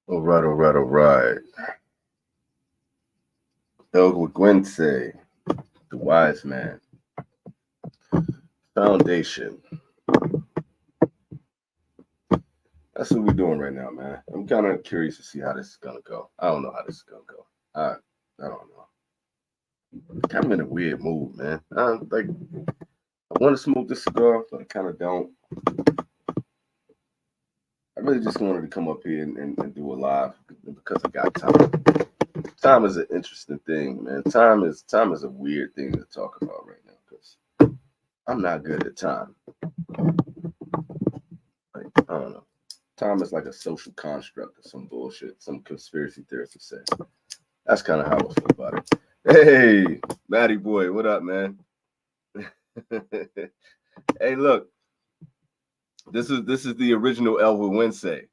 All right, all right, all right. El Guense, the wise man. Foundation. That's what we're doing right now, man. I'm kind of curious to see how this is gonna go. I don't know how this is gonna go. I don't know. Kind of in a weird mood, man. I want to smoke this cigar, but I kind of don't. I really just wanted to come up here and do a live because I got time. Time is an interesting thing, man. Time is a weird thing to talk about right now because I'm not good at time. Like, I don't know. Time is like a social construct or some bullshit. Some conspiracy theorists would say. That's kind of how I feel about it. Hey, Matty boy, what up, man? Hey, look, this is the original Elwood Wednesday.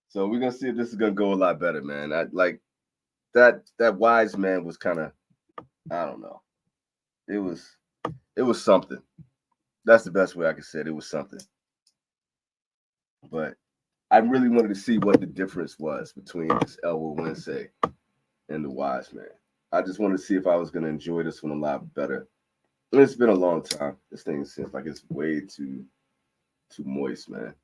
So we're gonna see if this is gonna go a lot better, man. I like that wise man was kind of, I don't know. It was something. That's the best way I could say it. It was something. But I really wanted to see what the difference was between this Elwood Wednesday and the wise man. I just wanted to see if I was gonna enjoy this one a lot better. And it's been a long time. This thing seems like it's way too moist, man.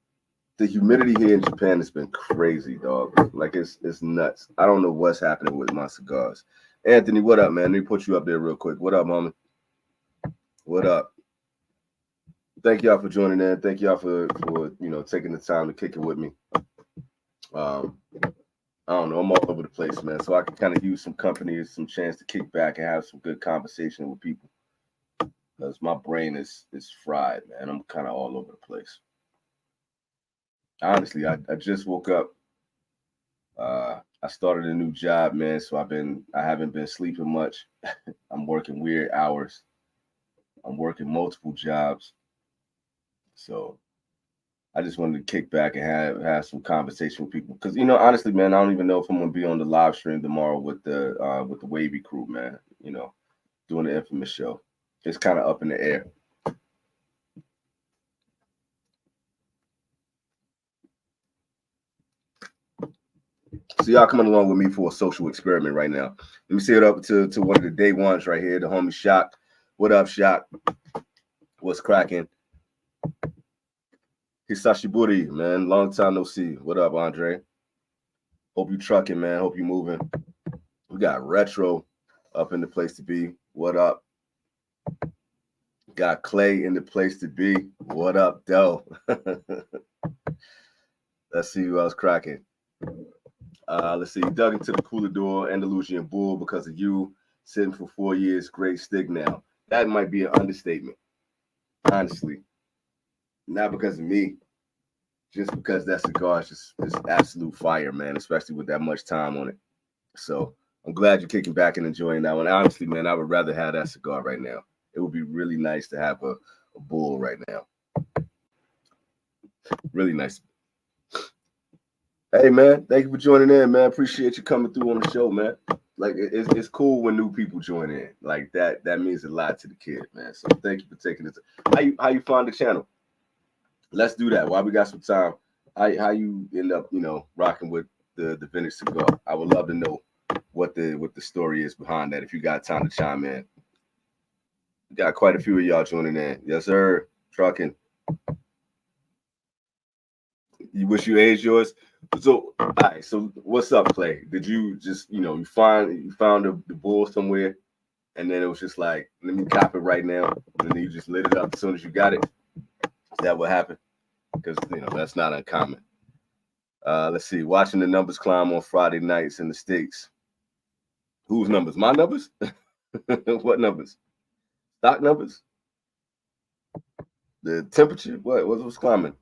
The humidity here in Japan has been crazy, dog. Like it's nuts. I don't know what's happening with my cigars. Anthony, what up, man? Let me put you up there real quick. What up, homie? What up? Thank y'all for joining in. Thank y'all for taking the time to kick it with me. Um, I don't know. I'm all over the place, man. So I can kind of use some company, some chance to kick back and have some good conversation with people. Because my brain is fried, man. I'm kind of all over the place. Honestly, I just woke up. I started a new job, man. So I haven't been sleeping much. I'm working weird hours. I'm working multiple jobs. So I just wanted to kick back and have some conversation with people. Because honestly, man, I don't even know if I'm gonna be on the live stream tomorrow with the Wavy crew, man. Doing the infamous show. It's kind of up in the air. So y'all coming along with me for a social experiment right now. Let me say it up to one of the day ones right here, the homie Shock. What up, Shock? What's cracking? Hisashiburi, man. Long time no see. What up, Andre? Hope you trucking, man. Hope you moving. We got Retro up in the place to be. What up? Got Clay in the place to be. What up, Dell? Let's see who else cracking. Let's see. Dug into the cooler door, Andalusian Bull, because of you. Sitting for 4 years, great stick now. That might be an understatement, honestly. Not because of me, just because that cigar is just absolute fire, man, especially with that much time on it. So I'm glad you're kicking back and enjoying that one. Honestly, man, I would rather have that cigar right now. It would be really nice to have a bull right now. Really nice. Hey, man, thank you for joining in, man. Appreciate you coming through on the show, man. Like it's cool when new people join in. Like that means a lot to the kid, man. So thank you for taking it. How you find the channel? Let's do that while we got some time. How you end up, rocking with the vintage cigar? I would love to know what the story is behind that. If you got time to chime in, we got quite a few of y'all joining in. Yes, sir. Trucking. You wish you aged yours. So, all right. So, what's up, Clay? Did you just, you found the bull somewhere, and then it was just like, let me cop it right now, and then you just lit it up as soon as you got it. Is that what happened? Because that's not uncommon. Let's see. Watching the numbers climb on Friday nights in the States. Whose numbers? My numbers? What numbers? Stock numbers? The temperature? What's climbing?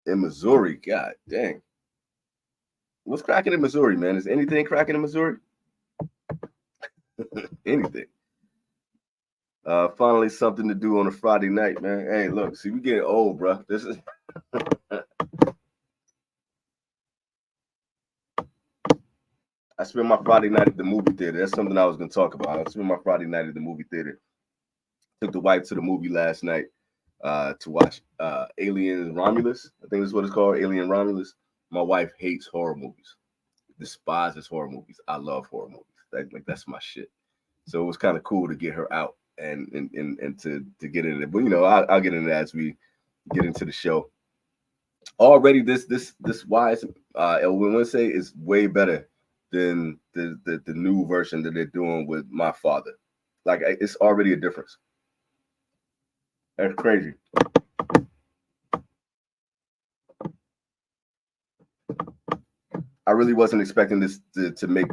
In Missouri? God dang. What's cracking in Missouri, man? Is anything cracking in Missouri? Anything. Finally, something to do on a Friday night, man. Hey, look, see, we getting old, bro. This is. I spent my Friday night at the movie theater. That's something I was gonna talk about. I spent my Friday night at the movie theater. Took the wife to the movie last night. to watch Alien Romulus. I think that's what it's called, Alien Romulus. My wife hates horror movies, despises horror movies. I love horror movies. Like that's my shit. So it was kind of cool to get her out and to get into it. But you know, I'll get into that as we get into the show. Already, this Wise El Wednesday is way better than the new version that they're doing with my father. Like it's already a difference. That's crazy. I really wasn't expecting this to make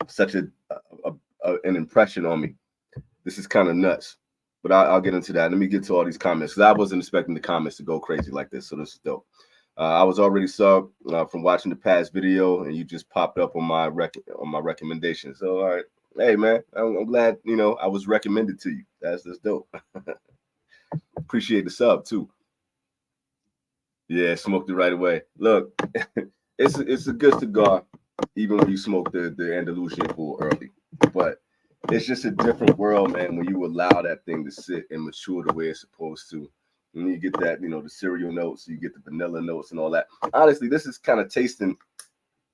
such an impression on me. This is kind of nuts, but I'll get into that. Let me get to all these comments because I wasn't expecting the comments to go crazy like this. So this is dope. I was already subbed from watching the past video, and you just popped up on my recommendation. So all right, hey man, I'm glad I was recommended to you. That's dope. Appreciate the sub too. Yeah, smoked it right away. Look, it's a good cigar, even when you smoke the Andalusian pool early. But it's just a different world, man, when you allow that thing to sit and mature the way it's supposed to. And you get that, the cereal notes, you get the vanilla notes and all that. Honestly, this is kind of tasting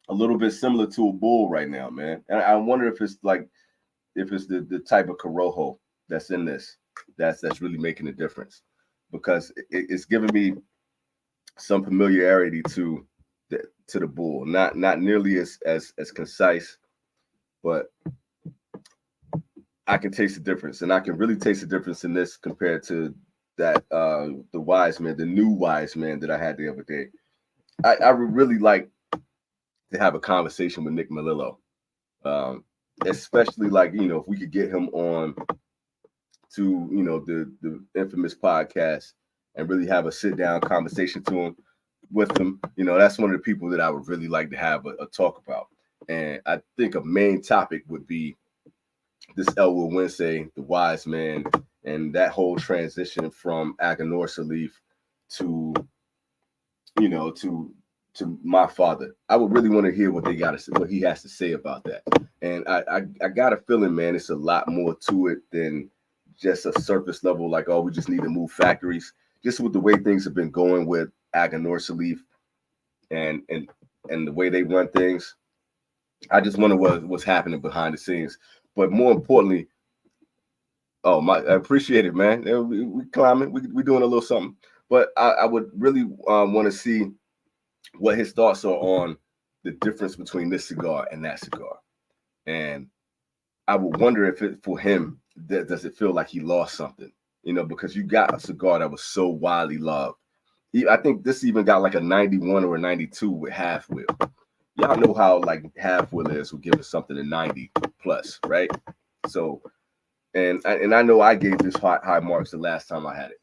a little bit similar to a bull right now, man. And I wonder if it's the type of Corojo that's in this that's really making a difference, because it's giving me some familiarity to the bull. Not nearly as concise, but I can taste the difference, and I can really taste the difference in this compared to that the Wiseman, the new Wiseman that I had the other day. I would really like to have a conversation with Nick Melillo, especially if we could get him on to the infamous podcast and really have a sit down conversation with him. That's one of the people that I would really like to have a talk about. And I think a main topic would be this Elwood Wednesday, the Wiseman, and that whole transition from Aganorsa leaf to my father. I would really want to hear what he has to say about that. And I got a feeling, man, it's a lot more to it than just a surface level, like, oh, we just need to move factories. Just with the way things have been going with Aganorsa leaf and the way they run things, I just wonder what's happening behind the scenes. But more importantly, I appreciate it, man. We climbing, we doing a little something. But I would really want to see what his thoughts are on the difference between this cigar and that cigar. And I would wonder if for him, does it feel like he lost something? Because you got a cigar that was so widely loved. I think this even got like a 91 or a 92 with half wheel. Y'all know how half wheelers will give us something a 90 plus, right? So, and I know I gave this high marks the last time I had it.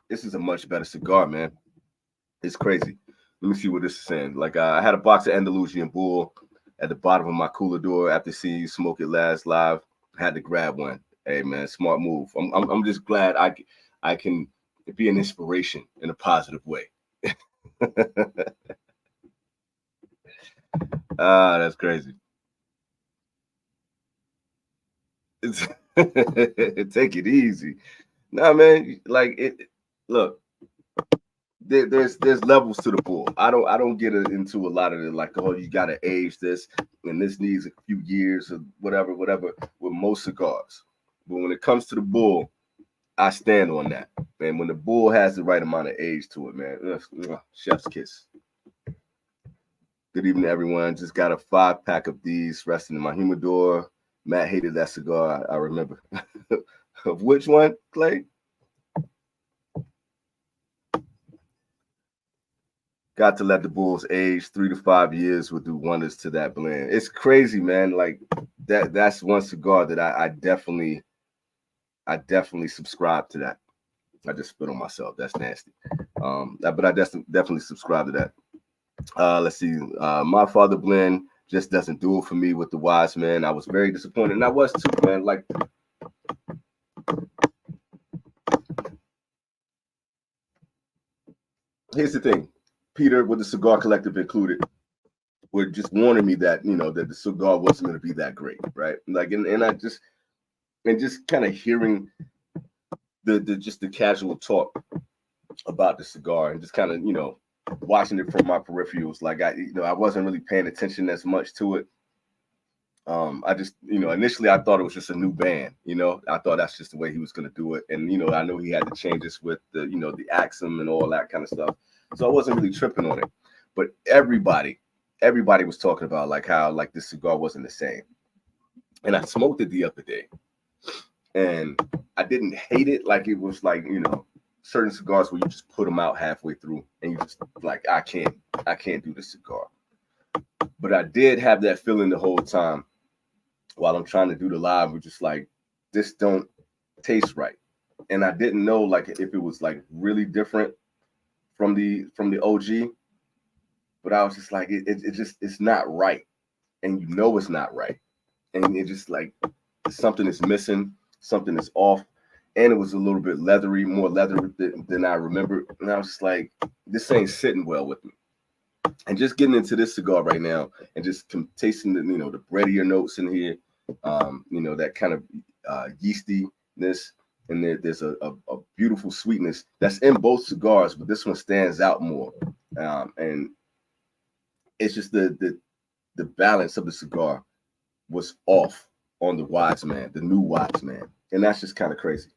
This is a much better cigar, man. It's crazy. Let me see what this is saying. I had a box of Andalusian Bull at the bottom of my cooler door after seeing you smoke it last live. I had to grab one. Hey, man, smart move. I'm just glad I can be an inspiration in a positive way. That's crazy. Take it easy. Nah, man. Look, there's levels to the bull. I don't get into a lot of the oh, you gotta age this and this needs a few years or whatever with most cigars. But when it comes to the bull, I stand on that. And when the bull has the right amount of age to it, man, chef's kiss. Good evening, everyone. Just got a 5-pack of these resting in my humidor. Matt hated that cigar, I remember. Of which one, Clay? Got to let the bulls age. 3 to 5 years will do wonders to that blend. It's crazy, man. That's one cigar that I definitely subscribe to that. I just spit on myself. That's nasty. But I definitely subscribe to that. Let's see. My father blend just doesn't do it for me with the Wiseman. I was very disappointed, and I was too, man. Here's the thing, Peter, with the Cigar Collective included, were just warning me that, you know, that the cigar wasn't going to be that great, right? Like, and I just, and just kind of hearing the casual talk about the cigar and just kind of, you know, watching it from my peripherals. Like, I wasn't really paying attention as much to it. I just, you know, initially I thought it was just a new band, you know, I thought that's just the way he was going to do it. And, you know, I know he had the changes with the, you know, the Axum and all that kind of stuff. So I wasn't really tripping on it, but everybody was talking about like how like this cigar wasn't the same. And I smoked it the other day and I didn't hate it. Like it was like, you know, certain cigars where you just put them out halfway through and you just like, I can't do this cigar. But I did have that feeling the whole time while I'm trying to do the live, we're just like, this don't taste right. And I didn't know like if it was like really different from the OG, but I was just like, it's not right. And you know it's not right. And it just like something is missing, something is off. And it was a little bit leathery, more leathery than I remember. And I was just like, this ain't sitting well with me. And just getting into this cigar right now and just tasting the, you know, the breadier notes in here, you know, that kind of yeastiness, and there's a beautiful sweetness that's in both cigars, but this one stands out more. And it's just the balance of the cigar was off on the Wiseman, the new Wiseman, and that's just kind of crazy.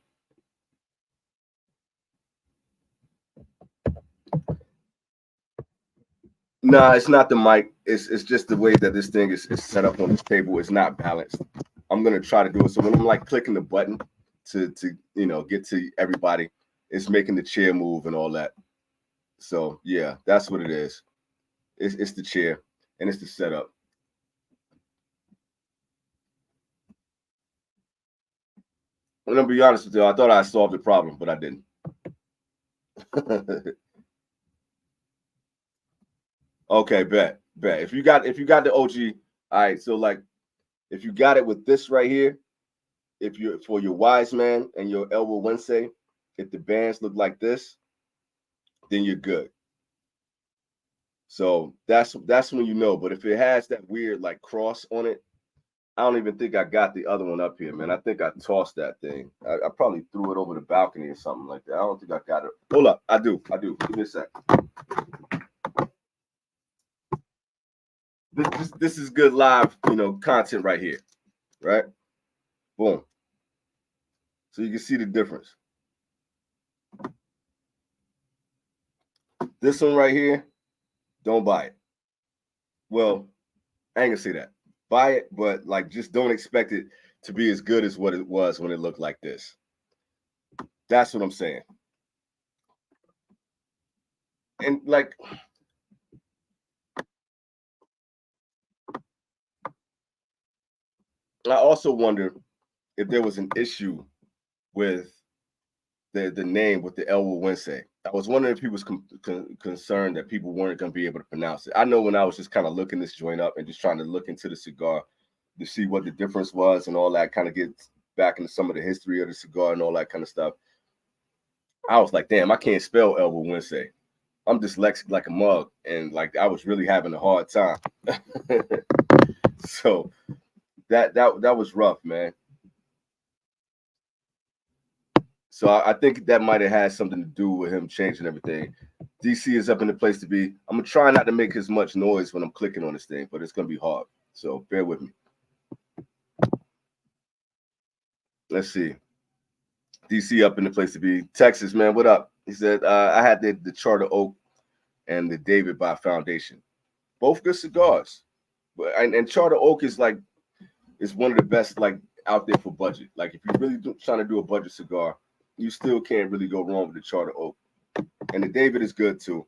Nah, it's not the mic. It's just the way that this thing is set up on this table. It's not balanced. I'm gonna try to do it. So when I'm like clicking the button to you know get to everybody, it's making the chair move and all that. So yeah, that's what it is. It's the chair and it's the setup. I'm gonna be honest with you. I thought I solved the problem, but I didn't. Okay, bet. If you got the OG, all right. So like, if you got it with this right here, if you're for your Wiseman and your Elbow Wednesday, if the bands look like this, then you're good. So that's when you know. But if it has that weird like cross on it, I don't even think I got the other one up here, man. I think I tossed that thing. I probably threw it over the balcony or something like that. I don't think I got it. Hold up, I do. Give me a sec. This is good live, you know, content right here, right? Boom. So you can see the difference. This one right here, don't buy it. Well, I ain't gonna say that. Buy it, but like just don't expect it to be as good as what it was when it looked like this. That's what I'm saying. And like I also wonder if there was an issue with the name with the Elwood Wednesday. I was wondering if he was concerned that people weren't going to be able to pronounce it. I know when I was just kind of looking this joint up and just trying to look into the cigar to see what the difference was and all that, kind of get back into some of the history of the cigar and all that kind of stuff. I was like, damn, I can't spell Elwood Wednesday. I'm dyslexic like a mug, and like I was really having a hard time. So that was rough, man. So I think that might have had something to do with him changing everything. DC is up in the place to be. I'm gonna try not to make as much noise when I'm clicking on this thing, but it's gonna be hard. So bear with me. Let's see. DC up in the place to be. Texas, man, what up? He said, I had the Charter Oak and the David by Foundation. Both good cigars. But and Charter Oak is like one of the best like out there for budget. Like if you're really trying to do a budget cigar, you still can't really go wrong with the Charter Oak. And the David is good too.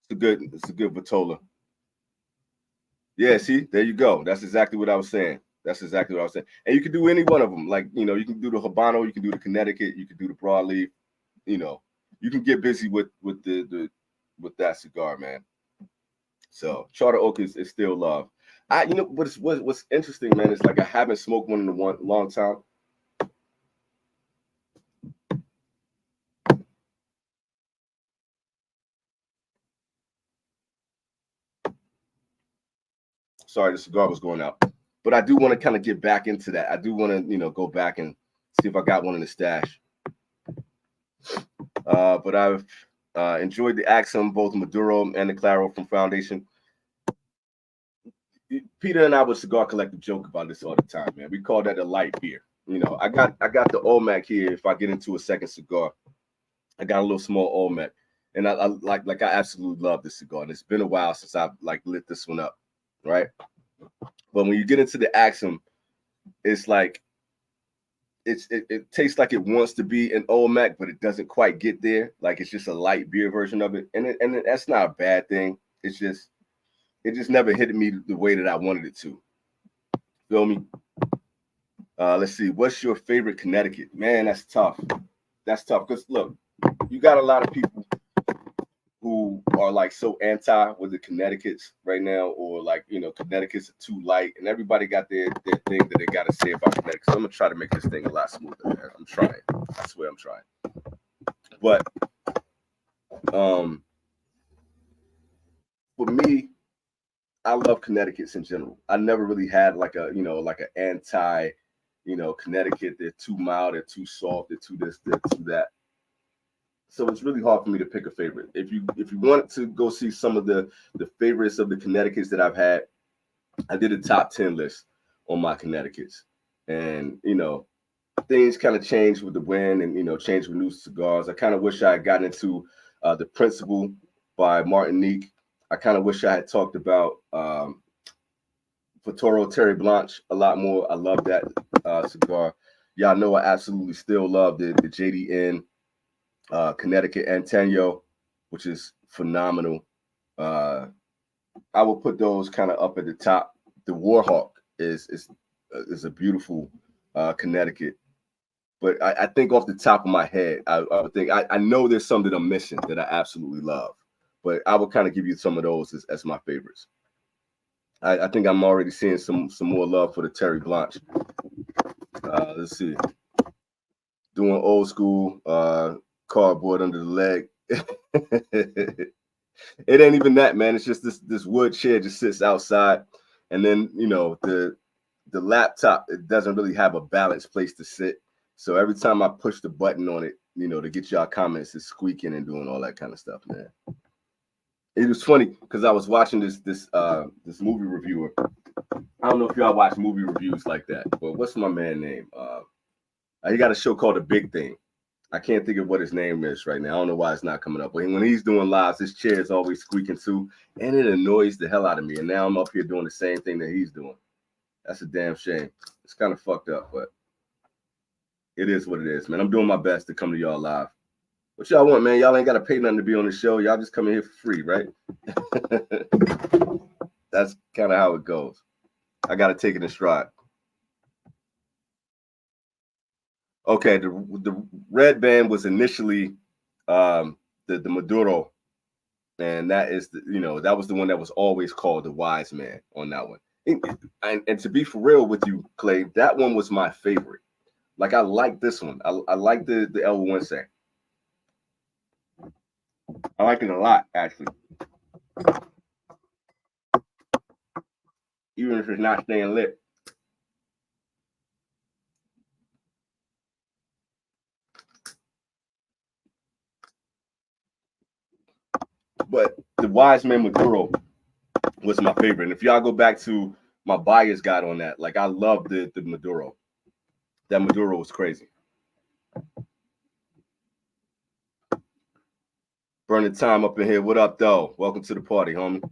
It's a good Vitola. Yeah, see, there you go. That's exactly what I was saying. And you can do any one of them. Like, you know, you can do the Habano, you can do the Connecticut, you can do the Broadleaf. You know, you can get busy with the with that cigar, man. So Charter Oak is still love. You know what's interesting, man, is like I haven't smoked one in a long time. sorry, the cigar was going out. But I do want to kind of get back into that. I do want to, go back and see if I got one in the stash. But I've enjoyed the Axum, both Maduro and the Claro from Foundation. Peter and I with Cigar Collective joke about this all the time, man. We call that a light beer. I got the Olmec here. If I get into a second cigar, I got a little small Olmec, and I I absolutely love this cigar. And it's been a while since I've lit this one up, right? But when you get into the Axum, it's like it tastes like it wants to be an Olmec, but it doesn't quite get there. Like it's just a light beer version of it, and that's not a bad thing. It just never hit me the way that I wanted it to. Feel me? Let's see. What's your favorite Connecticut? Man, that's tough. That's tough because look, you got a lot of people who are so anti with the Connecticut's right now, or Connecticut's are too light, and everybody got their thing that they got to say about Connecticut. So I'm gonna try to make this thing a lot smoother, man. I'm trying. I swear I'm trying. But for me, I love Connecticut's in general. I never really had an anti, Connecticut. They're too mild, they're too soft, they're too this, they're too that. So it's really hard for me to pick a favorite. If you want to go see some of the favorites of the Connecticut's that I've had, I did a top 10 list on my Connecticut's, and things kind of changed with the wind, and changed with new cigars. I kind of wish I had gotten into the Principle by Martinique. I kind of wish I had talked about Futuro Terry Blanche a lot more. I love that cigar. Y'all know I absolutely still love the JDN Connecticut Antonio, which is phenomenal. I will put those kind of up at the top. The Warhawk is a beautiful Connecticut. But I think off the top of my head, I would think I know there's some that I'm missing that I absolutely love. But I will kind of give you some of those as my favorites. I think I'm already seeing some more love for the Terry Blanche. Let's see. Doing old school cardboard under the leg. It ain't even that, man. It's just this wood chair just sits outside, and then the laptop, it doesn't really have a balanced place to sit. So every time I push the button on it, to get y'all comments, it's squeaking and doing all that kind of stuff, man. It was funny because I was watching this movie reviewer. I don't know if y'all watch movie reviews like that, but what's my man name? He got a show called The Big Thing. I can't think of what his name is right now. I don't know why it's not coming up. But when he's doing lives, his chair is always squeaking too, and it annoys the hell out of me. And now I'm up here doing the same thing that he's doing. That's a damn shame. It's kind of fucked up, but it is what it is, man. I'm doing my best to come to y'all live. What y'all want, man? Y'all ain't got to pay nothing to be on the show. Y'all just come in here for free, right? That's kind of how it goes. I got to take it in stride. Okay, the red band was initially the Maduro, and that is that was the one that was always called the Wiseman on that one. And to be for real with you, Clay, that one was my favorite. Like I like this one. I like the El Wednesday. I like it a lot, actually. Even if it's not staying lit. But the Wiseman Maduro was my favorite. And if y'all go back to my buyer's guide on that, I love the Maduro. That Maduro was crazy. Burning time up in here. What up, though? Welcome to the party, homie.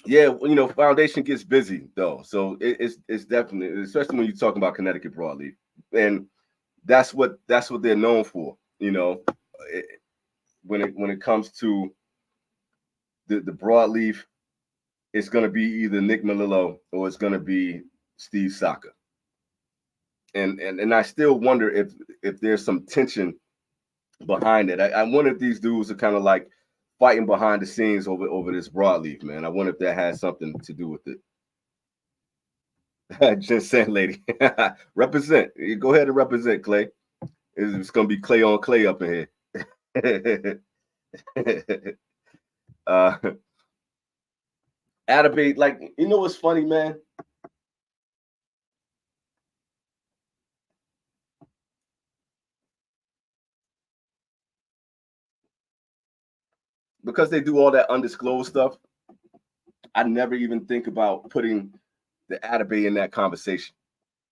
Yeah, Foundation gets busy though, so it's definitely, especially when you're talking about Connecticut Broadleaf, and that's what they're known for. When it comes to the Broadleaf, it's going to be either Nick Melillo or it's going to be Steve Saka. And I still wonder if there's some tension behind it. I wonder if these dudes are kind of like fighting behind the scenes over this Broadleaf, man. I wonder if that has something to do with it. Just saying, lady. Represent. You go ahead and represent, Clay. It's going to be Clay on Clay up in here. uh, Atabay, like, you know what's funny, man? Because they do all that undisclosed stuff, I never even think about putting the Atabay in that conversation.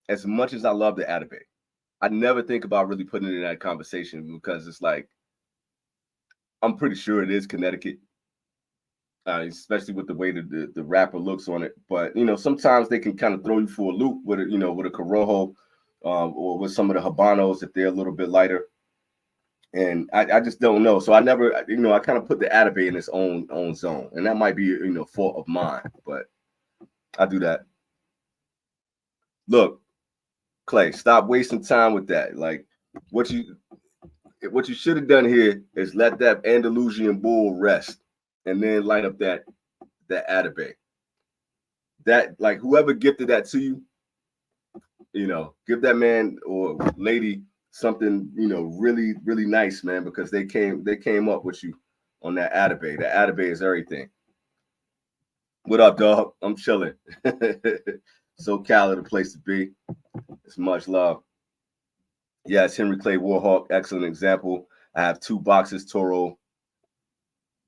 As much as I love the Atabay, I never think about really putting it in that conversation because it's like, I'm pretty sure it is Connecticut, especially with the way the wrapper looks on it. But sometimes they can kind of throw you for a loop with with a Corojo, or with some of the Habanos if they're a little bit lighter. And I just don't know. So I never, I kind of put the Atabay in its own zone, and that might be fault of mine, but I do that. Look, Clay, stop wasting time with that. Like, what you should have done here is let that Andalusian bull rest, and then light up that Atabay. That, like, whoever gifted that to you, give that man or lady something, really, really nice, man, because they came up with you on that Atabay. That Atabay is everything. What up, dog? I'm chilling. SoCal the place to be. It's much love. Yes, Henry Clay Warhawk, excellent example. I have 2 boxes, Toro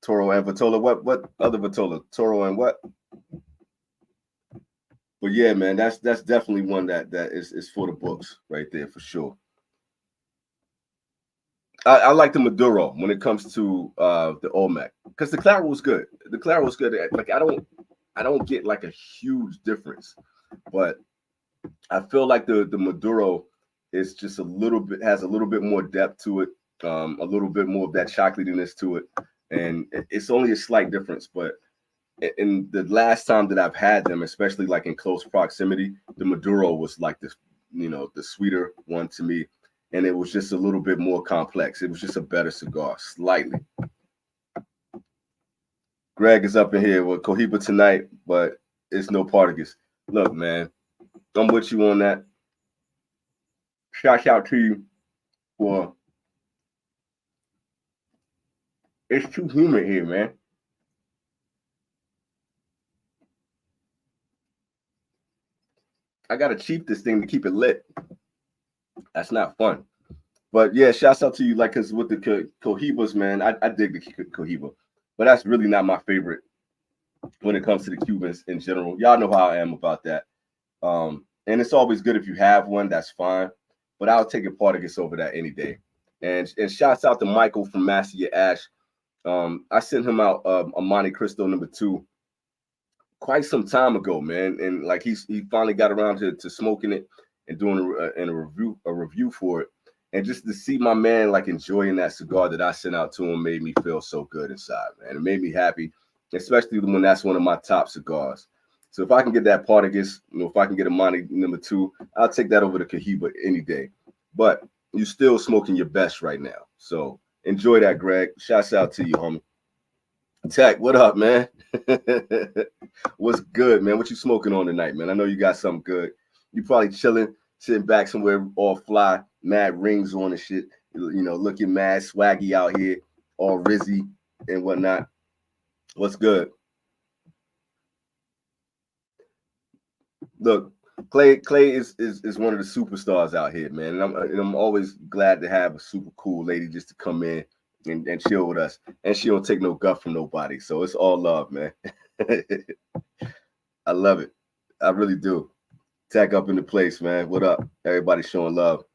and Vitola. What other Vitola? Toro and what? But yeah, man, that's definitely one that is for the books right there for sure. I like the Maduro when it comes to the Olmec, because the Claro was good. The Claro was good. Like, I don't get like a huge difference, but I feel like the Maduro is just has a little bit more depth to it, a little bit more of that chocolatiness to it, and it's only a slight difference. But in the last time that I've had them, especially like in close proximity, the Maduro was like this, the sweeter one to me, and it was just a little bit more complex. It was just a better cigar, slightly. Greg is up in here with Cohiba tonight, but it's no Partagas. Look, man, I'm with you on that. Shout out to you for, it's too humid here, man. I gotta cheat this thing to keep it lit. That's not fun. But yeah, shouts out to you, like, cause with the Cohibas, man, I dig the Cohiba, but that's really not my favorite when it comes to the Cubans in general. Y'all know how I am about that. And it's always good if you have one, that's fine. But I'll take a Partagas over that any day. And shouts out to Michael from Master Your Ash. I sent him out a Monte Cristo #2 quite some time ago, man. And like he finally got around to smoking it and doing a review for it. And just to see my man like enjoying that cigar that I sent out to him made me feel so good inside, man. It made me happy, especially when that's one of my top cigars. So if I can get that Partagas, if I can get a Monte #2, I'll take that over the Cohiba any day. But you're still smoking your best right now. So enjoy that, Greg. Shouts out to you, homie. Tech, what up, man? What's good, man? What you smoking on tonight, man? I know you got something good. You probably chilling, sitting back somewhere all fly, mad rings on and shit. Looking mad swaggy out here, all rizzy and whatnot. What's good? Look, Clay is one of the superstars out here, man. And I'm always glad to have a super cool lady just to come in and chill with us. And she don't take no guff from nobody. So it's all love, man. I love it. I really do. Tag up in the place, man. What up? Everybody showing love.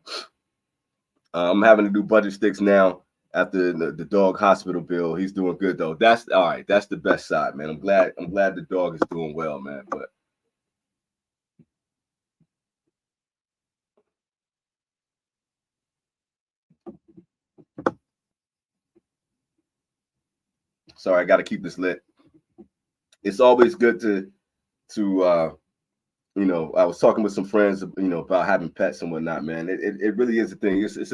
I'm having to do budget sticks now after the dog hospital bill. He's doing good though. That's all right. That's the best side, man. I'm glad the dog is doing well, man. But sorry, I got to keep this lit. It's always good to I was talking with some friends, about having pets and whatnot, man. It really is a thing. It's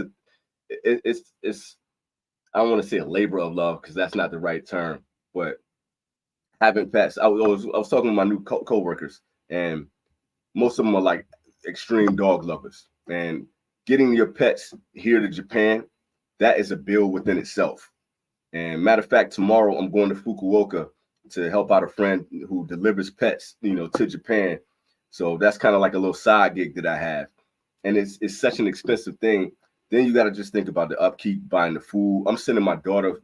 I don't want to say a labor of love because that's not the right term, but having pets. I was talking to my new co-workers, and most of them are like extreme dog lovers. And getting your pets here to Japan, that is a bill within itself. And matter of fact, tomorrow I'm going to Fukuoka to help out a friend who delivers pets, to Japan. So that's kind of like a little side gig that I have. And it's such an expensive thing. Then you got to just think about the upkeep, buying the food. I'm sending my daughter,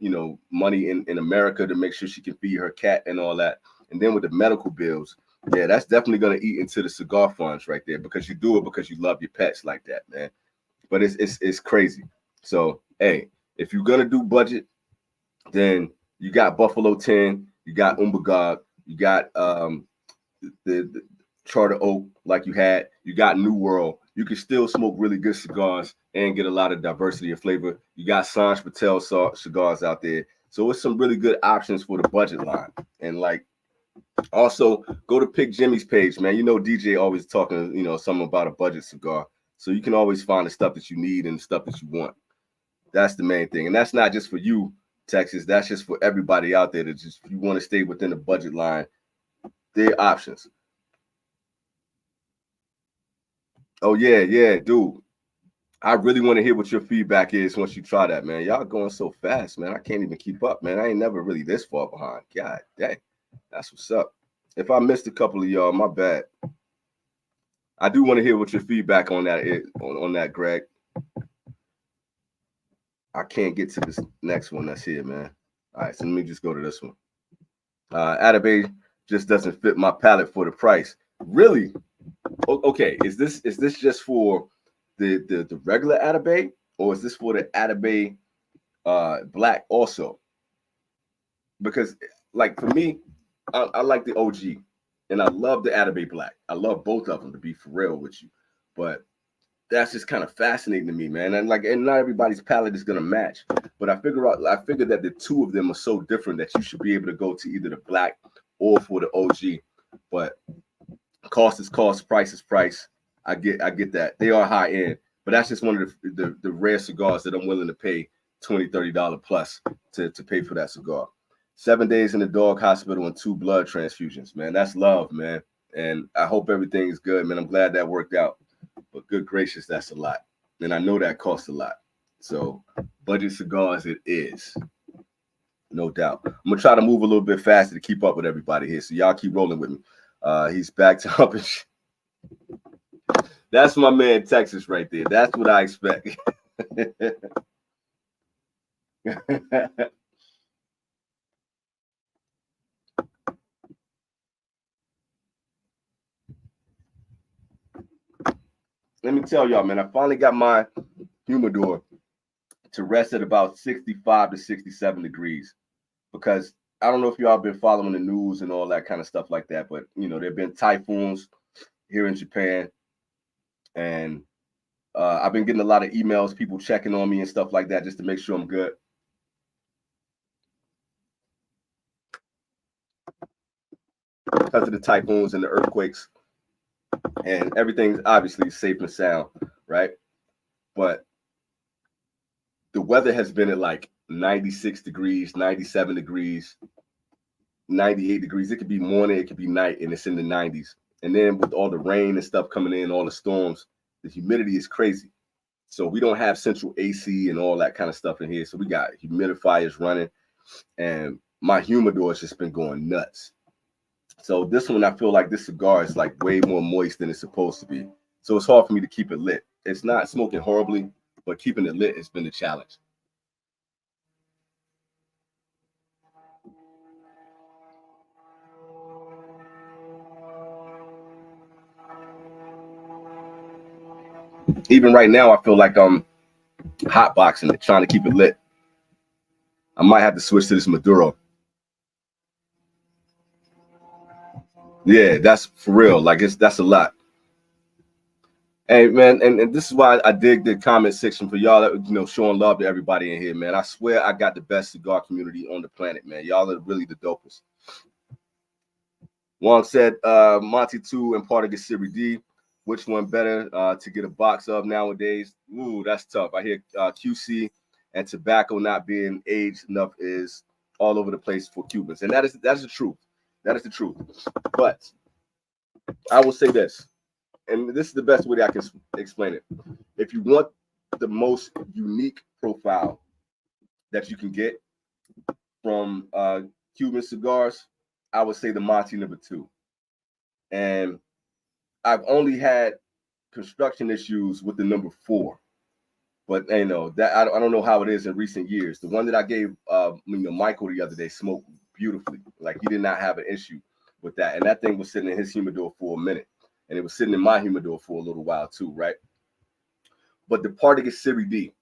money in America to make sure she can feed her cat and all that. And then with the medical bills, yeah, that's definitely going to eat into the cigar funds right there, because you do it because you love your pets like that, man. But it's crazy. So, hey, if you're going to do budget, then you got Buffalo 10, you got Umbagog, you got the Charter Oak like you got New World. You can still smoke really good cigars and get a lot of diversity of flavor. You got Sanj Patel cigars out there. So it's some really good options for the budget line. And like, also go to Pick Jimmy's page, man. DJ always talking, something about a budget cigar. So you can always find the stuff that you need and the stuff that you want. That's the main thing. And that's not just for you, Texas. That's just for everybody out there that just, if you want to stay within the budget line, there are options. Oh, yeah, dude. I really want to hear what your feedback is once you try that, man. Y'all going so fast, man. I can't even keep up, man. I ain't never really this far behind. God dang. That's what's up. If I missed a couple of y'all, my bad. I do want to hear what your feedback on that is, on that, Greg. I can't get to this next one that's here, man. All right, so let me just go to this one. Atabey just doesn't fit my palate for the price. Really? Okay, is this just for the regular Atabey, or is this for the Atabey Black also? Because like for me, I like the OG, and I love the Atabey Black. I love both of them, to be for real with you. But that's just kind of fascinating to me, man. And not everybody's palate is gonna match. But I figure that the two of them are so different that you should be able to go to either the Black or for the OG. But cost is cost, price is price. I get that. They are high end, but that's just one of the rare cigars that I'm willing to pay $20, $30 plus to pay for that cigar. 7 days in the dog hospital and 2 blood transfusions, man. That's love, man. And I hope everything's good, man. I'm glad that worked out. But good gracious, that's a lot. And I know that costs a lot. So budget cigars it is. No doubt. I'm going to try to move a little bit faster to keep up with everybody here. So y'all keep rolling with me. He's back to up and That's my man Texas right there. That's what I expect. Let me tell y'all, man, I finally got my humidor to rest at about 65 to 67 degrees, because I don't know if y'all been following the news and all that kind of stuff like that, but there have been typhoons here in Japan, and I've been getting a lot of emails, people checking on me and stuff like that just to make sure I'm good. Because of the typhoons and the earthquakes, and everything's obviously safe and sound, right? But the weather has been at like 96 degrees, 97 degrees, 98 degrees. It could be morning, it could be night, and it's in the 90s. And then with all the rain and stuff coming in, all the storms, the humidity is crazy. So we don't have central AC and all that kind of stuff in here. So we got humidifiers running, and my humidor has just been going nuts. So this one, I feel like this cigar is like way more moist than it's supposed to be. So it's hard for me to keep it lit. It's not smoking horribly, but keeping it lit has been a challenge. Even right now, I feel like I'm hotboxing it, trying to keep it lit. I might have to switch to this Maduro. Yeah, that's for real. Like that's a lot. Hey man, and this is why I dig the comment section for y'all that showing love to everybody in here, man. I swear I got the best cigar community on the planet, man. Y'all are really the dopest. Wong said Monty 2 and part of the Series D. Which one better to get a box of nowadays? Ooh, that's tough. I hear QC and tobacco not being aged enough is all over the place for Cubans, and that is the truth. That is the truth. But I will say this, and this is the best way that I can explain it. If you want the most unique profile that you can get, from Cuban cigars, I would say the Monty #2. And I've only had construction issues with the #4. But you know that I don't know how it is in recent years. The one that I gave Michael the other day smoked beautifully. Like he did not have an issue with that. And that thing was sitting in his humidor for a minute. And it was sitting in my humidor for a little while too, right? But the Partagas Series D,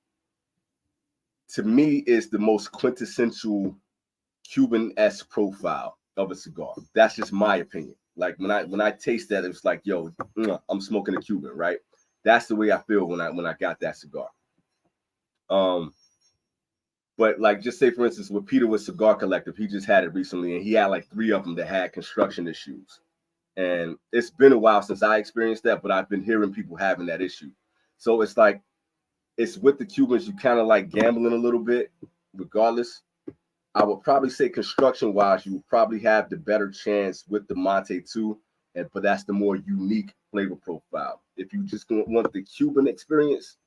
to me, is the most quintessential Cuban-esque profile of a cigar. That's just my opinion. Like when I taste that, it's like, yo, I'm smoking a Cuban, right? That's the way I feel when I got that cigar. But like, just say for instance, with Peter with Cigar Collective, he just had it recently, and he had like 3 of them that had construction issues. And it's been a while since I experienced that, but I've been hearing people having that issue. So it's like, it's with the Cubans, you kind of like gambling a little bit, regardless. I would probably say construction-wise, you would probably have the better chance with the Monte 2, but that's the more unique flavor profile. If you just want the Cuban experience,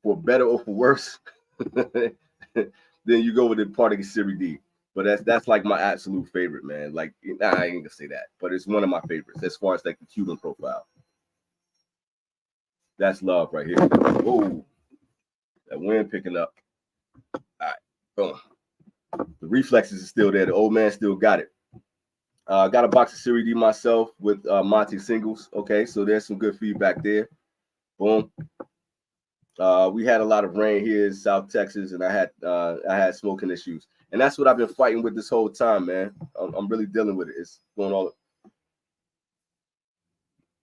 for better or for worse, then you go with the Partagas Series D. But that's like my absolute favorite, man. Like, nah, I ain't gonna say that, but it's one of my favorites as far as like the Cuban profile. That's love right here. Whoa, that wind picking up. All right, boom. The reflexes is still there. The old man still got it. Got a box of Series D myself with Monte singles. Okay, so there's some good feedback there. Boom. We had a lot of rain here in South Texas, and I had smoking issues, and that's what I've been fighting with this whole time, man. I'm really dealing with it. It's going all.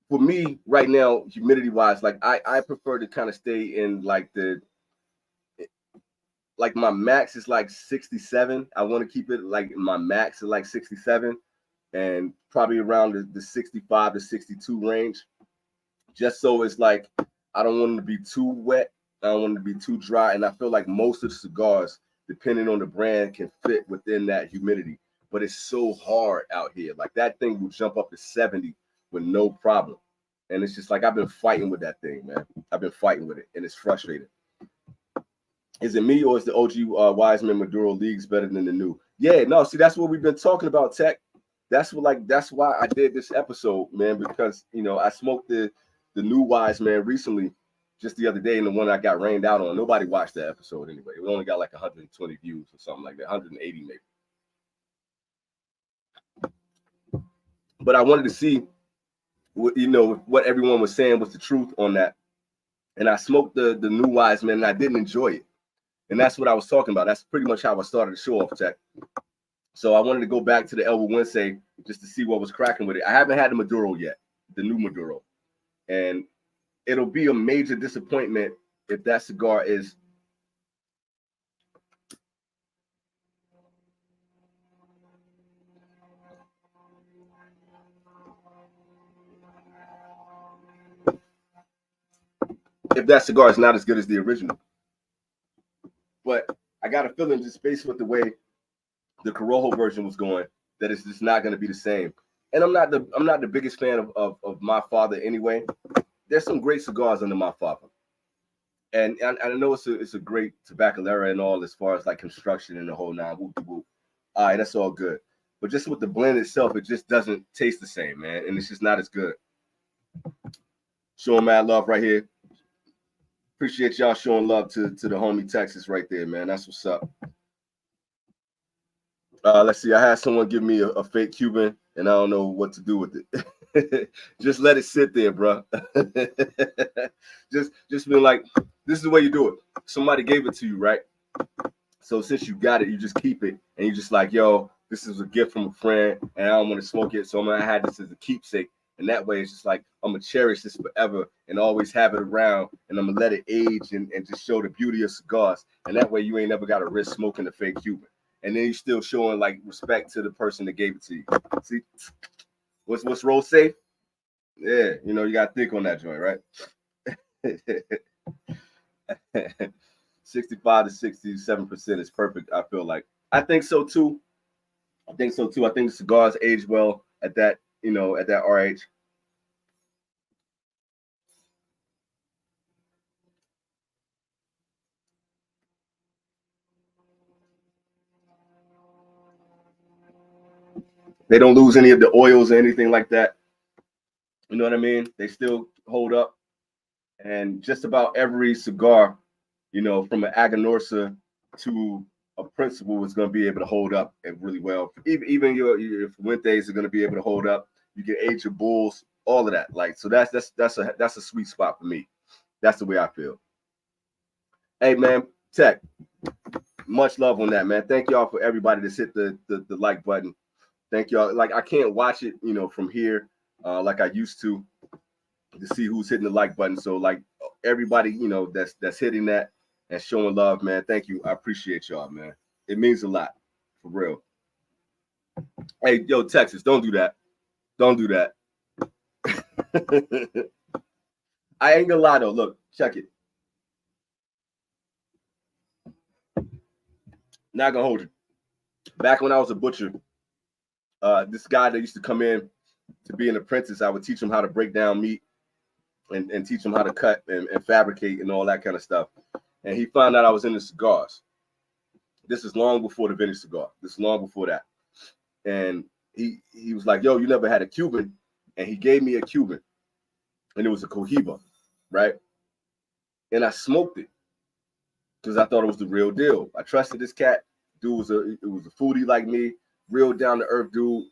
For me right now, humidity wise, like I prefer to kind of stay in like my max is like 67. I want to keep it like my max is like 67, and probably around the 65 to 62 range, just so it's like I don't want it to be too wet. I don't want it to be too dry. And I feel like most of the cigars, depending on the brand, can fit within that humidity. But it's so hard out here. Like that thing will jump up to 70 with no problem. And it's just like I've been fighting with that thing, man. I've been fighting with it, and it's frustrating. Is it me or is the OG Wiseman Maduro leagues better than the new? Yeah, no, see, that's what we've been talking about, Tech. That's why I did this episode, man, because I smoked the new Wiseman recently, just the other day, and the one I got rained out on. Nobody watched that episode anyway. We only got like 120 views or something like that, 180 maybe. But I wanted to see what everyone was saying was the truth on that. And I smoked the new Wiseman, and I didn't enjoy it. And that's what I was talking about. That's pretty much how I started the show off, Tech. So I wanted to go back to the Elwood Wednesday just to see what was cracking with it. I haven't had the Maduro yet, the new Maduro. And it'll be a major disappointment if that cigar is not as good as the original. But I got a feeling, just based with the way the Corojo version was going, that it's just not going to be the same. And I'm not the biggest fan of my father anyway. There's some great cigars under my father. And I know it's a great tabacalera and all, as far as like construction and the whole nine. Whoop. All right, that's all good. But just with the blend itself, it just doesn't taste the same, man. And it's just not as good. Showing mad love right here. Appreciate y'all showing love to the homie Texas right there, man. That's what's up. Let's see. I had someone give me a fake Cuban, and I don't know what to do with it. Just let it sit there, bro. just be like, this is the way you do it. Somebody gave it to you, right? So since you got it, you just keep it, and you just like, yo, this is a gift from a friend, and I don't want to smoke it, so I'm gonna have this as a keepsake. And that way, it's just like I'm gonna cherish this forever and always have it around, and I'm gonna let it age and just show the beauty of cigars. And that way, you ain't never got to risk smoking a fake Cuban. And then you're still showing like respect to the person that gave it to you. See, what's roll safe? Yeah, you got to think on that joint, right? 65 to 67% is perfect. I feel like. I think so too. I think the cigars age well at that, at that RH. They don't lose any of the oils or anything like that. You know what I mean? They still hold up. And just about every cigar, you know, from an Aganorsa to a Principal is going to be able to hold up and really well. Even your Fuentes are going to be able to hold up. You can age your bulls, all of that. Like, so that's a sweet spot for me. That's the way I feel. Hey man, Tech, much love on that, man. Thank y'all for everybody that's hit the like button. Thank y'all. Like, I can't watch it, you know, from here like I used to see who's hitting the like button. So like everybody, you know, that's hitting that and showing love, man. Thank you. I appreciate y'all, man. It means a lot, for real. Hey, yo, Texas, don't do that. Don't do that. I ain't gonna lie though. Look, check it. Not gonna hold you. Back when I was a butcher, this guy that used to come in to be an apprentice, I would teach him how to break down meat and teach him how to cut and fabricate and all that kind of stuff. And he found out I was into cigars. This is long before the vintage cigar. This is long before that. And he was like, yo, you never had a Cuban? And he gave me a Cuban. And it was a Cohiba, right? And I smoked it because I thought it was the real deal. I trusted this cat. Dude was a foodie like me, real down to earth dude.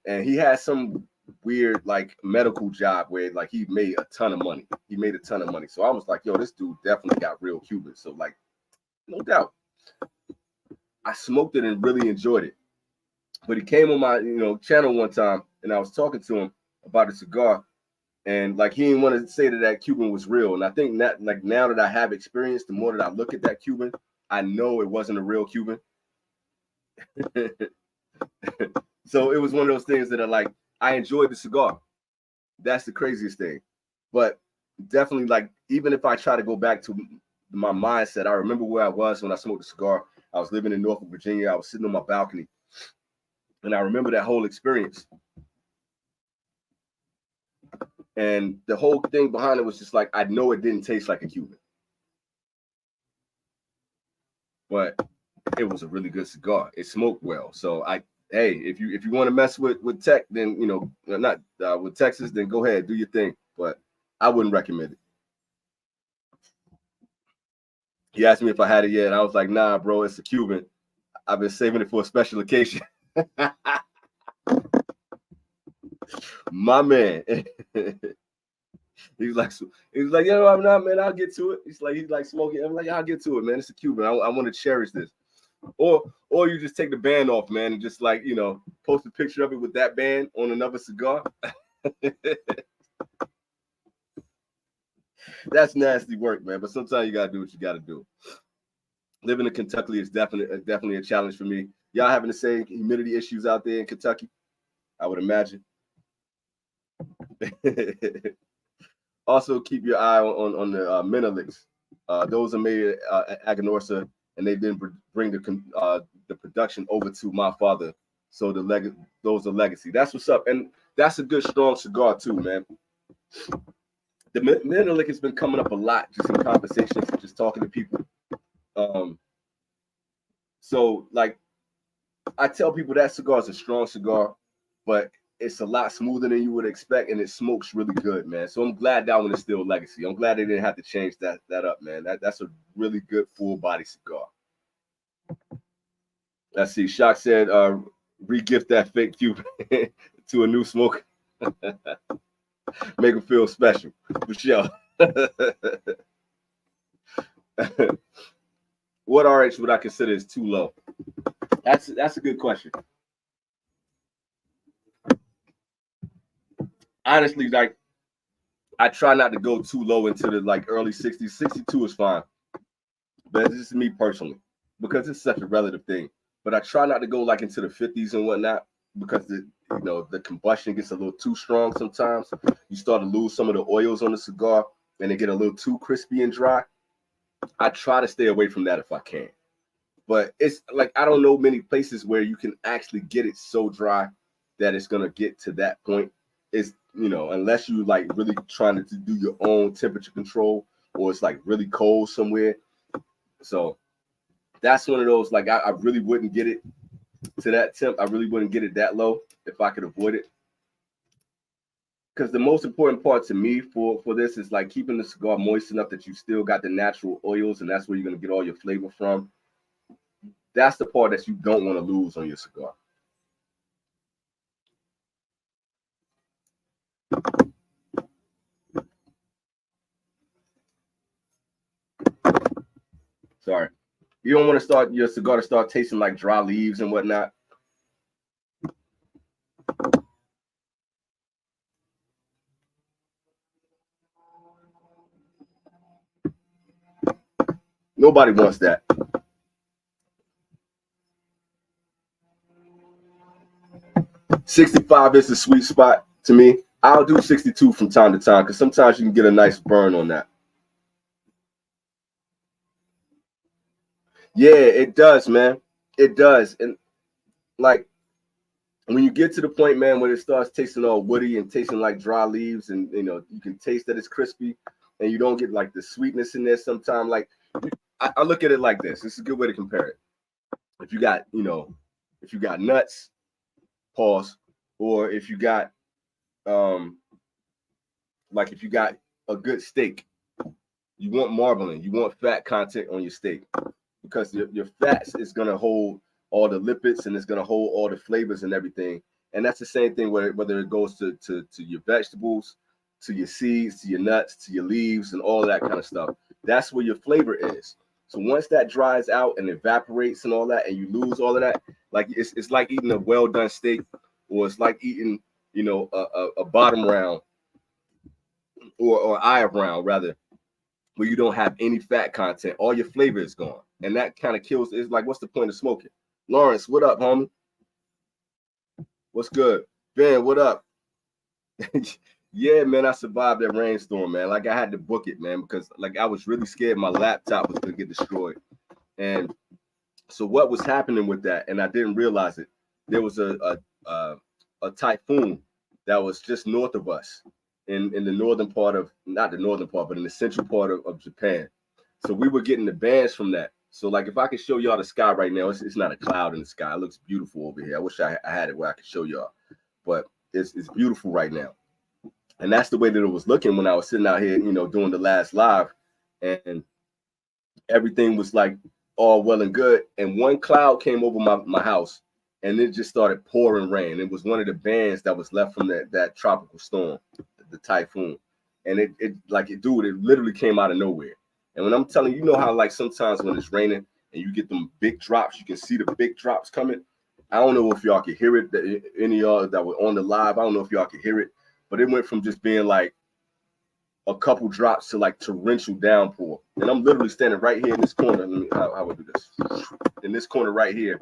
And he had some weird like medical job where like he made a ton of money. He made a ton of money. So I was like, yo, this dude definitely got real Cuban. So like, no doubt. I smoked it and really enjoyed it. But he came on my, you know, channel one time and I was talking to him about a cigar. And like he didn't want to say that Cuban was real. And I think that like now that I have experience, the more that I look at that Cuban, I know it wasn't a real Cuban. So it was one of those things that are like, I enjoyed the cigar. That's the craziest thing. But definitely, like, even if I try to go back to my mindset, I remember where I was when I smoked a cigar. I was living in Norfolk, Virginia. I was sitting on my balcony. And I remember that whole experience. And the whole thing behind it was just like, I know it didn't taste like a Cuban. But it was a really good cigar. It smoked well. So hey, if you want to mess with Tech, then, you know, not with Texas, then go ahead, do your thing. But I wouldn't recommend it. He asked me if I had it yet, and I was like, nah, bro, it's a Cuban. I've been saving it for a special occasion. My man. He was like, yo, I'm not, man, I'll get to it. He's like smoking. I'm like, I'll get to it, man. It's a Cuban. I want to cherish this. Or you just take the band off, man, and just like, you know, post a picture of it with that band on another cigar. That's nasty work, man. But sometimes you gotta do what you gotta do. Living in Kentucky is definitely a challenge for me. Y'all having the same humidity issues out there in Kentucky? I would imagine. Also, keep your eye on the Menelicks. Those are made at Aganorsa, and they then bring the production over to my father. So those are legacy. That's what's up, and that's a good strong cigar too, man. The Menelik has been coming up a lot just in conversations, just talking to people. So like I tell people that cigar is a strong cigar, but it's a lot smoother than you would expect, and it smokes really good, man. So I'm glad that one is still legacy. I'm glad they didn't have to change that up, man. That's a really good full body cigar. Let's see. Shock said, re-gift that fake Cuban to a new smoker. Make them feel special, for sure. What RH would I consider is too low? That's a good question. Honestly, like I try not to go too low into the like early 60s. 62 is fine, but it's just me personally because it's such a relative thing. But I try not to go like into the 50s and whatnot because the combustion gets a little too strong sometimes. You start to lose some of the oils on the cigar and they get a little too crispy and dry. I try to stay away from that if I can. But it's like I don't know many places where you can actually get it so dry that it's gonna get to that point. It's unless you like really trying to do your own temperature control or it's like really cold somewhere. So that's one of those like I really wouldn't get it to that temp. I really wouldn't get it that low. if I could avoid it. Because the most important part to me for this is like keeping the cigar moist enough that you still got the natural oils, and that's where you're gonna get all your flavor from. That's the part that you don't want to lose on your cigar. Sorry. You don't want to start your cigar to start tasting like dry leaves and whatnot. Nobody wants that. $65 is the sweet spot to me. I'll do 62 from time to time because sometimes you can get a nice burn on that. Yeah, it does, man. It does. And like when you get to the point, man, when it starts tasting all woody and tasting like dry leaves, and you can taste that it's crispy, and you don't get like the sweetness in there sometimes. Like I look at it like this. This is a good way to compare it. If you got, if you got nuts, pause, or if you got like if you got a good steak, you want marbling, you want fat content on your steak, because your fats is gonna hold all the lipids and it's gonna hold all the flavors and everything. And that's the same thing whether it goes to your vegetables, to your seeds, to your nuts, to your leaves, and all that kind of stuff. That's where your flavor is. So once that dries out and evaporates and all that, and you lose all of that, like it's like eating a well done steak, or it's like eating a bottom round or eye round rather, where you don't have any fat content. All your flavor is gone. And that kind of kills. It's like, what's the point of smoking? Lawrence, what up, homie? What's good? Ben, what up? Yeah, man, I survived that rainstorm, man. Like I had to book it, man, because like I was really scared my laptop was gonna get destroyed. And so what was happening with that, and I didn't realize it, there was a typhoon that was just north of us in the northern part of, not the northern part, but in the central part of Japan. So we were getting the bands from that. So like if I could show y'all the sky right now, it's not a cloud in the sky. It looks beautiful over here. I wish I had it where I could show y'all, but it's beautiful right now. And that's the way that it was looking when I was sitting out here, doing the last live, and everything was like all well and good. And one cloud came over my house, and it just started pouring rain. It was one of the bands that was left from that tropical storm, the typhoon. And it literally came out of nowhere. And when I'm telling you, how like sometimes when it's raining and you get them big drops, you can see the big drops coming. I don't know if y'all could hear it. Any of y'all that were on the live, I don't know if y'all could hear it, but it went from just being like a couple drops to like torrential downpour. And I'm literally standing right here in this corner. Let me, how I do this? In this corner right here,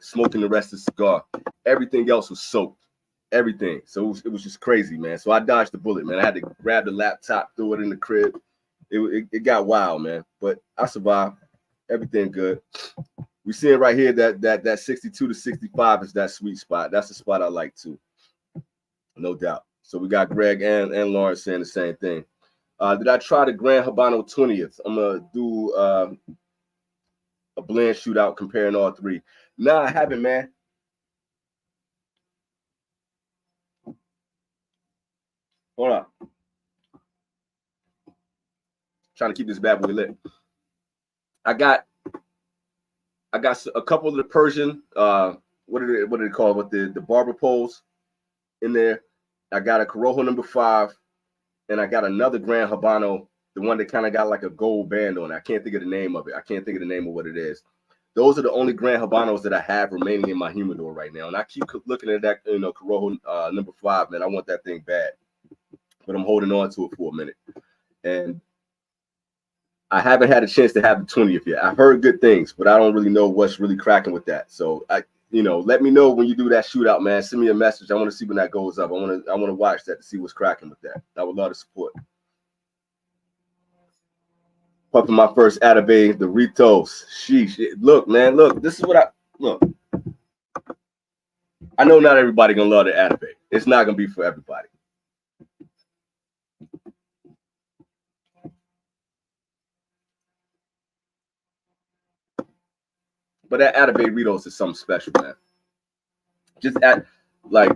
smoking the rest of the cigar. Everything else was soaked. Everything. So it was just crazy, man. So I dodged the bullet, man. I had to grab the laptop, throw it in the crib. It got wild, man. But I survived. Everything good. We seeing right here that 62 to 65 is that sweet spot. That's the spot I like too. No doubt. So we got Greg and Lawrence saying the same thing. Did I try the Grand Habano 20th? I'm gonna do a blend shootout comparing all three. Nah, I haven't, man. Hold on. Trying to keep this bad boy lit. I got a couple of the Persian. What do they call it? With the barber poles in there. I got a Corojo number 5, and I got another Grand Habano, the one that kind of got like a gold band on it. I can't think of the name of it. I can't think of the name of what it is. Those are the only Grand Habanos that I have remaining in my humidor right now. And I keep looking at that, Corojo number 5, man. I want that thing bad, but I'm holding on to it for a minute. And I haven't had a chance to have the 20th yet. I've heard good things, but I don't really know what's really cracking with that. So let me know when you do that shootout, man. Send me a message. I want to see when that goes up. I want to watch that to see what's cracking with that. I would love to support. Pumping my first Atabay, the Ritos. Sheesh. Look, man, look. This is what I know not everybody gonna love the Atabay. It's not gonna be for everybody. But that Atabay Ritos is something special, man. like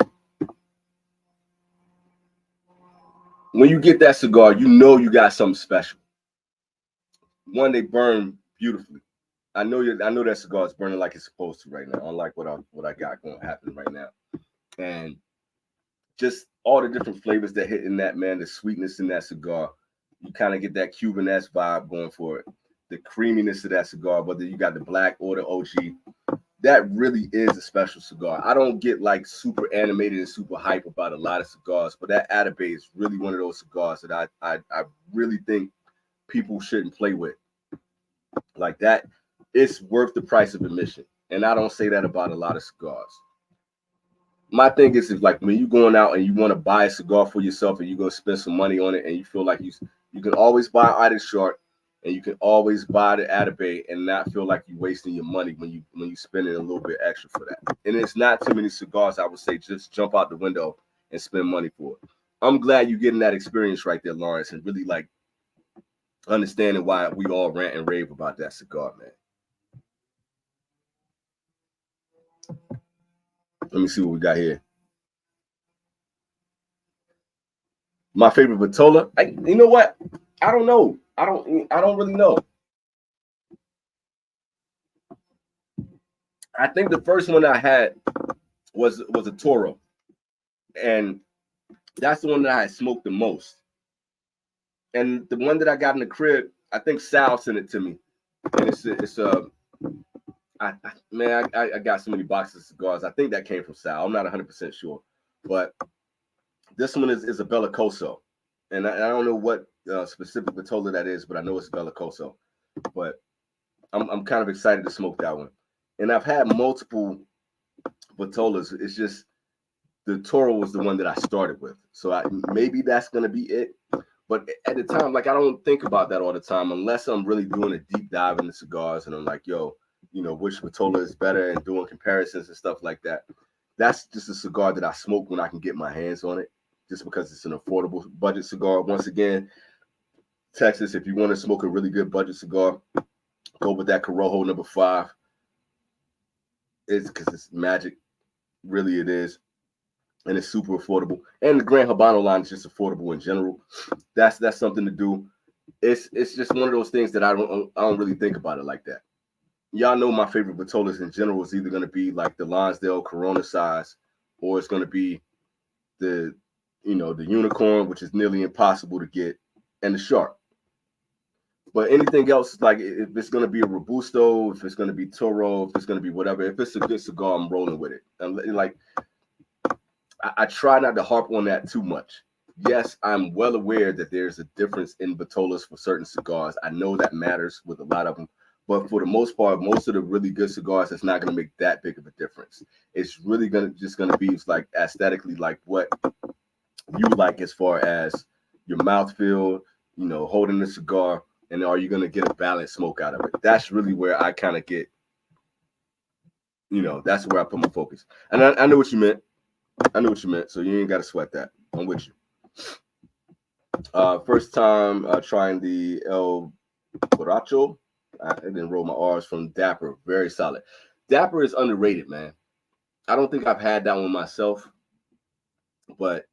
when you get that cigar, you know you got something special. One, they burn beautifully. I know that cigar is burning like it's supposed to right now, unlike what I got going to happen right now. And just all the different flavors that hit in that, man, the sweetness in that cigar. You kind of get that Cuban-esque vibe going for it. The creaminess of that cigar, whether you got the black or the OG, that really is a special cigar. I don't get like super animated and super hype about a lot of cigars, but that Atabey is really one of those cigars that I really think people shouldn't play with. Like that, it's worth the price of admission. And I don't say that about a lot of cigars. My thing is like when you're going out and you want to buy a cigar for yourself and you're going to spend some money on it and you feel like you can always buy Ida Short and you can always buy the Atabey and not feel like you're wasting your money when you spending a little bit extra for that. And it's not too many cigars, I would say, just jump out the window and spend money for it. I'm glad you're getting that experience right there, Lawrence, and really like understanding why we all rant and rave about that cigar, man. Let me see what we got here. My favorite Vitola. You know what? I don't know. I don't really know. I think the first one I had was a Toro, and that's the one that I had smoked the most. And the one that I got in the crib, I think Sal sent it to me, and it's I got so many boxes of cigars. I think that came from Sal. I'm not 100% sure, but this one is a Bellicoso, and I don't know what specific Vitola that is, but I know it's Bellicoso. But I'm kind of excited to smoke that one. And I've had multiple Vitolas. It's just the Toro was the one that I started with, so maybe that's gonna be it. But at the time, like I don't think about that all the time unless I'm really doing a deep dive into cigars and I'm like, yo, which Vitola is better and doing comparisons and stuff like that. That's just a cigar that I smoke when I can get my hands on it, just because it's an affordable budget cigar. Once again, Texas, if you want to smoke a really good budget cigar, go with that Corojo number 5. It's because it's magic. Really, it is. And it's super affordable. And the Grand Habano line is just affordable in general. That's something to do. It's just one of those things that I don't really think about it like that. Y'all know my favorite Vitolas in general is either going to be like the Lonsdale Corona size, or it's going to be the Unicorn, which is nearly impossible to get, and the Sharp. But anything else, like if it's going to be a Robusto, if it's going to be Toro, if it's going to be whatever, if it's a good cigar, I'm rolling with it. And like I try not to harp on that too much. Yes, I'm well aware that there's a difference in Vitolas for certain cigars. I know that matters with a lot of them. But for the most part, most of the really good cigars, it's not going to make that big of a difference. It's really going to be like aesthetically like what you like as far as your mouthfeel, holding the cigar, and are you going to get a balanced smoke out of it? That's really where I kind of get, that's where I put my focus. And I know what you meant. So you ain't got to sweat that. I'm with you. First time trying the El Borracho. I didn't roll my R's from Dapper. Very solid. Dapper is underrated, man. I don't think I've had that one myself, but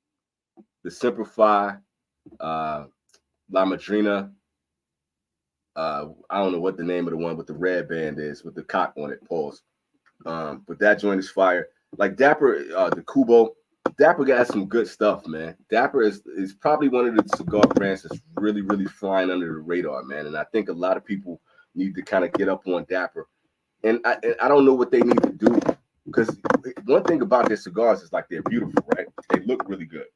the Simplify, La Madrina, I don't know what the name of the one with the red band is, with the cock on it, pause. But that joint is fire. Like Dapper, the Kubo, Dapper got some good stuff, man. Dapper is probably one of the cigar brands that's really, really flying under the radar, man. And I think a lot of people need to kind of get up on Dapper. And I don't know what they need to do, because one thing about their cigars is like they're beautiful, right? They look really good.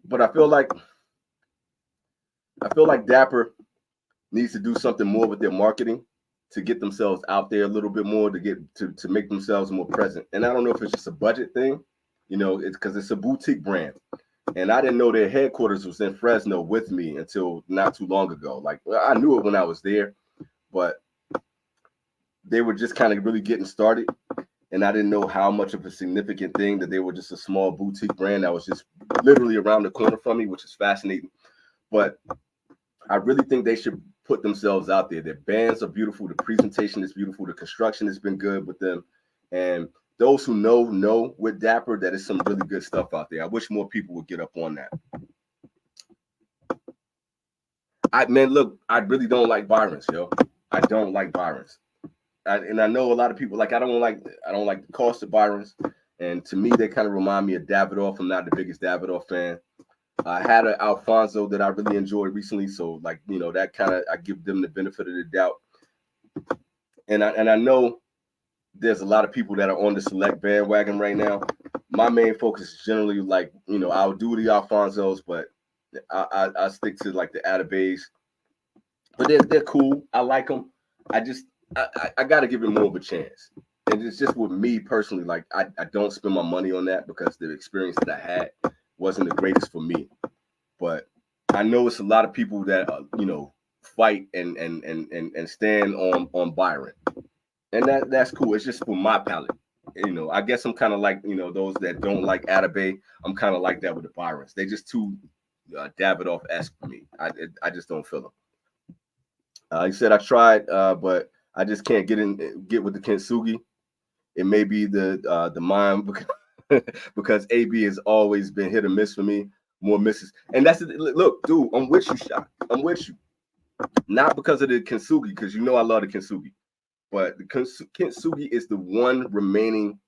But I feel like Dapper needs to do something more with their marketing to get themselves out there a little bit more, to get to make themselves more present. And I don't know if it's just a budget thing, it's because it's a boutique brand. And I didn't know their headquarters was in Fresno with me until not too long ago. Like, I knew it when I was there, but they were just kind of really getting started. and I didn't know how much of a significant thing that they were just a small boutique brand that was just literally around the corner from me, which is fascinating. But I really think they should put themselves out there. Their bands are beautiful. The presentation is beautiful. The construction has been good with them. And those who know with Dapper that is some really good stuff out there. I wish more people would get up on that. Look, I really don't like Byron's, yo. I don't like Byron's. And I know a lot of people like I don't like the cost of Byron's. And to me, they kind of remind me of Davidoff. I'm not the biggest Davidoff fan. I had an Alfonso that I really enjoyed recently, so like that kind of I give them the benefit of the doubt. And I know there's a lot of people that are on the select bandwagon right now. My main focus is generally like I'll do the Alfonsos, but I stick to like the Atabays. But they're cool. I like them. I got to give it more of a chance. And it's just with me personally, like I don't spend my money on that because the experience that I had wasn't the greatest for me. But I know it's a lot of people that fight and stand on Byron, and that's cool. It's just for my palate. I guess I'm kind of like those that don't like Atabay. I'm kind of like that with the Byrons. They just too Davidoff-esque for me. I just don't feel them. He said I tried, but I just can't get with the Kintsugi. It may be the mind because AB has always been hit or miss for me. More misses, and that's it. Look, dude, I'm with you, Shot. I'm with you. Not because of the Kintsugi, because I love the Kintsugi, but the Kintsugi is the one remaining,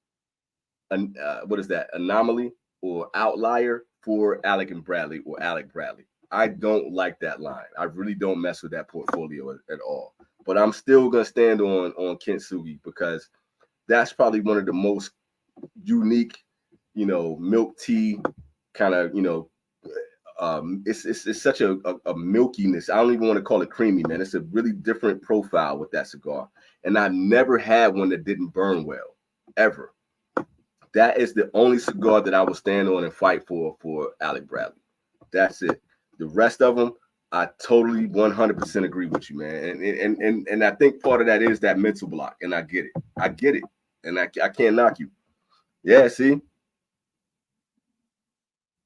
what is that, anomaly or outlier for Alec and Bradley or Alec Bradley. I don't like that line. I really don't mess with that portfolio at all. But I'm still gonna stand on Kintsugi because that's probably one of the most unique, milk tea kind of, it's such a milkiness. I don't even want to call it creamy, man. It's a really different profile with that cigar. And I never had one that didn't burn well, ever. That is the only cigar that I will stand on and fight for Alec Bradley. That's it. The rest of them, I totally 100% agree with you, man. And I think part of that is that mental block, and I get it. And I can't knock you. Yeah, see?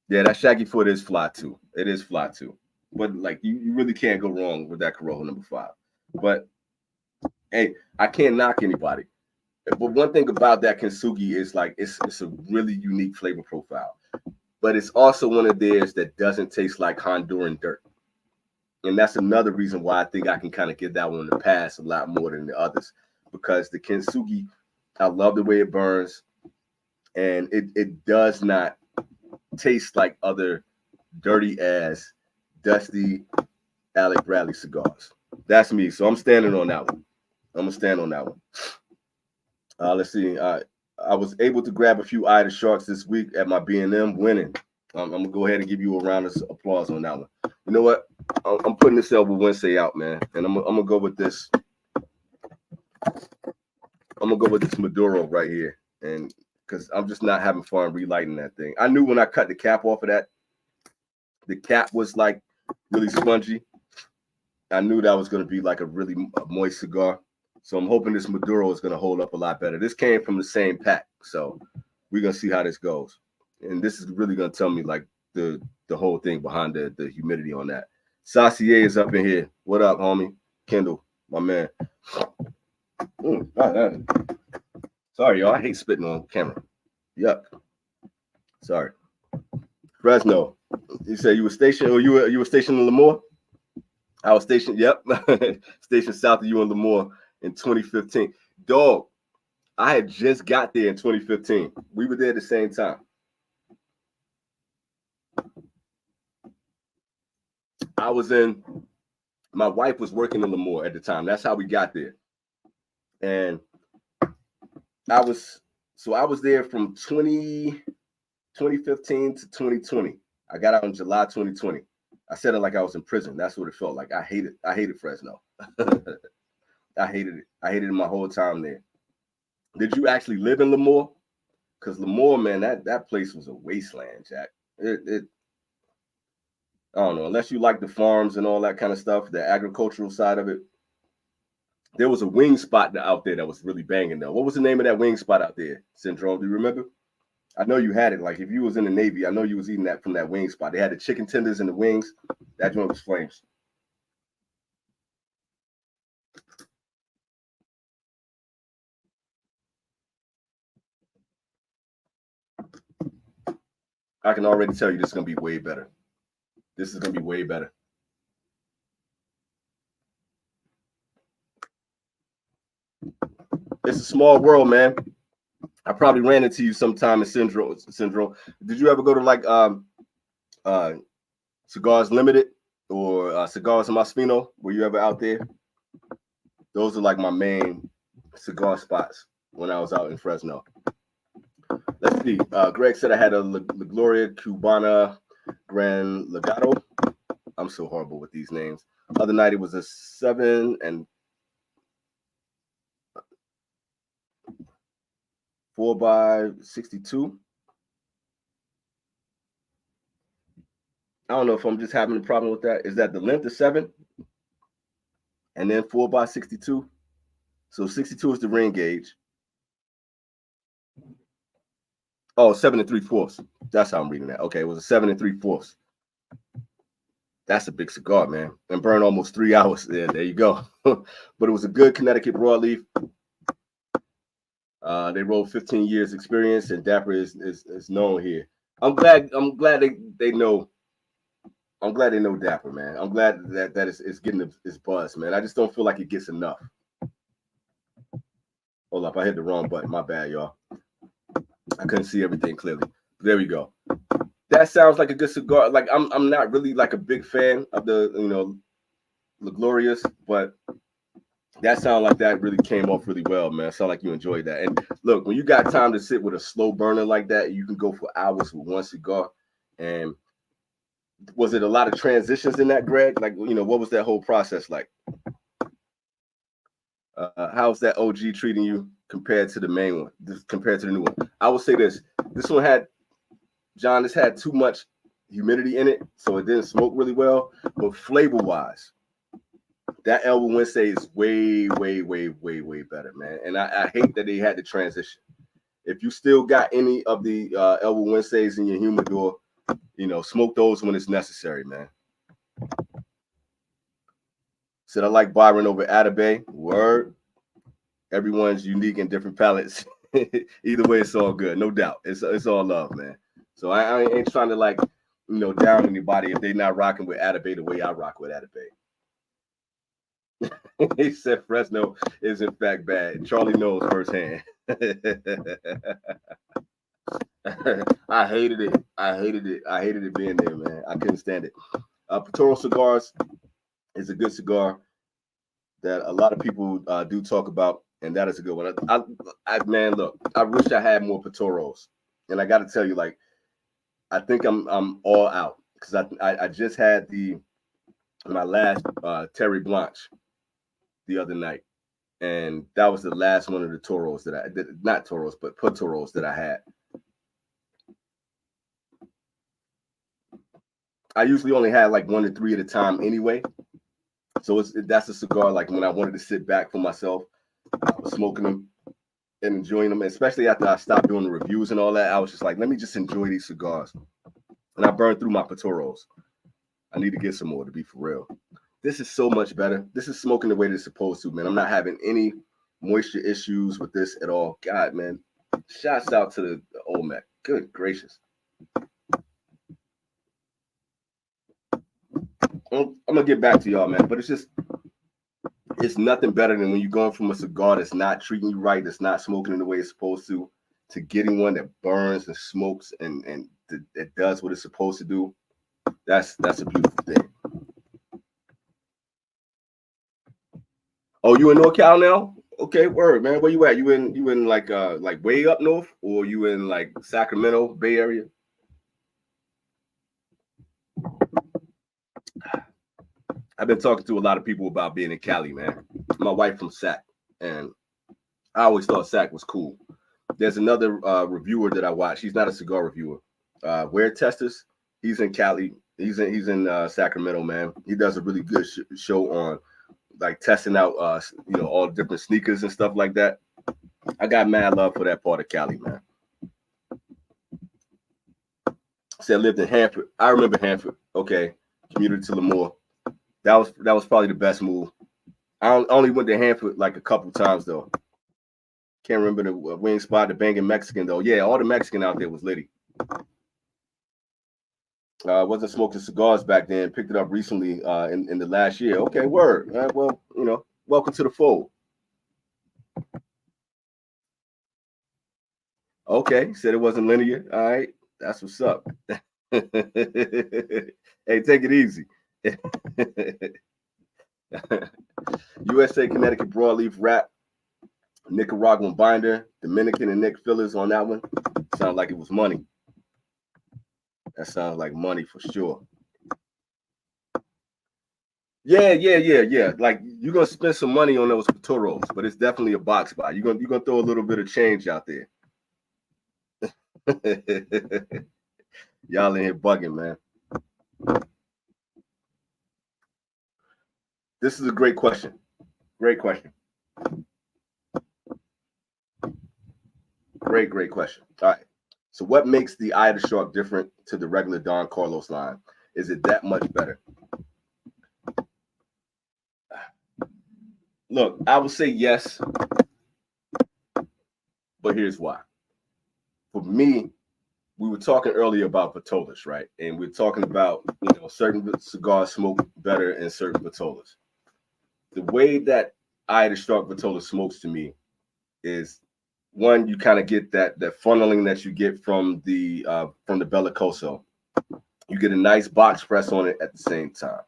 Yeah, that Shaggy Foot is fly too. It is fly too. But like you really can't go wrong with that Corojo number 5. But hey, I can't knock anybody. But one thing about that Kintsugi is like it's a really unique flavor profile. But it's also one of theirs that doesn't taste like Honduran dirt. And that's another reason why I think I can kind of give that one the pass a lot more than the others. Because the Kintsugi, I love the way it burns. And it does not taste like other dirty ass, dusty Alec Bradley cigars. That's me. So I'm standing on that one. I'm gonna stand on that one. Let's see. I was able to grab a few Ida Sharks this week at my B&M winning. I'm gonna go ahead and give you a round of applause on that one. You know what? I'm putting this Elwood Wednesday out, man, and I'm gonna go with this. I'm gonna go with this Maduro right here, and because I'm just not having fun relighting that thing. I knew when I cut the cap off of that, the cap was like really spongy. I knew that was going to be like a really moist cigar. So I'm hoping this Maduro is going to hold up a lot better. This came from the same pack. So we're going to see how this goes. And this is really going to tell me like the whole thing behind the humidity on that. Saucier is up in here. What up, homie? Kendall, my man. Sorry, y'all. I hate spitting on camera. Yep. Sorry. Fresno. You said you were stationed, or you were stationed in Lemoore? I was stationed, yep. Stationed south of you in Lemoore in 2015. Dog, I had just got there in 2015. We were there at the same time. My wife was working in Lemoore at the time. That's how we got there. And I was there from 2015 to 2020. I got out in July 2020. I said it like I was in prison. That's what it felt like. I hated Fresno. I hated it. I hated it my whole time there. Did you actually live in Lemoore? Because Lemoore, man, that place was a wasteland, Jack. I don't know, unless you like the farms and all that kind of stuff, the agricultural side of it. There was a wing spot out there that was really banging though. What was the name of that wing spot out there, Syndrome? Do you remember? I know you had it. Like if you was in the Navy, I know you was eating that from that wing spot. They had the chicken tenders and the wings. That joint was flames. I can already tell you this is gonna be way better. This is gonna be way better. It's a small world, man. I probably ran into you sometime in Syndrome. Did you ever go to like Cigars Limited or Cigars in Masfino? Were you ever out there? Those are like my main cigar spots when I was out in Fresno. Let's see. Greg said I had a La Gloria Cubana Gran Legado. I'm so horrible with these names. Other night it was a 7 and 4x62. I don't know if I'm just having a problem with that. Is that the length of 7 and then 4x62? So 62 is the ring gauge. Oh, 7 3/4. That's how I'm reading that. Okay, it was a 7 3/4. That's a big cigar, man. And burned almost 3 hours. Yeah, there you go. But it was a good Connecticut broadleaf. They rolled 15 years experience, and Dapper is known here. I'm glad they know. I'm glad they know Dapper, man. I'm glad that it's getting its buzz, man. I just don't feel like it gets enough. Hold up, I hit the wrong button. My bad, y'all. I couldn't see everything clearly. There we go. That sounds like a good cigar. Like I'm not really like a big fan of the La Glorias, but that sound like that really came off really well, man. It sound like you enjoyed that. And look, when you got time to sit with a slow burner like that, you can go for hours with one cigar. And was it a lot of transitions in that, Greg? Like, what was that whole process like? How's that OG treating you compared to the main one, compared to the new one? I would say this one had, John, this had too much humidity in it, so it didn't smoke really well. But flavor-wise, that Elwood Wednesday is way, way, way, way, way better, man. And I hate that they had to transition. If you still got any of the Elwood Wednesdays in your humidor, smoke those when it's necessary, man. Said I like Byron over Atabay. Word. Everyone's unique and different palates. Either way, it's all good, no doubt. It's all love, man. So I ain't trying to down anybody if they're not rocking with Atabay the way I rock with Atabay. He said Fresno is in fact bad. Charlie knows firsthand. I hated it. I hated it being there, man. I couldn't stand it. Patoro Cigars is a good cigar that a lot of people do talk about, and that is a good one. Man, look, I wish I had more Patoros, and I got to tell you, like, I think I'm all out because I just had my last Terry Blanche the other night, and that was the last one of the Toros that I did, not Toros, but Patoros that I had. I usually only had like 1 to 3 at a time anyway. So that's a cigar like when I wanted to sit back for myself, I was smoking them and enjoying them, especially after I stopped doing the reviews and all that. I was just like, let me just enjoy these cigars. And I burned through my Patoros. I need to get some more, to be for real. This is so much better. This is smoking the way it's supposed to, man. I'm not having any moisture issues with this at all. God, man. Shouts out to the Olmec. Good gracious. I'm gonna get back to y'all, man, but it's nothing better than when you're going from a cigar that's not treating you right, that's not smoking in the way it's supposed to getting one that burns and smokes and that does what it's supposed to do. That's a beautiful thing. Oh, you in NorCal now? Okay, word, man. Where you at? You in like way up north, or you in like Sacramento, Bay Area? I've been talking to a lot of people about being in Cali, man. My wife from Sac, and I always thought Sac was cool. There's another reviewer that I watch. He's not a cigar reviewer. Where Testers? He's in Cali. He's in Sacramento, man. He does a really good show on like testing out, all the different sneakers and stuff like that. I got mad love for that part of Cali, man. Said lived in Hanford. I remember Hanford. Okay, commuted to Lemoore. That was probably the best move. I only went to Hanford like a couple times though. Can't remember the wing spot, the banging Mexican though. Yeah, all the Mexican out there was litty. Wasn't smoking cigars back then. Picked it up recently in the last year. Okay, word. Well, welcome to the fold. Okay, said it wasn't linear. All right, that's what's up. Hey, take it easy. USA, Connecticut, Broadleaf wrap, Nicaraguan binder, Dominican and Nick fillers on that one. Sounds like it was money. That sounds like money for sure. Yeah. Like you're gonna spend some money on those Patoros, but it's definitely a box buy. You're gonna throw a little bit of change out there. Y'all in here bugging, man. This is a great question. Great question. Great question. All right. So what makes the Eye of the Shark different to the regular Don Carlos line? Is it that much better? Look, I would say yes, but here's why. For me, we were talking earlier about Vitolas, right? And we're talking about, certain cigars smoke better in certain Vitolas. The way that Eye of the Shark Vitola smokes to me is, one, you kind of get that funneling that you get from the Bellicoso. You get a nice box press on it at the same time,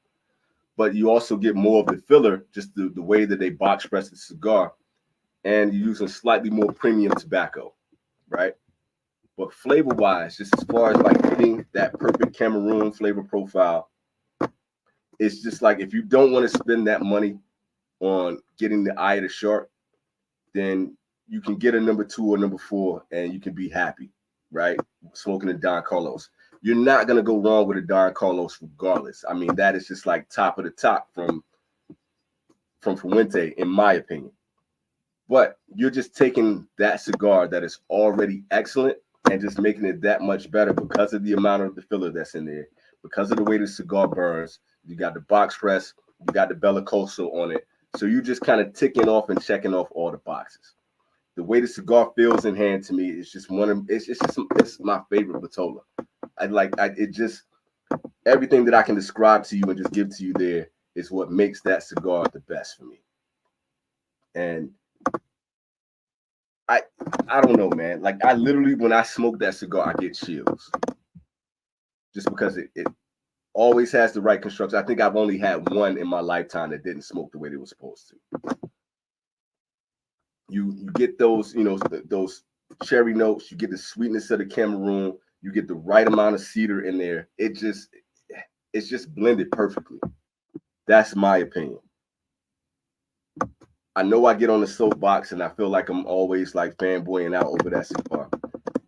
but you also get more of the filler, just the way that they box press the cigar, and you're using slightly more premium tobacco, right? But flavor-wise, just as far as like getting that perfect Cameroon flavor profile, it's just like if you don't want to spend that money on getting the Eye of the Shark, then you can get a number 2 or number 4 and you can be happy, right? Smoking a Don Carlos. You're not going to go wrong with a Don Carlos regardless. I mean, that is just like top of the top from Fuente, in my opinion. But you're just taking that cigar that is already excellent and just making it that much better because of the amount of the filler that's in there, because of the way the cigar burns. You got the box press, you got the Bellicoso on it. So you're just kind of ticking off and checking off all the boxes. The way the cigar feels in hand to me is just it's my favorite Vitola. Everything that I can describe to you and just give to you there is what makes that cigar the best for me. And I don't know, man. Like I literally, when I smoke that cigar, I get chills. Just because it always has the right construction. I think I've only had one in my lifetime that didn't smoke the way they were supposed to. You get those, those cherry notes. You get the sweetness of the Cameroon. You get the right amount of cedar in there. It's just blended perfectly. That's my opinion. I know I get on the soapbox and I feel like I'm always like fanboying out over that cigar.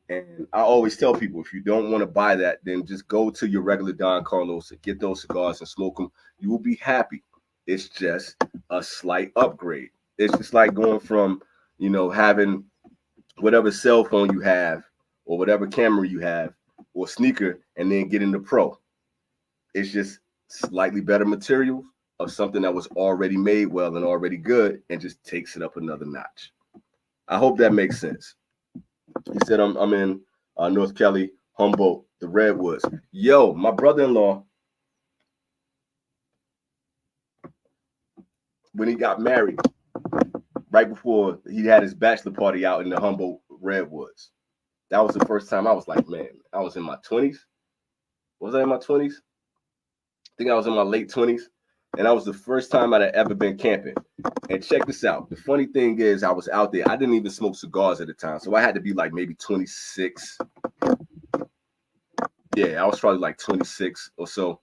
And I always tell people, if you don't want to buy that, then just go to your regular Don Carlos and get those cigars and smoke them. You will be happy. It's just a slight upgrade. It's just like going from, having whatever cell phone you have or whatever camera you have or sneaker and then getting the Pro. It's just slightly better materials of something that was already made well and already good and just takes it up another notch. I hope that makes sense. He said, I'm in North Kelly, Humboldt, the Redwoods. Yo, my brother-in-law, when he got married, right before he had his bachelor party out in the Humboldt Redwoods, that was the first time I was like, man, I was in my 20s. Was I in my 20s? I think I was in my late 20s. And that was the first time I'd ever been camping. And check this out. The funny thing is, I was out there. I didn't even smoke cigars at the time. So I had to be like maybe 26. Yeah, I was probably like 26 or so.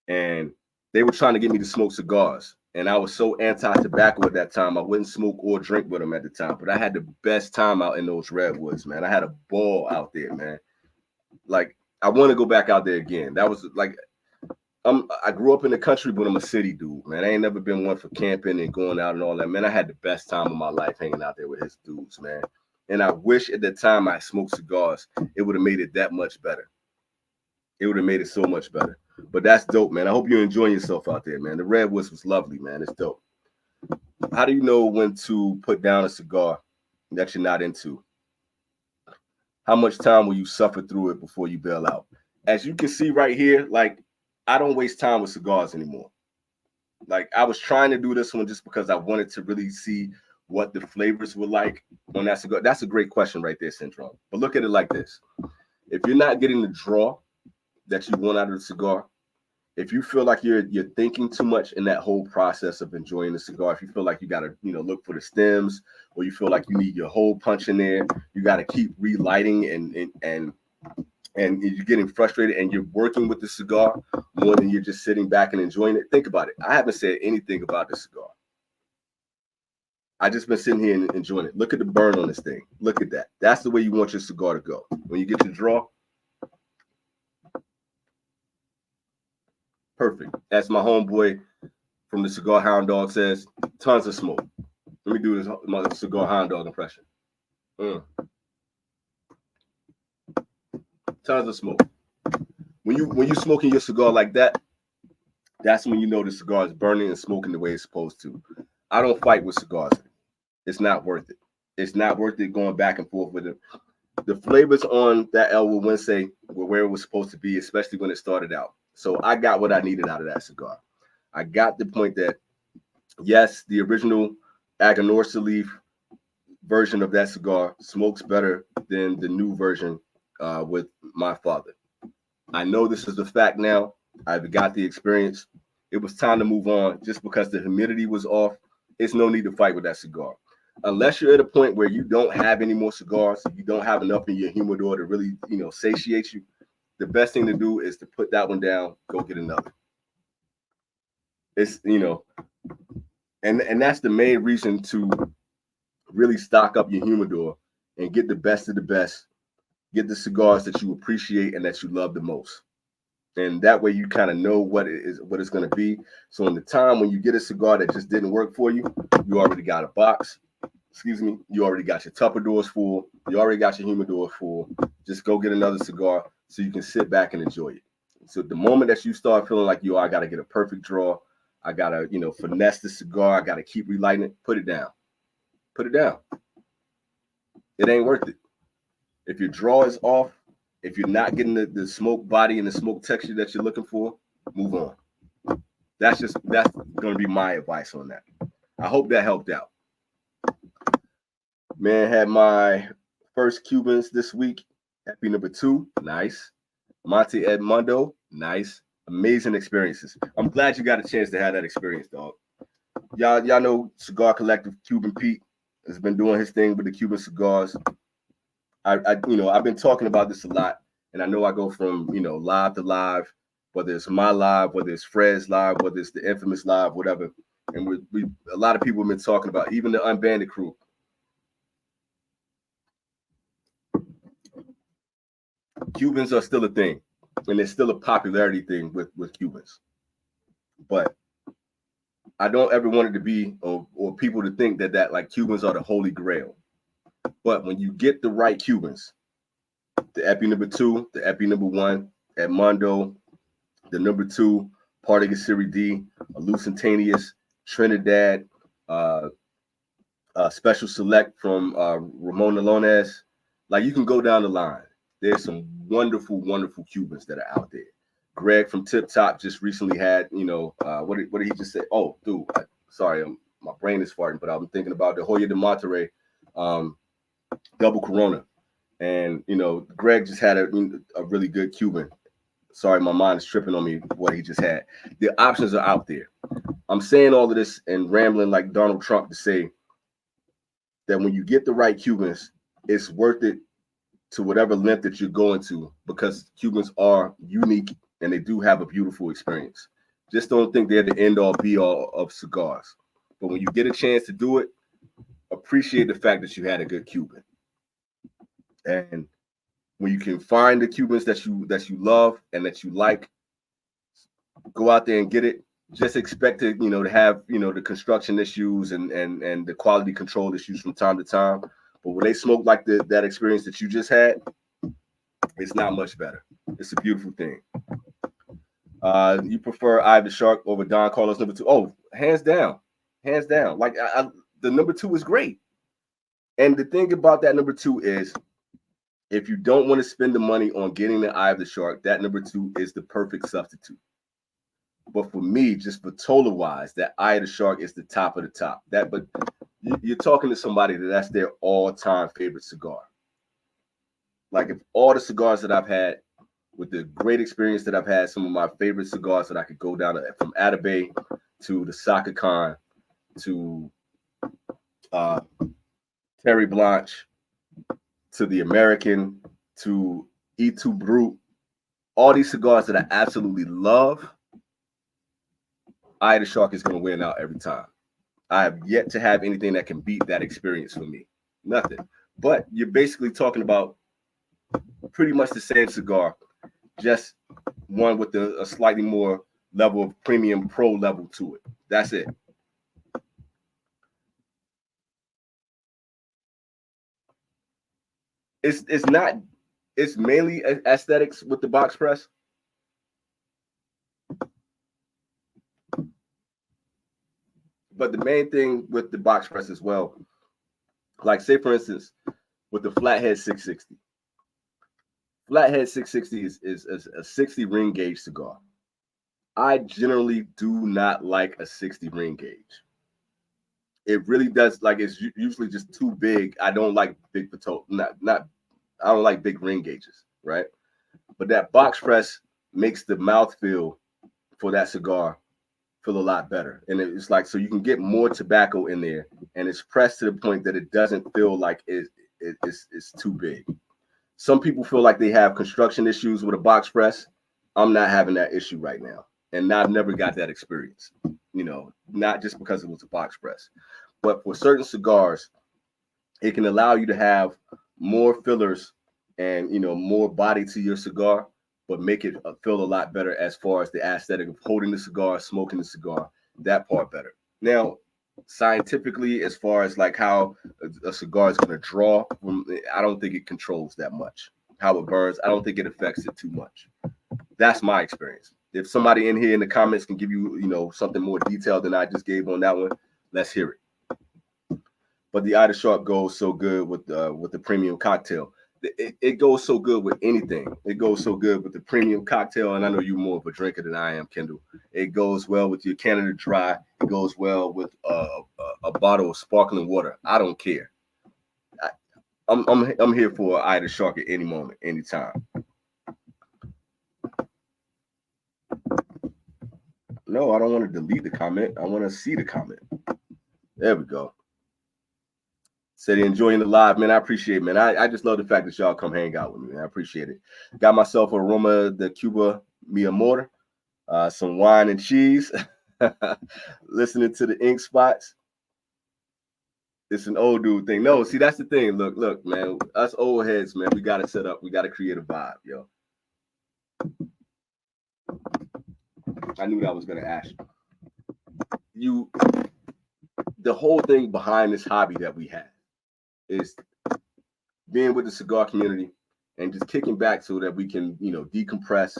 And they were trying to get me to smoke cigars. And I was so anti-tobacco at that time. I wouldn't smoke or drink with them at the time. But I had the best time out in those redwoods, man. I had a ball out there, man. Like, I want to go back out there again. That was like, I grew up in the country, but I'm a city dude, man. I ain't never been one for camping and going out and all that. Man, I had the best time of my life hanging out there with his dudes, man. And I wish at the time I smoked cigars, it would have made it that much better. It would have made it so much better. But that's dope, man. I hope you're enjoying yourself out there, man. The Redwoods was lovely, man. It's dope. How do you know when to put down a cigar that you're not into? How much time will you suffer through it before you bail out? As you can see right here, like, I don't waste time with cigars anymore. Like, I was trying to do this one just because I wanted to really see what the flavors were like on that cigar. That's a great question right there, Syndrome. But look at it like this. If you're not getting the draw that you want out of the cigar, if you feel like you're thinking too much in that whole process of enjoying the cigar, if you feel like you got to, look for the stems, or you feel like you need your hole punch in there, you got to keep relighting and you're getting frustrated and you're working with the cigar more than you're just sitting back and enjoying it. Think about it. I haven't said anything about the cigar. I just been sitting here and enjoying it. Look at the burn on this thing. Look at that. That's the way you want your cigar to go. When you get your draw, perfect. As my homeboy from the Cigar Hound Dog says, tons of smoke. Let me do this my Cigar Hound Dog impression. Tons of smoke. When you smoking your cigar like that, that's when you know the cigar is burning and smoking the way it's supposed to. I don't fight with cigars. It's not worth it. It's not worth it going back and forth with it. The flavors on that Elwood Wednesday were where it was supposed to be, especially when it started out. So I got what I needed out of that cigar. I got the point that, yes, the original Aganorsa leaf version of that cigar smokes better than the new version with my father. I know this is a fact now. I've got the experience. It was time to move on. Just because the humidity was off, it's no need to fight with that cigar. Unless you're at a point where you don't have any more cigars, you don't have enough in your humidor to really, satiate you, the best thing to do is to put that one down, go get another. It's, and that's the main reason to really stock up your humidor and get the best of the best. Get the cigars that you appreciate and that you love the most. And that way you kind of know what it's going to be. So in the time when you get a cigar that just didn't work for you, you already got a box. You already got your Tupperdoors full. You already got your humidor full. Just go get another cigar so you can sit back and enjoy it. So the moment that you start feeling like, I got to get a perfect draw, I got to, finesse the cigar, I got to keep relighting it, put it down. Put it down. It ain't worth it. If your draw is off, if you're not getting the smoke body and the smoke texture that you're looking for, move on. That's going to be my advice on that. I hope that helped out. Man, had my first Cubans this week. Happy number 2, nice. Monte Edmundo, nice. Amazing experiences. I'm glad you got a chance to have that experience, dog. Y'all know Cigar Collective Cuban Pete has been doing his thing with the Cuban cigars. I've been talking about this a lot, and I know I go from live to live, whether it's my live, whether it's Fred's live, whether it's the infamous live, whatever. And we a lot of people have been talking about, even the Unbanded crew. Cubans are still a thing, and it's still a popularity thing with Cubans. But I don't ever want it to be or people to think that like Cubans are the holy grail. But when you get the right Cubans, the Epi number 2, the Epi number 1, Edmundo, the number 2, Partagas Series D, a Lusitanius, Trinidad, Special Select from Ramon Alones, like you can go down the line. There's some wonderful, wonderful Cubans that are out there. Greg from Tip Top just recently had, what did he just say? Oh, dude, sorry, my brain is farting, but I'm thinking about the Hoya de Monterrey double Corona. And, Greg just had a really good Cuban. Sorry, my mind is tripping on me what he just had. The options are out there. I'm saying all of this and rambling like Donald Trump to say that when you get the right Cubans, it's worth it to whatever length that you're going to, because Cubans are unique and they do have a beautiful experience. Just don't think they're the end all be all of cigars. But when you get a chance to do it, appreciate the fact that you had a good Cuban. And when you can find the Cubans that you love and that you like, go out there and get it. Just expect to, to have, the construction issues and the quality control issues from time to time. But when they smoke like that experience that you just had, it's not much better. It's a beautiful thing. You prefer Eye of the Shark over Don Carlos number 2? Oh, hands down, hands down. Like the number 2 is great. And the thing about that number 2 is, if you don't want to spend the money on getting the Eye of the Shark, that number 2 is the perfect substitute. But for me, just for Tola wise, that Eye of the Shark is the top of the top. But you're talking to somebody that's their all-time favorite cigar. Like, if all the cigars that I've had, with the great experience that I've had, some of my favorite cigars that I could go down to, from Atabey to the Saka Khan to Terry Blanche to the American to E2 Brut, all these cigars that I absolutely love, Eye of the Shark is going to win out every time. I have yet to have anything that can beat that experience for me. Nothing. But you're basically talking about pretty much the same cigar, just one with a slightly more level of premium pro level to it. That's it. It's mainly aesthetics with the box press. But the main thing with the box press as well, like say for instance, with the Flathead 660. Flathead 660 is a 60 ring gauge cigar. I generally do not like a 60 ring gauge. It really does, like, it's usually just too big. I don't like big potato, I don't like big ring gauges, right? But that box press makes the mouthfeel for that cigar feel a lot better. And it's like, so you can get more tobacco in there, and it's pressed to the point that it doesn't feel like it's too big. Some people feel like they have construction issues with a box press. I'm not having that issue right now. And I've never got that experience, not just because it was a box press. But for certain cigars, it can allow you to have more fillers and, more body to your cigar, but make it feel a lot better as far as the aesthetic of holding the cigar, smoking the cigar, that part better. Now, scientifically, as far as like how a cigar is going to draw, I don't think it controls that much. How it burns, I don't think it affects it too much. That's my experience. If somebody in here in the comments can give you, something more detailed than I just gave on that one, let's hear it. But the Eye of the Shark goes so good with the premium cocktail. It goes so good with anything. It goes so good with the premium cocktail, and I know you're more of a drinker than I am, Kendall. It goes well with your Canada Dry. It goes well with a bottle of sparkling water. I don't care. I'm here for Eye of the Shark at any moment, anytime. No, I don't want to delete the comment. I want to see the comment. There we go. Said enjoying the live, man. I appreciate it, man. I just love the fact that y'all come hang out with me, man. I appreciate it. Got myself a Roma de Cuba Mi Amor, some wine and cheese. Listening to the ink spots. It's an old dude thing. No, see, that's the thing. Look, man. Us old heads, man, we got to set up. We got to create a vibe, yo. I knew that was going to ask you. The whole thing behind this hobby that we have is being with the cigar community and just kicking back so that we can, decompress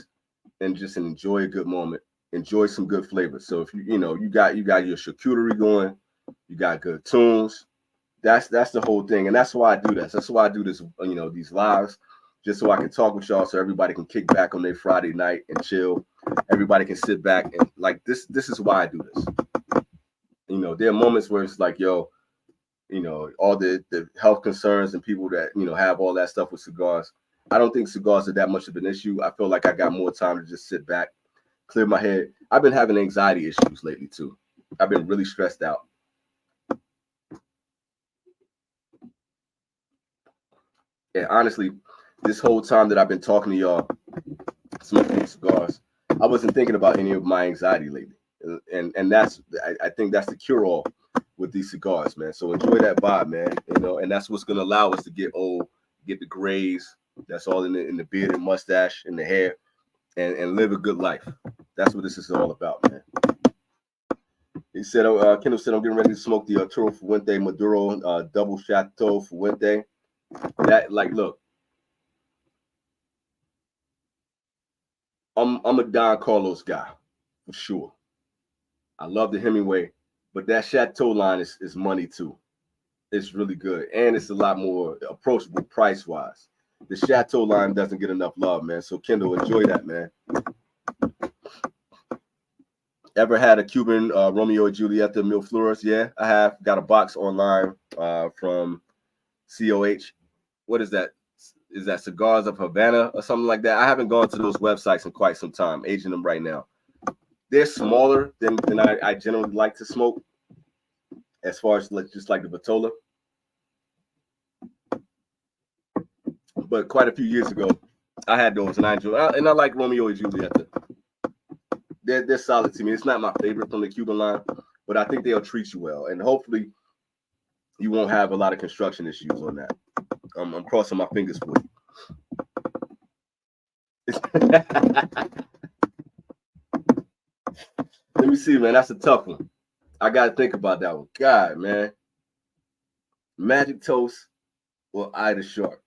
and just enjoy a good moment, enjoy some good flavors. So if you got your charcuterie going, you got good tunes. That's the whole thing, and that's why I do this. That's why I do this. These lives, just so I can talk with y'all, so everybody can kick back on their Friday night and chill. Everybody can sit back and like this. This is why I do this. There are moments where it's like, yo, all the health concerns and people that, have all that stuff with cigars. I don't think cigars are that much of an issue. I feel like I got more time to just sit back, clear my head. I've been having anxiety issues lately too. I've been really stressed out. And honestly, this whole time that I've been talking to y'all, smoking cigars, I wasn't thinking about any of my anxiety lately. And that's, I think that's the cure-all with these cigars, man. So enjoy that vibe, man. And that's what's gonna allow us to get old, get the grays. That's all in the beard and mustache and the hair, and live a good life. That's what this is all about, man. He said, Kendall said, I'm getting ready to smoke the Arturo Fuente Maduro double Chateau Fuente. That, like, look, I'm a Don Carlos guy for sure. I love the Hemingway, but that Chateau line is money too. It's really good, and it's a lot more approachable price wise. The Chateau line doesn't get enough love, man. So Kendall, enjoy that, man. Ever had a Cuban Romeo and Julieta Mil Flores? Yeah, I have. Got a box online from COH. What is that? Is that Cigars of Havana or something like that? I haven't gone to those websites in quite some time. Aging them right now. They're smaller than I generally like to smoke, as far as just like the Vitola. But quite a few years ago, I had those, and I enjoy. And I like Romeo and Julieta. They're solid to me. It's not my favorite from the Cuban line, but I think they'll treat you well, and hopefully, you won't have a lot of construction issues on that. I'm crossing my fingers for you. Let me see, man. That's a tough one. I gotta think about that one. God, man. Magic Toast or Ida Shark?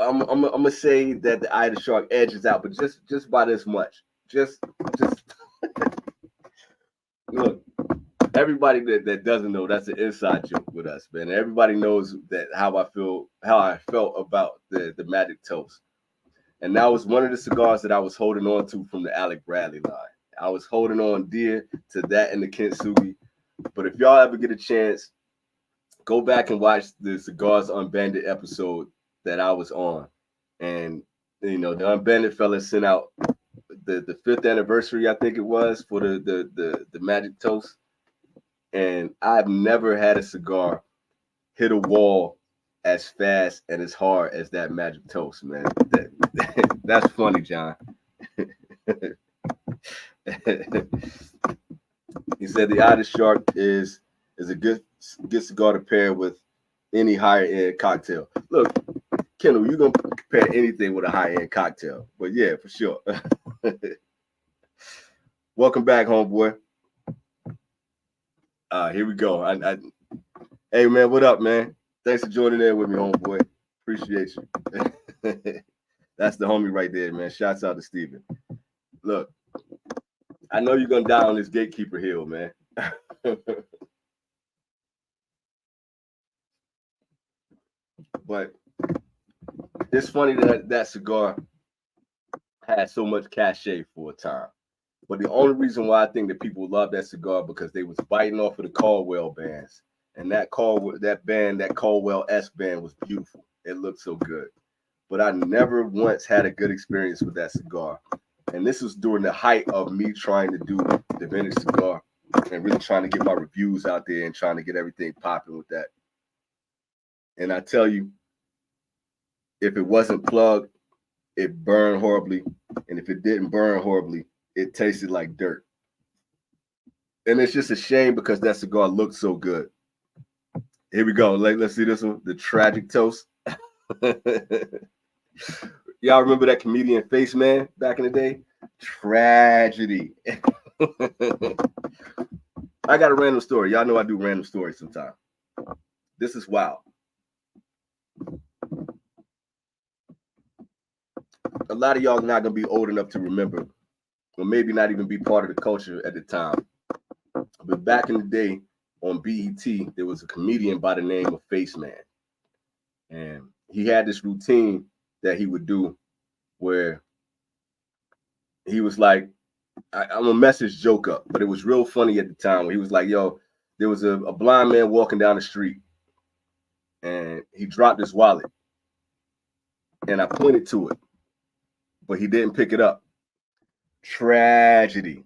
I'm gonna say that the Ida Shark edges out, but just by this much. Just look. Everybody that doesn't know, that's an inside joke with us, man. Everybody knows that how I felt about the Magic Toast. And that was one of the cigars that I was holding on to from the Alec Bradley line. I was holding on dear to that and the Kintsugi. But if y'all ever get a chance, go back and watch the Cigars Unbanded episode that I was on. And, you know, the Unbanded fellas sent out the 5th anniversary, I think it was, for the Magic Toast. And I've never had a cigar hit a wall as fast and as hard as that Magic Toast, man. That's funny, John. He said the Ida Shark is a good cigar to pair with any higher end cocktail. Look, Kendall, you're gonna compare anything with a high end cocktail, but yeah, for sure. Welcome back, homeboy. Here we go. Hey, man, what up, man? Thanks for joining in with me, homeboy. Appreciate you. That's the homie right there, man. Shouts out to Steven. Look, I know you're going to die on this Gatekeeper hill, man. But it's funny that cigar had so much cachet for a time. But the only reason why I think that people love that cigar because they was biting off of the Caldwell bands. And that Caldwell S band was beautiful. It looked so good. But I never once had a good experience with that cigar. And this was during the height of me trying to do the vintage cigar and really trying to get my reviews out there and trying to get everything popping with that. And I tell you, if it wasn't plugged, it burned horribly. And if it didn't burn horribly, it tasted like dirt. And it's just a shame because that cigar looked so good. Here we go. Let's see this one. The Tragic Toast. Y'all remember that comedian Face Man back in the day? Tragedy. I got a random story. Y'all know I do random stories sometimes. This is wild. A lot of y'all not going to be old enough to remember, or maybe not even be part of the culture at the time. But back in the day on BET, there was a comedian by the name of Face Man. And he had this routine that he would do where he was like, I'm going to mess this joke up, but it was real funny at the time. Where he was like, yo, there was a blind man walking down the street and he dropped his wallet. And I pointed to it, but he didn't pick it up. Tragedy.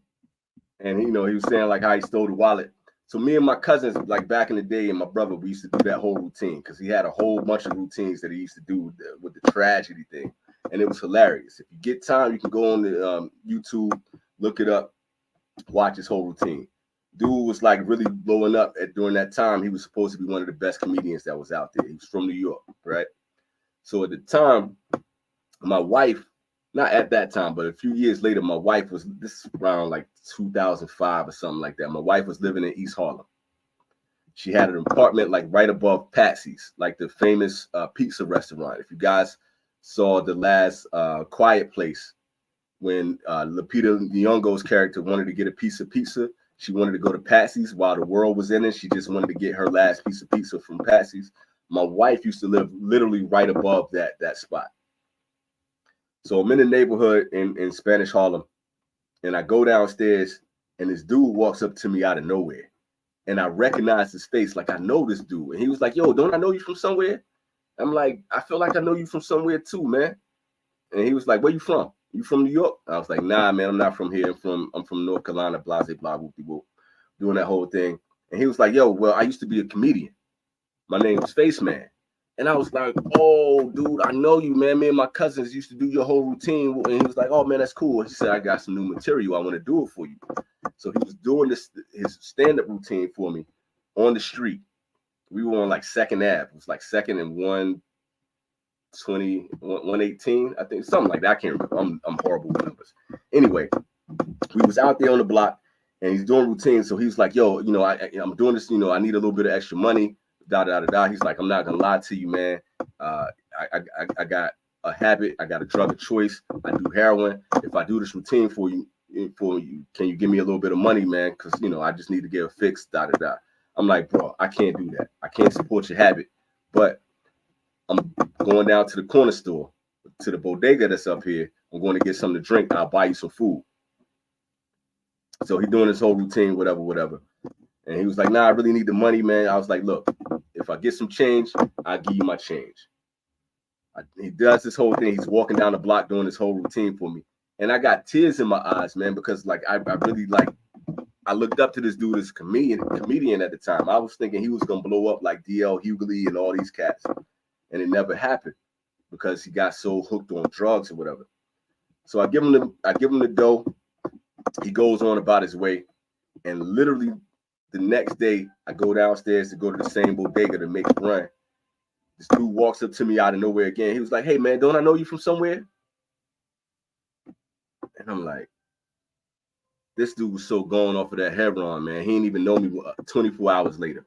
And, you know, he was saying like how he stole the wallet. So me and my cousins, like back in the day, and my brother, we used to do that whole routine because he had a whole bunch of routines that he used to do with the tragedy thing. And it was hilarious. If you get time, you can go on the YouTube, look it up, watch his whole routine. Dude was like really blowing up during that time. He was supposed to be one of the best comedians that was out there. He was from New York, right? So at the time, my wife not at that time, but a few years later, my wife was, this is around like 2005 or something like that. My wife was living in East Harlem. She had an apartment like right above Patsy's, like the famous pizza restaurant. If you guys saw the last Quiet Place, when Lupita Nyong'o's character wanted to get a piece of pizza, she wanted to go to Patsy's while the world was in it. She just wanted to get her last piece of pizza from Patsy's. My wife used to live literally right above that spot. So I'm in the neighborhood in Spanish Harlem, and I go downstairs, and this dude walks up to me out of nowhere. And I recognize his face, like I know this dude. And he was like, yo, don't I know you from somewhere? I'm like, I feel like I know you from somewhere too, man. And he was like, where you from? You from New York? I was like, nah, man, I'm not from here. I'm from North Carolina, blase, blah, whoopty whoop, doing that whole thing. And he was like, yo, well, I used to be a comedian. My name was Face Man. And I was like, oh, dude, I know you, man. Me and my cousins used to do your whole routine. And he was like, oh, man, that's cool. He said, I got some new material. I want to do it for you. So he was doing his stand-up routine for me on the street. We were on like 2nd Ave. It was like 2nd and 120, 118, I think, something like that. I can't remember. I'm horrible with numbers. Anyway, we was out there on the block, and he's doing routine. So he was like, yo, you know, I'm doing this, you know, I need a little bit of extra money. He's like, I'm not gonna lie to you, man. I got a habit. I got a drug of choice. I do heroin. If I do this routine for you, can you give me a little bit of money, man? Because, you know, I just need to get a fix. I'm like, bro, I can't do that. I can't support your habit. But I'm going down to the corner store, to the bodega that's up here. I'm going to get something to drink. I'll buy you some food. So he's doing his whole routine, whatever. And he was like, nah, I really need the money, man. I was like, look, if I get some change, I'll give you my change. He does this whole thing. He's walking down the block doing this whole routine for me. And I got tears in my eyes, man, because like I really like, I looked up to this dude as a comedian at the time. I was thinking he was going to blow up like DL Hughley and all these cats. And it never happened because he got so hooked on drugs or whatever. So I give him the dough. He goes on about his way. And literally the next day, I go downstairs to go to the same bodega to make a run. This dude walks up to me out of nowhere again. He was like, hey, man, don't I know you from somewhere? And I'm like, this dude was so gone off of that heroin, man. He didn't even know me 24 hours later.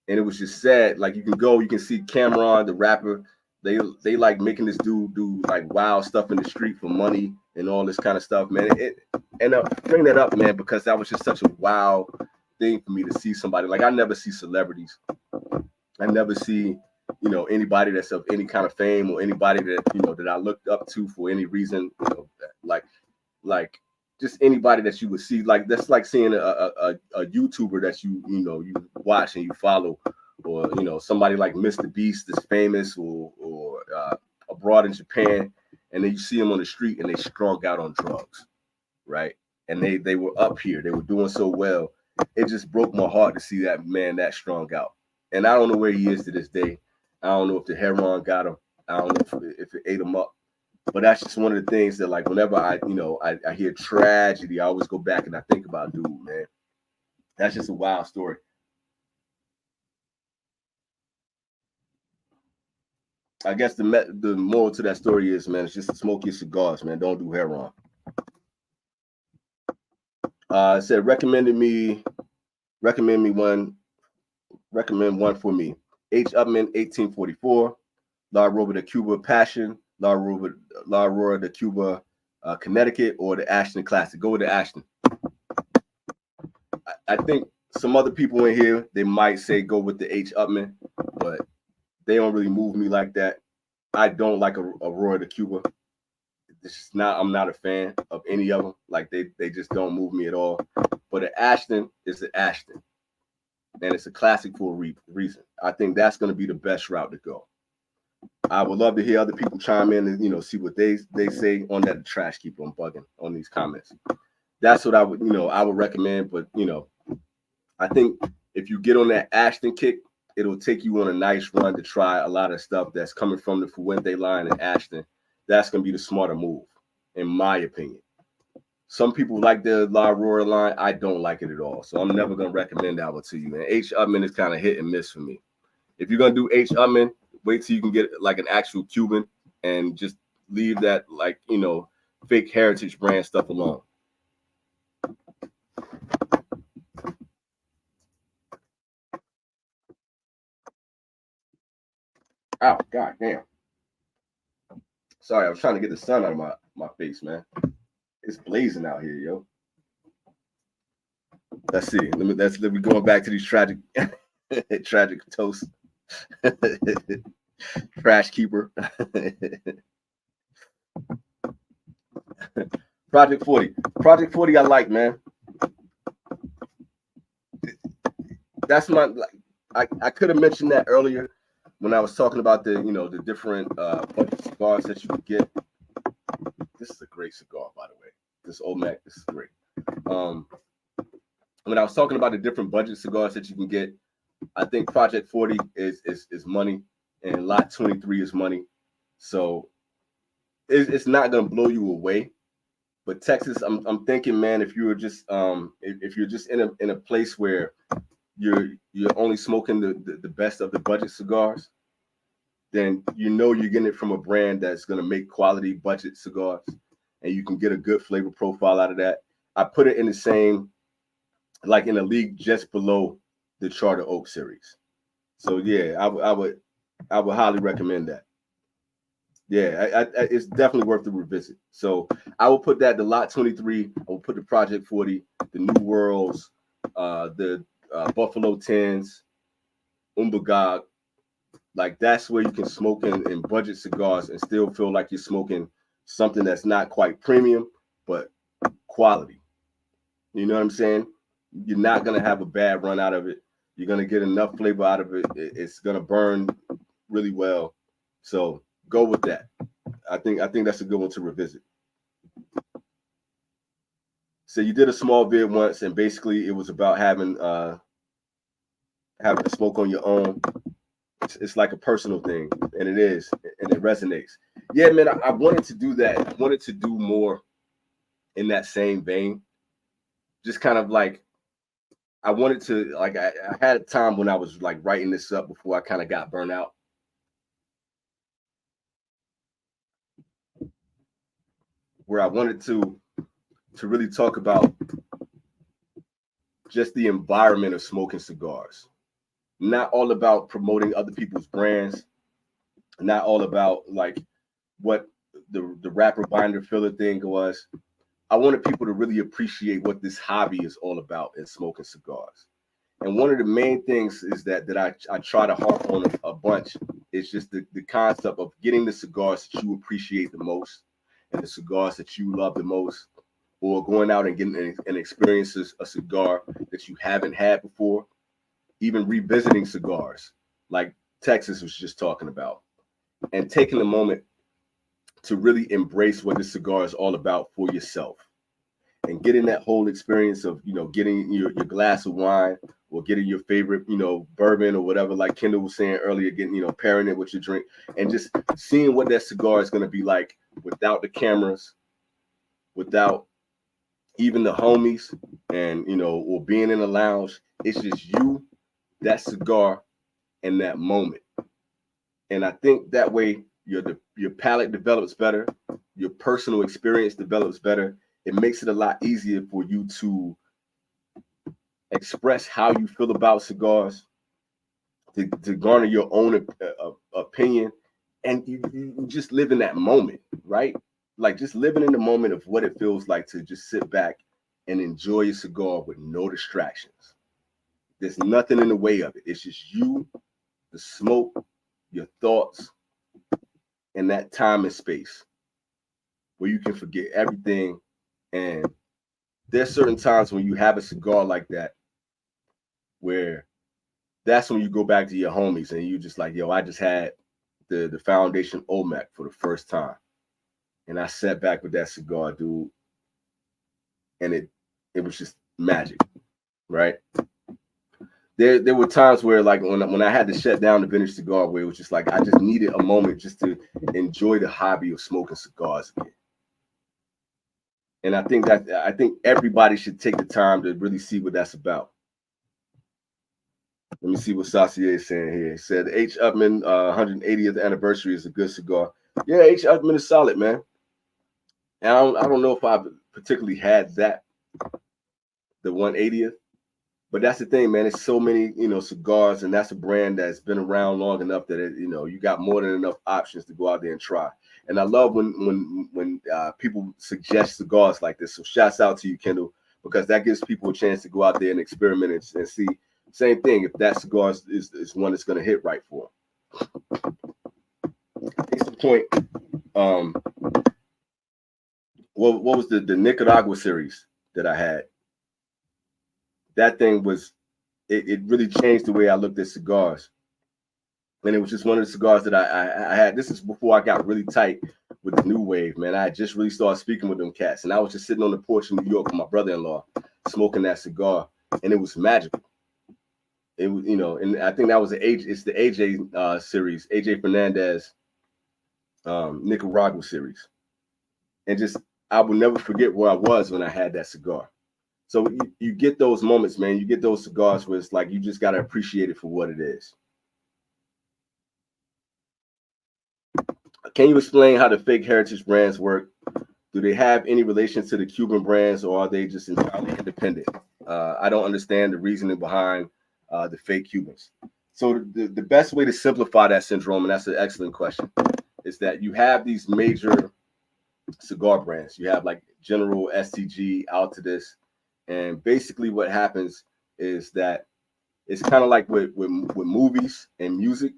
And it was just sad. Like, you can see Cameron, the rapper, they like making this dude do like wild stuff in the street for money and all this kind of stuff, man. And I bring that up, man, because that was just such a wild thing for me to see somebody. Like, I never see celebrities. I never see, you know, anybody that's of any kind of fame or anybody that, you know, that I looked up to for any reason, you know, like just anybody that you would see. Like, that's like seeing a YouTuber that you watch and you follow, or, you know, somebody like Mr. Beast that's famous or abroad in Japan, and then you see them on the street and they strung out on drugs, right? And they were up here, they were doing so well. It just broke my heart to see that man that strung out. And I don't know where he is to this day. I don't know if the heroin got him. I don't know if it ate him up. But that's just one of the things that, like, whenever I hear tragedy, I always go back and I think about, dude, man. That's just a wild story. I guess the moral to that story is, man, it's just smoke your cigars, man. Don't do heroin. It said recommend one for me. H. Upman, 1844. La Roba de Cuba Passion. La Aurora de Cuba, Connecticut, or the Ashton Classic. Go with the Ashton. I think some other people in here, they might say go with the H. Upman, but they don't really move me like that. I don't like Aurora de Cuba. I'm not a fan of any of them. Like, they just don't move me at all. But the Ashton is the Ashton, and it's a classic for a reason. I think that's going to be the best route to go. I would love to hear other people chime in and, you know, see what they say on that trash keeper. I'm bugging on these comments. That's what I would recommend. But, you know, I think if you get on that Ashton kick, it'll take you on a nice run to try a lot of stuff that's coming from the Fuente line and Ashton. That's going to be the smarter move, in my opinion. Some people like the La Aurora line. I don't like it at all. So I'm never going to recommend that one to you, man. H. Upman is kind of hit and miss for me. If you're going to do H. Upman, wait till you can get like an actual Cuban and just leave that, like, fake heritage brand stuff alone. Oh, god damn. Sorry, I was trying to get the sun out of my face, man. It's blazing out here, yo. Let's see. Let me going back to these tragic tragic toasts. Trash keeper. Project 40. Project 40 I like, man. That's my, like, I could have mentioned that earlier when I was talking about the, the different budget cigars that you could get. This is a great cigar, by the way. This Olmec, this is great. When I was talking about the different budget cigars that you can get, I think Project 40 is money, and Lot 23 is money. So it's not gonna blow you away. But Texas, I'm thinking, man, if you were just if you're just in a place where you're only smoking the best of the budget cigars, then you're getting it from a brand that's gonna make quality budget cigars, and you can get a good flavor profile out of that. I put it in the same, like, in a league just below the Charter Oak series. So yeah, I would highly recommend that. Yeah, it's definitely worth the revisit. So I will put that, the Lot 23. I will put the Project 40, the New Worlds, the Buffalo 10s, Umbagog. Like, that's where you can smoke in budget cigars and still feel like you're smoking something that's not quite premium, but quality. You know what I'm saying? You're not going to have a bad run out of it. You're going to get enough flavor out of it. It's going to burn really well. So go with that. I think that's a good one to revisit. So you did a small vid once, and basically it was about having a smoke on your own. It's like a personal thing, and it is, and it resonates. Yeah, man, I wanted to do that. I wanted to do more in that same vein. Just kind of like, I wanted to, like, I had a time when I was like writing this up before I kind of got burnt out. Where I wanted to really talk about just the environment of smoking cigars. Not all about promoting other people's brands, not all about like what the wrapper binder filler thing was. I wanted people to really appreciate what this hobby is all about in smoking cigars. And one of the main things is that I try to harp on a bunch is just the concept of getting the cigars that you appreciate the most, and the cigars that you love the most, or going out and getting and experiences a cigar that you haven't had before, even revisiting cigars like Texas was just talking about, and taking a moment to really embrace what this cigar is all about for yourself, and getting that whole experience of, getting your glass of wine, or getting your favorite, bourbon or whatever, like Kendall was saying earlier, getting, pairing it with your drink, and just seeing what that cigar is going to be like without the cameras, without even the homies, and, or being in a lounge. It's just you, that cigar, and that moment. And I think that way your palate develops better, your personal experience develops better. It makes it a lot easier for you to express how you feel about cigars, to garner your own opinion, and you just live in that moment, right? Like, just living in the moment of what it feels like to just sit back and enjoy your cigar with no distractions. There's nothing in the way of it. It's just you, the smoke, your thoughts, and that time and space where you can forget everything. And there's certain times when you have a cigar like that, where that's when you go back to your homies and you just like, yo, I just had the Foundation Olmec for the first time, and I sat back with that cigar, dude, and it was just magic, right? There were times where, like, when I had to shut down the vintage cigar, where it was just like I just needed a moment just to enjoy the hobby of smoking cigars again. And I think everybody should take the time to really see what that's about. Let me see what Saucier is saying here. He said H. Upman 180th anniversary is a good cigar. Yeah, H. Upman is solid, man. And I don't know if I've particularly had that, the 180th. But that's the thing, man. It's so many, cigars, and that's a brand that's been around long enough that you got more than enough options to go out there and try. And I love when people suggest cigars like this. So shouts out to you, Kendall, because that gives people a chance to go out there and experiment and see. Same thing if that cigar is one that's going to hit right for them. Case in point, what was the Nicaragua series that I had? That thing was, it really changed the way I looked at cigars. And it was just one of the cigars that I had. This is before I got really tight with the new wave, man. I had just really started speaking with them cats. And I was just sitting on the porch in New York with my brother-in-law, smoking that cigar. And it was magical. It was, and I think that was it's the AJ series, AJ Fernandez Nicaragua series. And just, I will never forget where I was when I had that cigar. So you get those moments, man. You get those cigars where it's like you just got to appreciate it for what it is. Can you explain how the fake heritage brands work? Do they have any relation to the Cuban brands, or are they just entirely independent? I don't understand the reasoning behind the fake Cubans. So the best way to simplify that syndrome, and that's an excellent question, is that you have these major cigar brands. You have like General, STG, Altadis, and basically what happens is that it's kind of like with movies and music,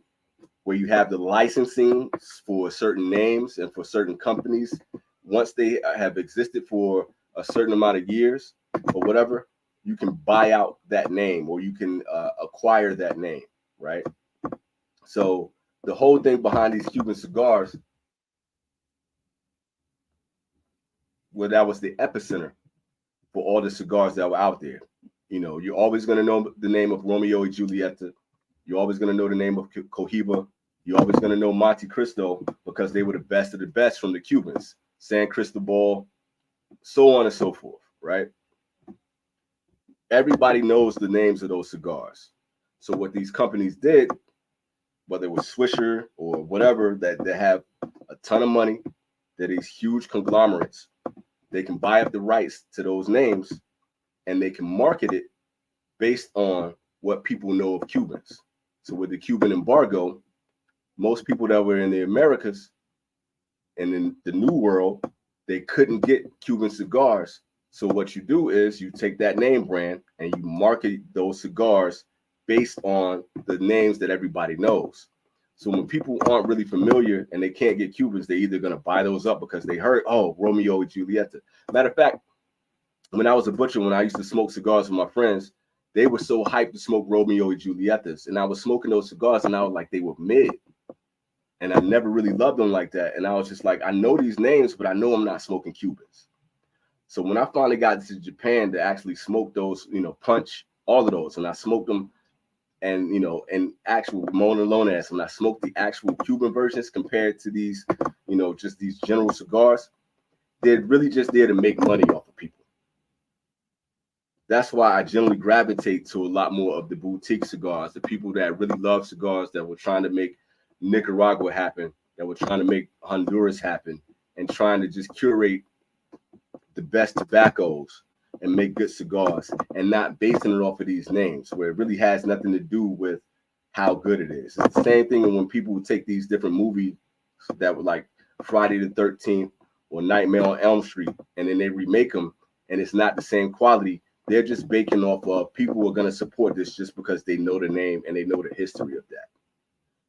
where you have the licensing for certain names and for certain companies. Once they have existed for a certain amount of years or whatever, you can buy out that name, or you can acquire that name, right? So the whole thing behind these Cuban cigars, well, that was the epicenter for all the cigars that were out there. You're always going to know the name of Romeo and Julieta. You're always going to know the name of Cohiba. You're always going to know Monte Cristo, because they were the best of the best from the Cubans. San Cristobal, so on and so forth, right? Everybody knows the names of those cigars. So what these companies did, whether it was Swisher or whatever, that they have a ton of money, they're these huge conglomerates. They can buy up the rights to those names, and they can market it based on what people know of Cubans. So with the Cuban embargo, most people that were in the Americas and in the New World, they couldn't get Cuban cigars. So what you do is you take that name brand and you market those cigars based on the names that everybody knows. So when people aren't really familiar and they can't get Cubans, they're either going to buy those up because they heard, oh, Romeo and Julieta. Matter of fact, when I was a butcher, when I used to smoke cigars with my friends, they were so hyped to smoke Romeo and Julietas. And I was smoking those cigars and I was like, they were mid. And I never really loved them like that. And I was just like, I know these names, but I know I'm not smoking Cubans. So when I finally got to Japan to actually smoke those, punch, all of those, and I smoked them, and and actual Mona Lonas, when I smoked the actual Cuban versions compared to these, just these general cigars, they're really just there to make money off of people. That's why I generally gravitate to a lot more of the boutique cigars, the people that really love cigars, that were trying to make Nicaragua happen, that were trying to make Honduras happen, and trying to just curate the best tobaccos and make good cigars, and not basing it off of these names, where it really has nothing to do with how good it is. It's the same thing when people would take these different movies that were like Friday the 13th or Nightmare on Elm Street, and then they remake them, and it's not the same quality. They're just baking off of people who are going to support this just because they know the name and they know the history of that.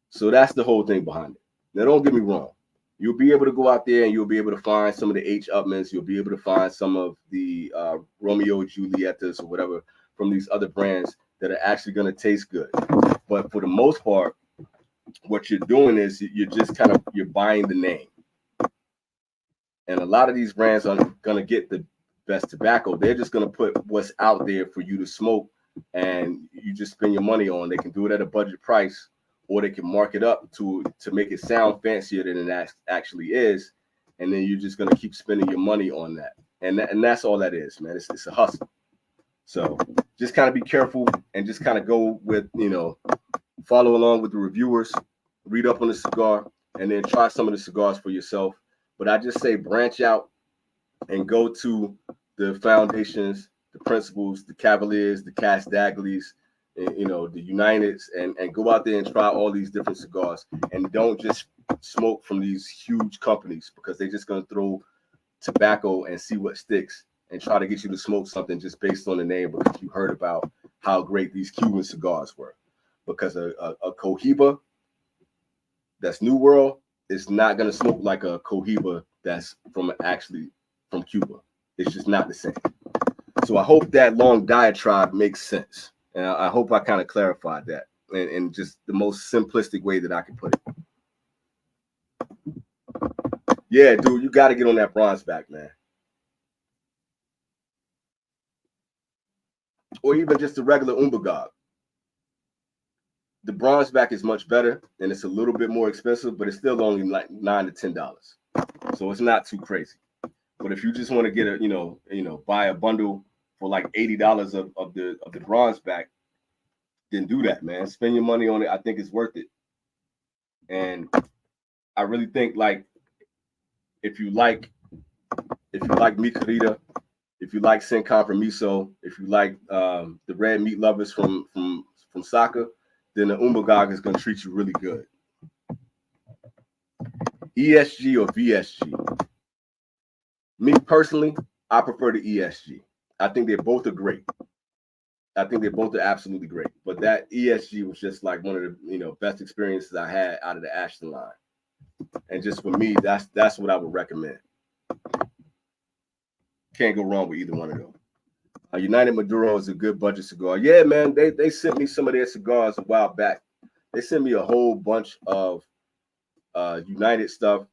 So that's the whole thing behind it. Now, don't get me wrong. You'll be able to go out there and you'll be able to find some of the H. Upmans. You'll be able to find some of the Romeo and Julietas or whatever from these other brands that are actually going to taste good. But for the most part, what you're doing is you're just you're buying the name. And a lot of these brands are going to get the best tobacco. They're just going to put what's out there for you to smoke, and you just spend your money on. They can do it at a budget price, or they can mark it up to make it sound fancier than it actually is, and then you're just going to keep spending your money on that. And that's all that is, man. It's a hustle. So just kind of be careful and just kind of go with, follow along with the reviewers, read up on the cigar, and then try some of the cigars for yourself. But I just say branch out and go to the Foundations, the Principles, the Cavaliers, the Castaglies, and, the Uniteds, and go out there and try all these different cigars. And don't just smoke from these huge companies, because they're just going to throw tobacco and see what sticks and try to get you to smoke something just based on the name, because you heard about how great these Cuban cigars were. Because a Cohiba that's New World is not going to smoke like a Cohiba that's from Cuba. It's just not the same. So I hope that long diatribe makes sense. And I hope I kind of clarified that in just the most simplistic way that I can put it. Yeah, dude, you got to get on that bronze back, man. Or even just the regular Umbagog. The bronze back is much better, and it's a little bit more expensive, but it's still only like $9 to $10. So it's not too crazy. But if you just want to get a, buy a bundle for like $80 of the bronze back, then do that, man. Spend your money on it. I think it's worth it. And I really think, like, if you like Mi Querida, if you like Sin Compromiso, if you like the red meat lovers from Saka, then the Umbagog is going to treat you really good. ESG or VSG? Me personally, I prefer the ESG. I think they both are great. I think they both are absolutely great. But that ESG was just like one of the best experiences I had out of the Ashton line. And just for me, that's what I would recommend. Can't go wrong with either one of them. United Maduro is a good budget cigar. Yeah, man, they sent me some of their cigars a while back. They sent me a whole bunch of United stuff,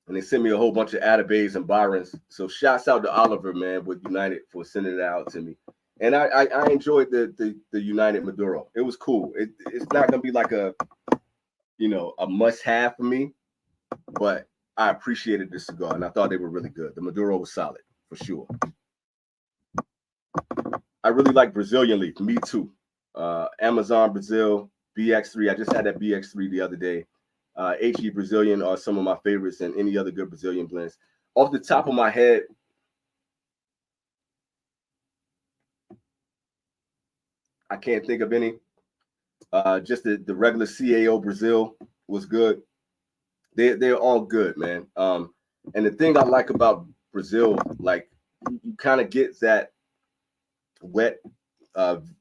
and they sent me a whole bunch of Atabays and Byrons. So shouts out to Oliver, man, with United for sending it out to me. And I enjoyed the United Maduro. It was cool. It's not gonna be like a must-have for me, but I appreciated the cigar, and I thought they were really good. The Maduro was solid for sure. I really like Brazilian leaf. Me too. Amazon Brazil BX3. I just had that BX3 the other day. HE Brazilian are some of my favorites, and any other good Brazilian blends. Off the top of my head, I can't think of any. Just the regular CAO Brazil was good. They're all good, man. And the thing I like about Brazil, like you kind of get that wet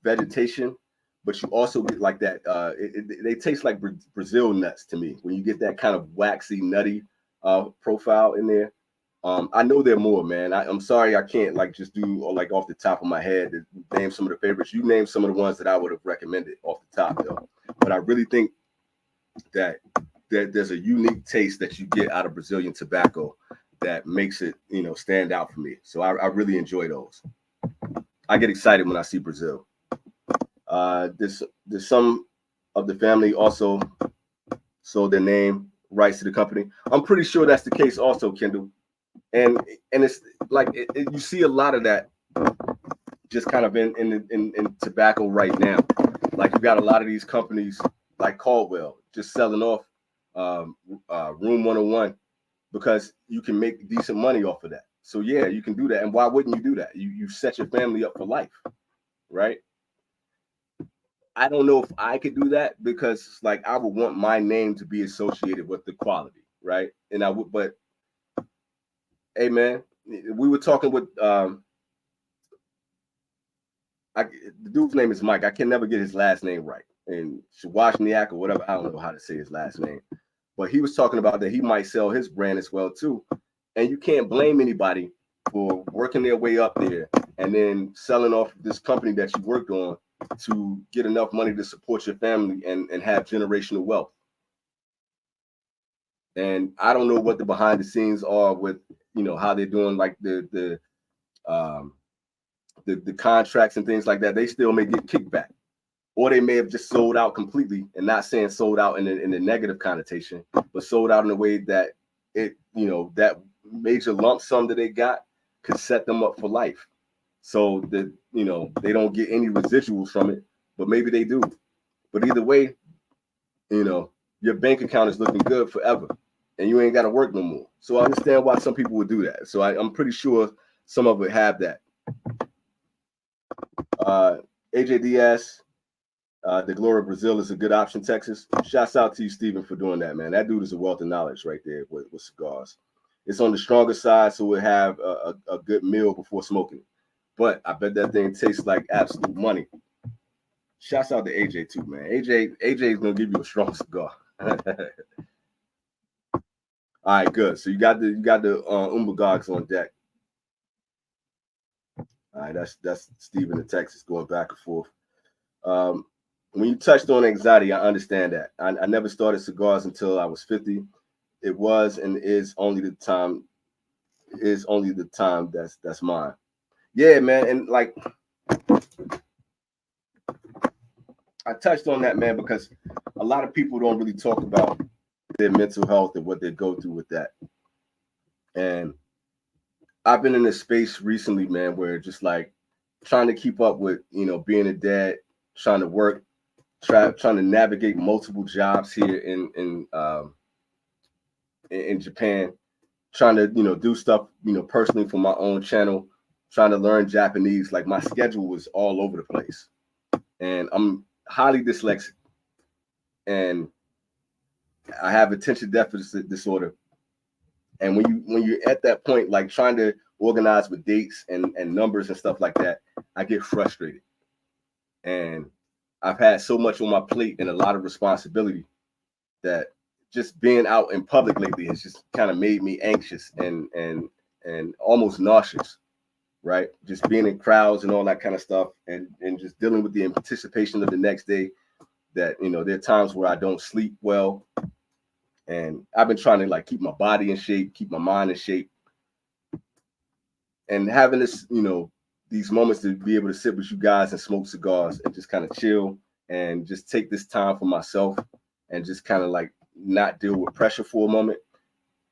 vegetation, but you also get like that. They taste like Brazil nuts to me when you get that kind of waxy, nutty profile in there. I know there are more, man. I'm sorry I can't like just do like off the top of my head name some of the favorites. You name some of the ones that I would have recommended off the top, though. But I really think that there's a unique taste that you get out of Brazilian tobacco that makes it, stand out for me. So I really enjoy those. I get excited when I see Brazil. There's some of the family also sold their name rights to the company. I'm pretty sure that's the case also, Kendall. And it's like you see a lot of that just kind of in tobacco right now. Like you got a lot of these companies like Caldwell just selling off Room 101 because you can make decent money off of that. So yeah, you can do that. And why wouldn't you do that? You set your family up for life, right? I don't know if I could do that because like I would want my name to be associated with the quality, right? And I would, but hey man, we were talking with the dude's name is Mike. I can never get his last name right. And Shawashniak or whatever, I don't know how to say his last name. But he was talking about that he might sell his brand as well too. And you can't blame anybody for working their way up there and then selling off this company that you worked on to get enough money to support your family and have generational wealth. And I don't know what the behind the scenes are with, how they're doing like the contracts and things like that. They still may get kickback, or they may have just sold out completely, and not saying sold out in the negative connotation, but sold out in a way that that major lump sum that they got could set them up for life. So that they don't get any residuals from it, but maybe they do. But either way, you your bank account is looking good forever, and you ain't got to work no more. So I understand why some people would do that. So I'm pretty sure some of it have that. AJ Diaz, the Glory Brazil is a good option, Texas. Shouts out to you, Steven, for doing that, man. That dude is a wealth of knowledge right there with cigars. It's on the stronger side, so we'll have a good meal before smoking it. But I bet that thing tastes like absolute money. Shouts out to AJ too, man. AJ is gonna give you a strong cigar. All right, good. So you got the Umbergogs on deck. All right, that's Steven in Texas going back and forth. When you touched on anxiety, I understand that. I never started cigars until I was 50. It was and is only the time that's mine. Yeah, man. And like I touched on that, man, because a lot of people don't really talk about their mental health and what they go through with that. And I've been in this space recently, man, where just like trying to keep up with, being a dad, trying to work, trying to navigate multiple jobs here in Japan, trying to, do stuff, personally for my own channel, trying to learn Japanese. Like my schedule was all over the place, and I'm highly dyslexic, and I have attention deficit disorder. And when you're at that point, like trying to organize with dates and numbers and stuff like that, I get frustrated. And I've had so much on my plate and a lot of responsibility that just being out in public lately has just kind of made me anxious and almost nauseous, right? Just being in crowds and all that kind of stuff, and just dealing with the anticipation of the next day. That there are times where I don't sleep well, and I've been trying to like keep my body in shape, keep my mind in shape, and having this, these moments to be able to sit with you guys and smoke cigars and just kind of chill and just take this time for myself and just kind of like not deal with pressure for a moment.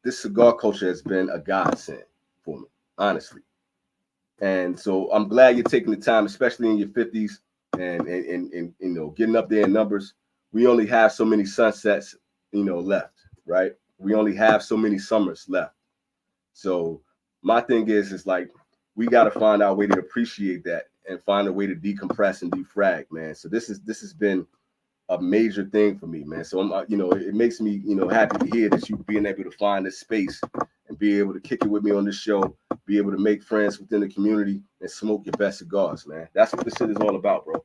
This cigar culture has been a godsend for me, honestly. And so I'm glad you're taking the time, especially in your 50s and getting up there in numbers. We only have so many sunsets, left, right? We only have so many summers left. So my thing is like, we got to find our way to appreciate that and find a way to decompress and defrag, man. So this has been a major thing for me, man. So I'm, it makes me, happy to hear that you being able to find this space and be able to kick it with me on this show, be able to make friends within the community and smoke your best cigars, man. That's what this shit is all about, bro.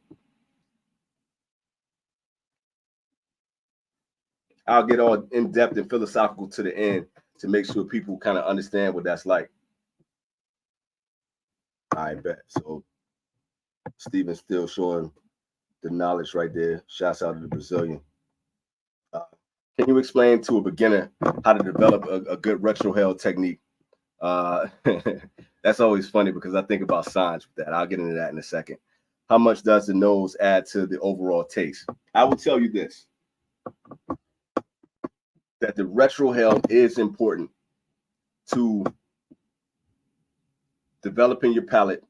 I'll get all in depth and philosophical to the end to make sure people kind of understand what that's like. I bet. So Steven's still showing the knowledge right there. Shouts out to the Brazilian. Can you explain to a beginner how to develop a good retrohale technique? That's always funny because I think about signs with that. I'll get into that in a second. How much does the nose add to the overall taste? I will tell you this, that the retrohale is important to developing your palate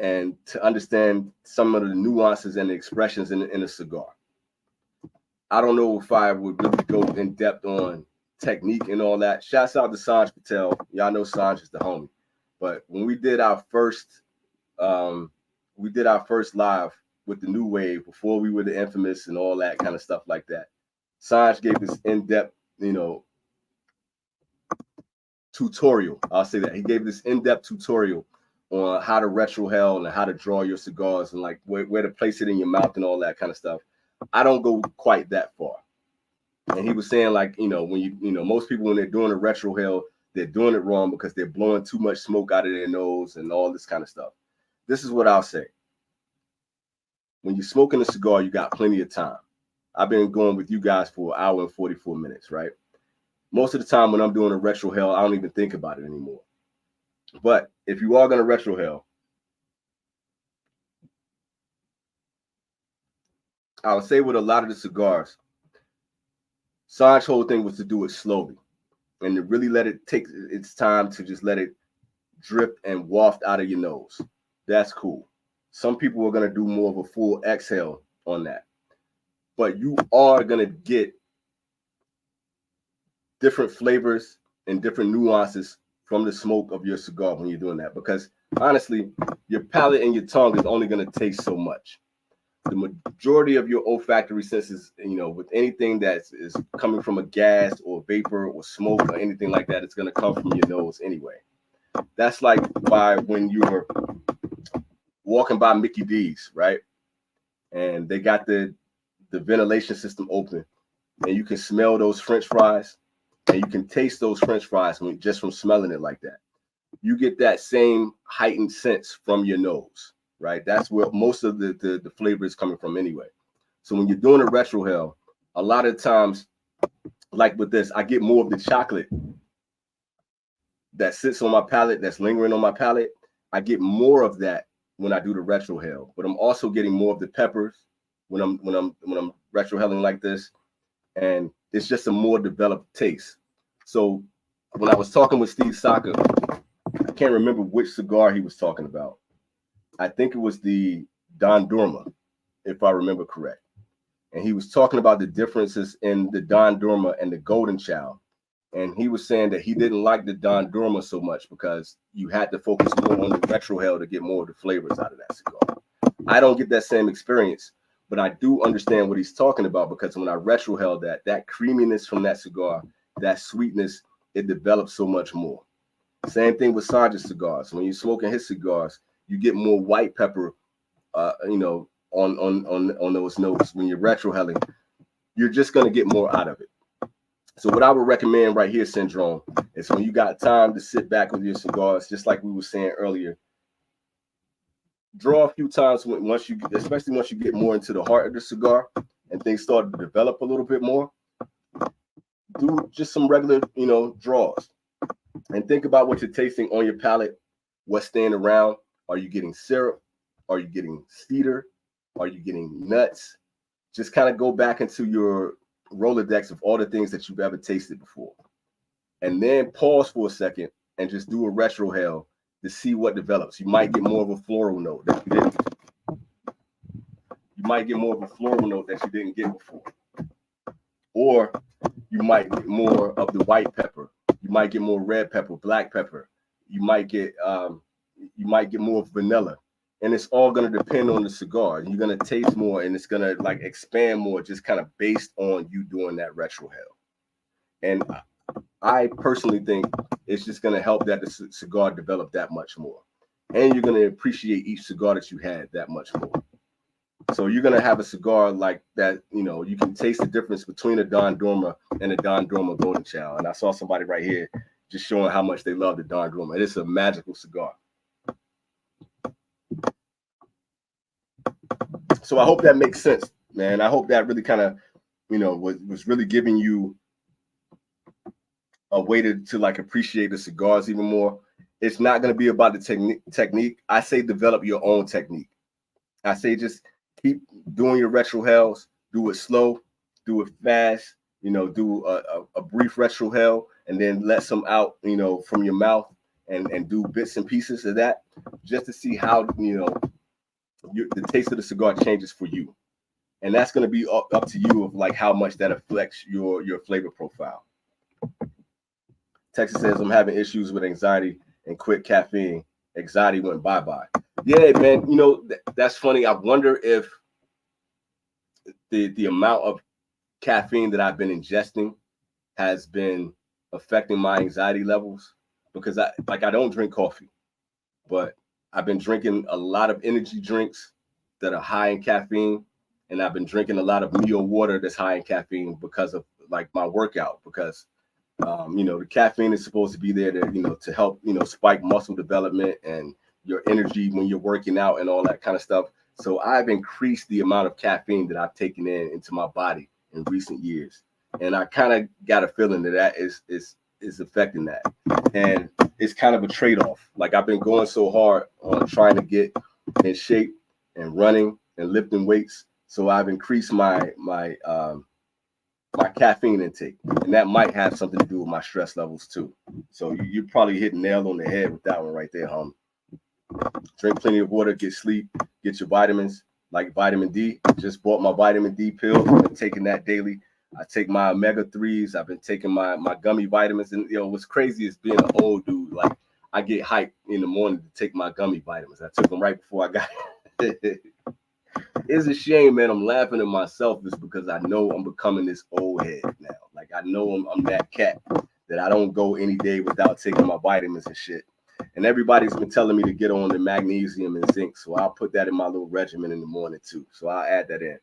and to understand some of the nuances and the expressions in a cigar. I don't know if I would really go in depth on technique and all that. Shouts out to Sanj Patel. Y'all know Sanj is the homie. But when we did our first live with the new wave before we were the infamous and all that kind of stuff like that, Sanj gave this in-depth, tutorial. I'll say that. He gave this in-depth tutorial on how to retrohale and how to draw your cigars and like where to place it in your mouth and all that kind of stuff. I don't go quite that far. And he was saying like, when most people, when they're doing a retrohale, they're doing it wrong because they're blowing too much smoke out of their nose and all this kind of stuff. This is what I'll say. When you're smoking a cigar, you got plenty of time. I've been going with you guys for an hour and 44 minutes, right? Most of the time when I'm doing a retrohale, I don't even think about it anymore. But if you are going to retrohale, I would say with a lot of the cigars, Sanj's whole thing was to do it slowly and to really let it take its time to just let it drip and waft out of your nose. That's cool. Some people are going to do more of a full exhale on that. But you are going to get different flavors and different nuances from the smoke of your cigar when you're doing that. Because honestly, your palate and your tongue is only going to taste so much. The majority of your olfactory senses, with anything that is coming from a gas or vapor or smoke or anything like that, it's going to come from your nose anyway. That's like why when you're walking by Mickey D's, right? And they got the ventilation system open, and you can smell those French fries, and you can taste those French fries just from smelling it like that. You get that same heightened sense from your nose, right? That's where most of the flavor is coming from anyway. So when you're doing a retrohale, a lot of times, like with this, I get more of the chocolate that sits on my palate, that's lingering on my palate. I get more of that when I do the retrohale, but I'm also getting more of the peppers when I'm retrohaling like this, and it's just a more developed taste. So when I was talking with Steve Saka, I can't remember which cigar he was talking about. I think it was the Don Dorma, if I remember correct. And he was talking about the differences in the Don Dorma and the Golden Child. And he was saying that he didn't like the Don Dorma so much because you had to focus more on the retrohale to get more of the flavors out of that cigar. I don't get that same experience, but I do understand what he's talking about, because when I retrohale that creaminess from that cigar, that sweetness, it develops so much more. Same thing with Sanja's cigars. When you're smoking his cigars, you get more white pepper, on those notes. When you're retrohaling, you're just going to get more out of it. So what I would recommend right here, Syndrome, is when you got time to sit back with your cigars, just like we were saying earlier, draw a few times especially once you get more into the heart of the cigar and things start to develop a little bit more, do just some regular, draws. And think about what you're tasting on your palate, what's staying around. Are you getting syrup? Are you getting cedar? Are you getting nuts? Just kind of go back into your Rolodex of all the things that you've ever tasted before. And then pause for a second and just do a retrohale to see what develops. You might get more of a floral note that you didn't. You might get more of a floral note that you didn't get before. Or you might get more of the white pepper. You might get more red pepper, black pepper. You might get more vanilla. And it's all going to depend on the cigar. You're going to taste more, and it's going to like expand more, just kind of based on you doing that retrohale. And I personally think it's just going to help that the cigar develop that much more. And you're going to appreciate each cigar that you had that much more. So you're going to have a cigar like that, you can taste the difference between a Don Dorma and a Don Dorma Golden Child. And I saw somebody right here just showing how much they love the Don Dorma. It's a magical cigar. So I hope that makes sense, man. I hope that really kind of, was really giving you a way to like appreciate the cigars even more. It's not going to be about the technique. I say develop your own technique. I say just keep doing your retrohales. Do it slow, do it fast. Do a brief retrohale and then let some out, from your mouth and do bits and pieces of that, just to see how the taste of the cigar changes for you. And that's going to be up to you of like how much that affects your flavor profile. Texas says, I'm having issues with anxiety and quit caffeine. Anxiety went bye-bye. Yeah, man, that's funny. I wonder if the amount of caffeine that I've been ingesting has been affecting my anxiety levels, because I don't drink coffee, but I've been drinking a lot of energy drinks that are high in caffeine, and I've been drinking a lot of Mio water that's high in caffeine because of like my workout, because the caffeine is supposed to be there to help spike muscle development and your energy when you're working out and all that kind of stuff. So I've increased the amount of caffeine that I've taken into my body in recent years, and I kind of got a feeling that is affecting that. And it's kind of a trade-off. Like I've been going so hard on trying to get in shape and running and lifting weights, so I've increased my caffeine intake, and that might have something to do with my stress levels too. So you probably hit nail on the head with that one right there, homie. Drink plenty of water, get sleep, get your vitamins like vitamin D. Just bought my vitamin D pill. I'm taking that daily. I take my omega-3s. I've been taking my gummy vitamins. And, what's crazy is being an old dude. Like, I get hyped in the morning to take my gummy vitamins. I took them right before I got It's a shame, man. I'm laughing at myself just because I know I'm becoming this old head now. Like, I know I'm that cat that I don't go any day without taking my vitamins and shit. And everybody's been telling me to get on the magnesium and zinc. So I'll put that in my little regimen in the morning too. So I'll add that in.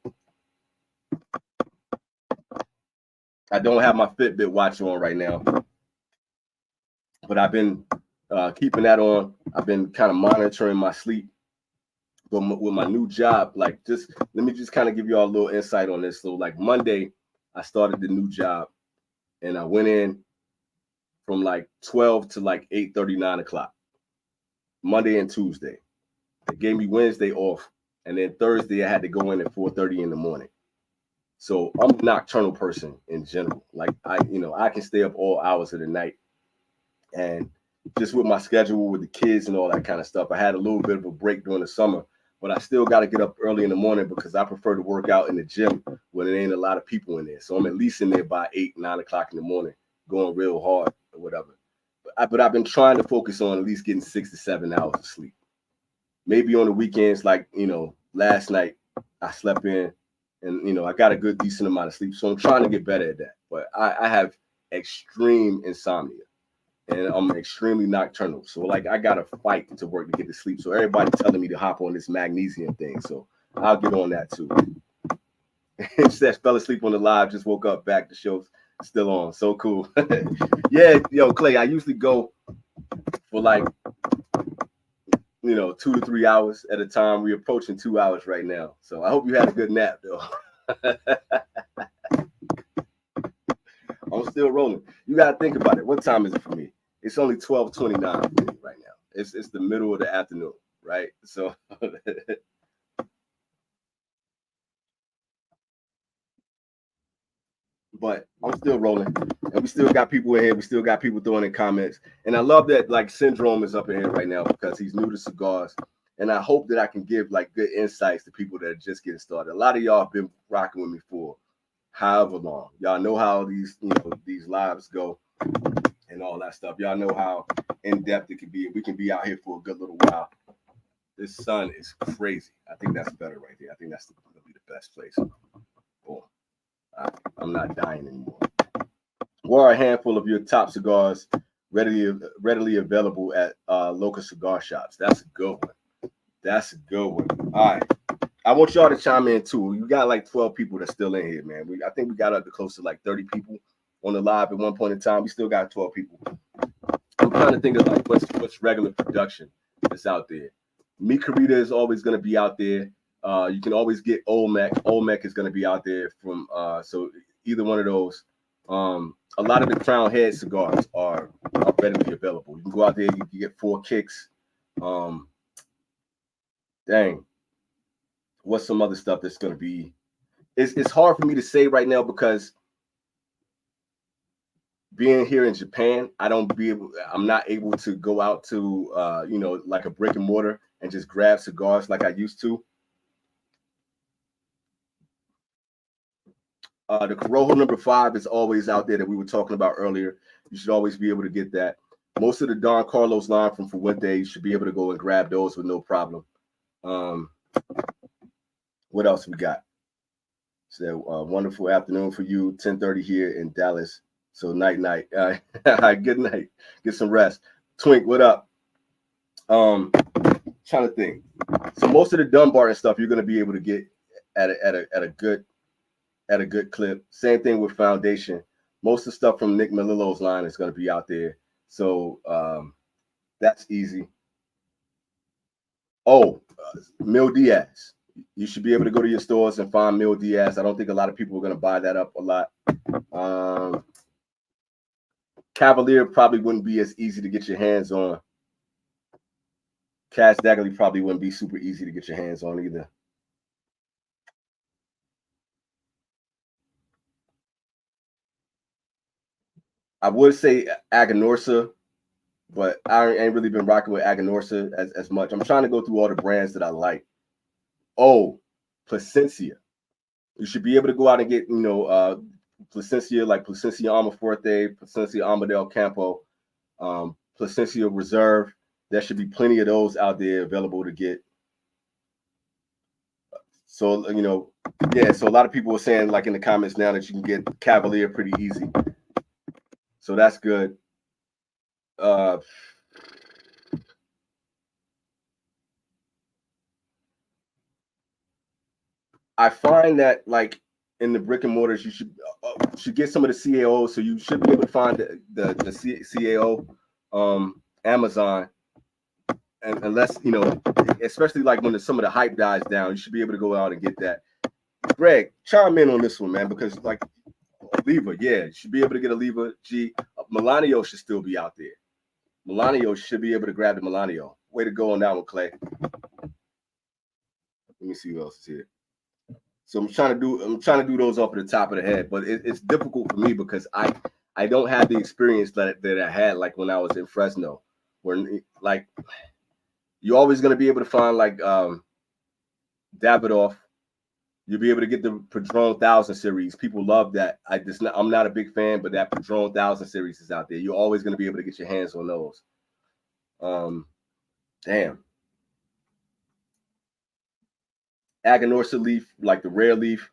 I don't have my Fitbit watch on right now, but I've been keeping that on. I've been kind of monitoring my sleep. But with my new job, like, just let me just kind of give you all a little insight on this. So, like, Monday, I started the new job, and I went in from like 12 to like 8:30, 9 o'clock. Monday and Tuesday. They gave me Wednesday off, and then Thursday I had to go in at 4:30 in the morning. So I'm a nocturnal person in general. Like, I can stay up all hours of the night, and just with my schedule with the kids and all that kind of stuff, I had a little bit of a break during the summer, but I still got to get up early in the morning because I prefer to work out in the gym when there ain't a lot of people in there. So I'm at least in there by 8, 9 o'clock in the morning, going real hard or whatever. But I've been trying to focus on at least getting 6 to 7 hours of sleep. Maybe on the weekends, like, last night I slept in and, I got a good, decent amount of sleep. So I'm trying to get better at that. But I have extreme insomnia and I'm extremely nocturnal. So, like, I got to fight to work to get to sleep. So everybody telling me to hop on this magnesium thing. So I'll get on that too. Says fell asleep on the live, just woke up, back. The show's still on. So cool. Yeah, Clay, I usually go for like 2 to 3 hours at a time. We're approaching 2 hours right now. So I hope you had a good nap, though. I'm still rolling. You got to think about it. What time is it for me? It's only 12:29 for me right now. It's the middle of the afternoon, right? So but I'm still rolling. And we still got people in here. We still got people throwing in comments. And I love that, like, Syndrome is up in here right now because he's new to cigars. And I hope that I can give, like, good insights to people that are just getting started. A lot of y'all have been rocking with me for however long. Y'all know how these lives go and all that stuff. Y'all know how in-depth it can be. We can be out here for a good little while. This sun is crazy. I think that's better right there. I think that's going to be the best place. Boom. I'm not dying anymore. What are a handful of your top cigars readily available at local cigar shops? That's a good one. That's a good one. All right. I want y'all to chime in too. You got like 12 people that's still in here, man. I think we got up to close to like 30 people on the live at one point in time. We still got 12 people. I'm trying to think of like what's regular production that's out there. Mi Querida is always going to be out there. You can always get Olmec. Olmec is going to be out there from so either one of those. A lot of the Crown Head cigars are readily available. You can go out there, you can get 4 kicks. Dang. What's some other stuff that's going to be? It's hard for me to say right now because being here in Japan, I'm not able to go out to like a brick and mortar and just grab cigars like I used to. The Corojo number 5 is always out there that we were talking about earlier. You should always be able to get that. Most of the Don Carlos line from Fuente, you should be able to go and grab those with no problem. What else we got? So wonderful afternoon for you. 10:30 here in Dallas. So night. All right, good night. Get some rest. Twink, what up? Trying to think. So most of the Dunbar and stuff you're gonna be able to get at a good clip. Same thing with Foundation. Most of the stuff from Nick Melillo's line is gonna be out there. So that's easy. Oh, Mil Diaz. You should be able to go to your stores and find Mil Diaz. I don't think a lot of people are going to buy that up a lot. Cavalier probably wouldn't be as easy to get your hands on. Cash Dagley probably wouldn't be super easy to get your hands on either. I would say Aganorsa, but I ain't really been rocking with Aganorsa as much. I'm trying to go through all the brands that I like. Oh, Placencia. You should be able to go out and get, Plasencia, like Plasencia Almaforte, Plasencia Alma del Campo, Plasencia Reserve. There should be plenty of those out there available to get. So, you know, yeah, so a lot of people are saying, like in the comments now, that you can get Cavalier pretty easy. So that's good. I find that, like, in the brick and mortars, you should get some of the CAO, so you should be able to find the CAO Amazon, and unless, you know, especially like when some of the hype dies down, you should be able to go out and get that. Greg, chime in on this one, man, because like Oliva, yeah, you should be able to get Oliva. Melanio should still be out there. Melanio should be able to grab the Melanio. Way to go on that one, Clay. Let me see who else is here. So I'm trying to do those off at the top of the head, but it's difficult for me because I don't have the experience that I had like when I was in Fresno, where like you're always gonna be able to find like Davidoff. You'll be able to get the Padron 1000 series. People love that. I'm not a big fan, but that Padron 1000 series is out there. You're always gonna be able to get your hands on those. Damn. Aganorsa leaf, like the rare leaf,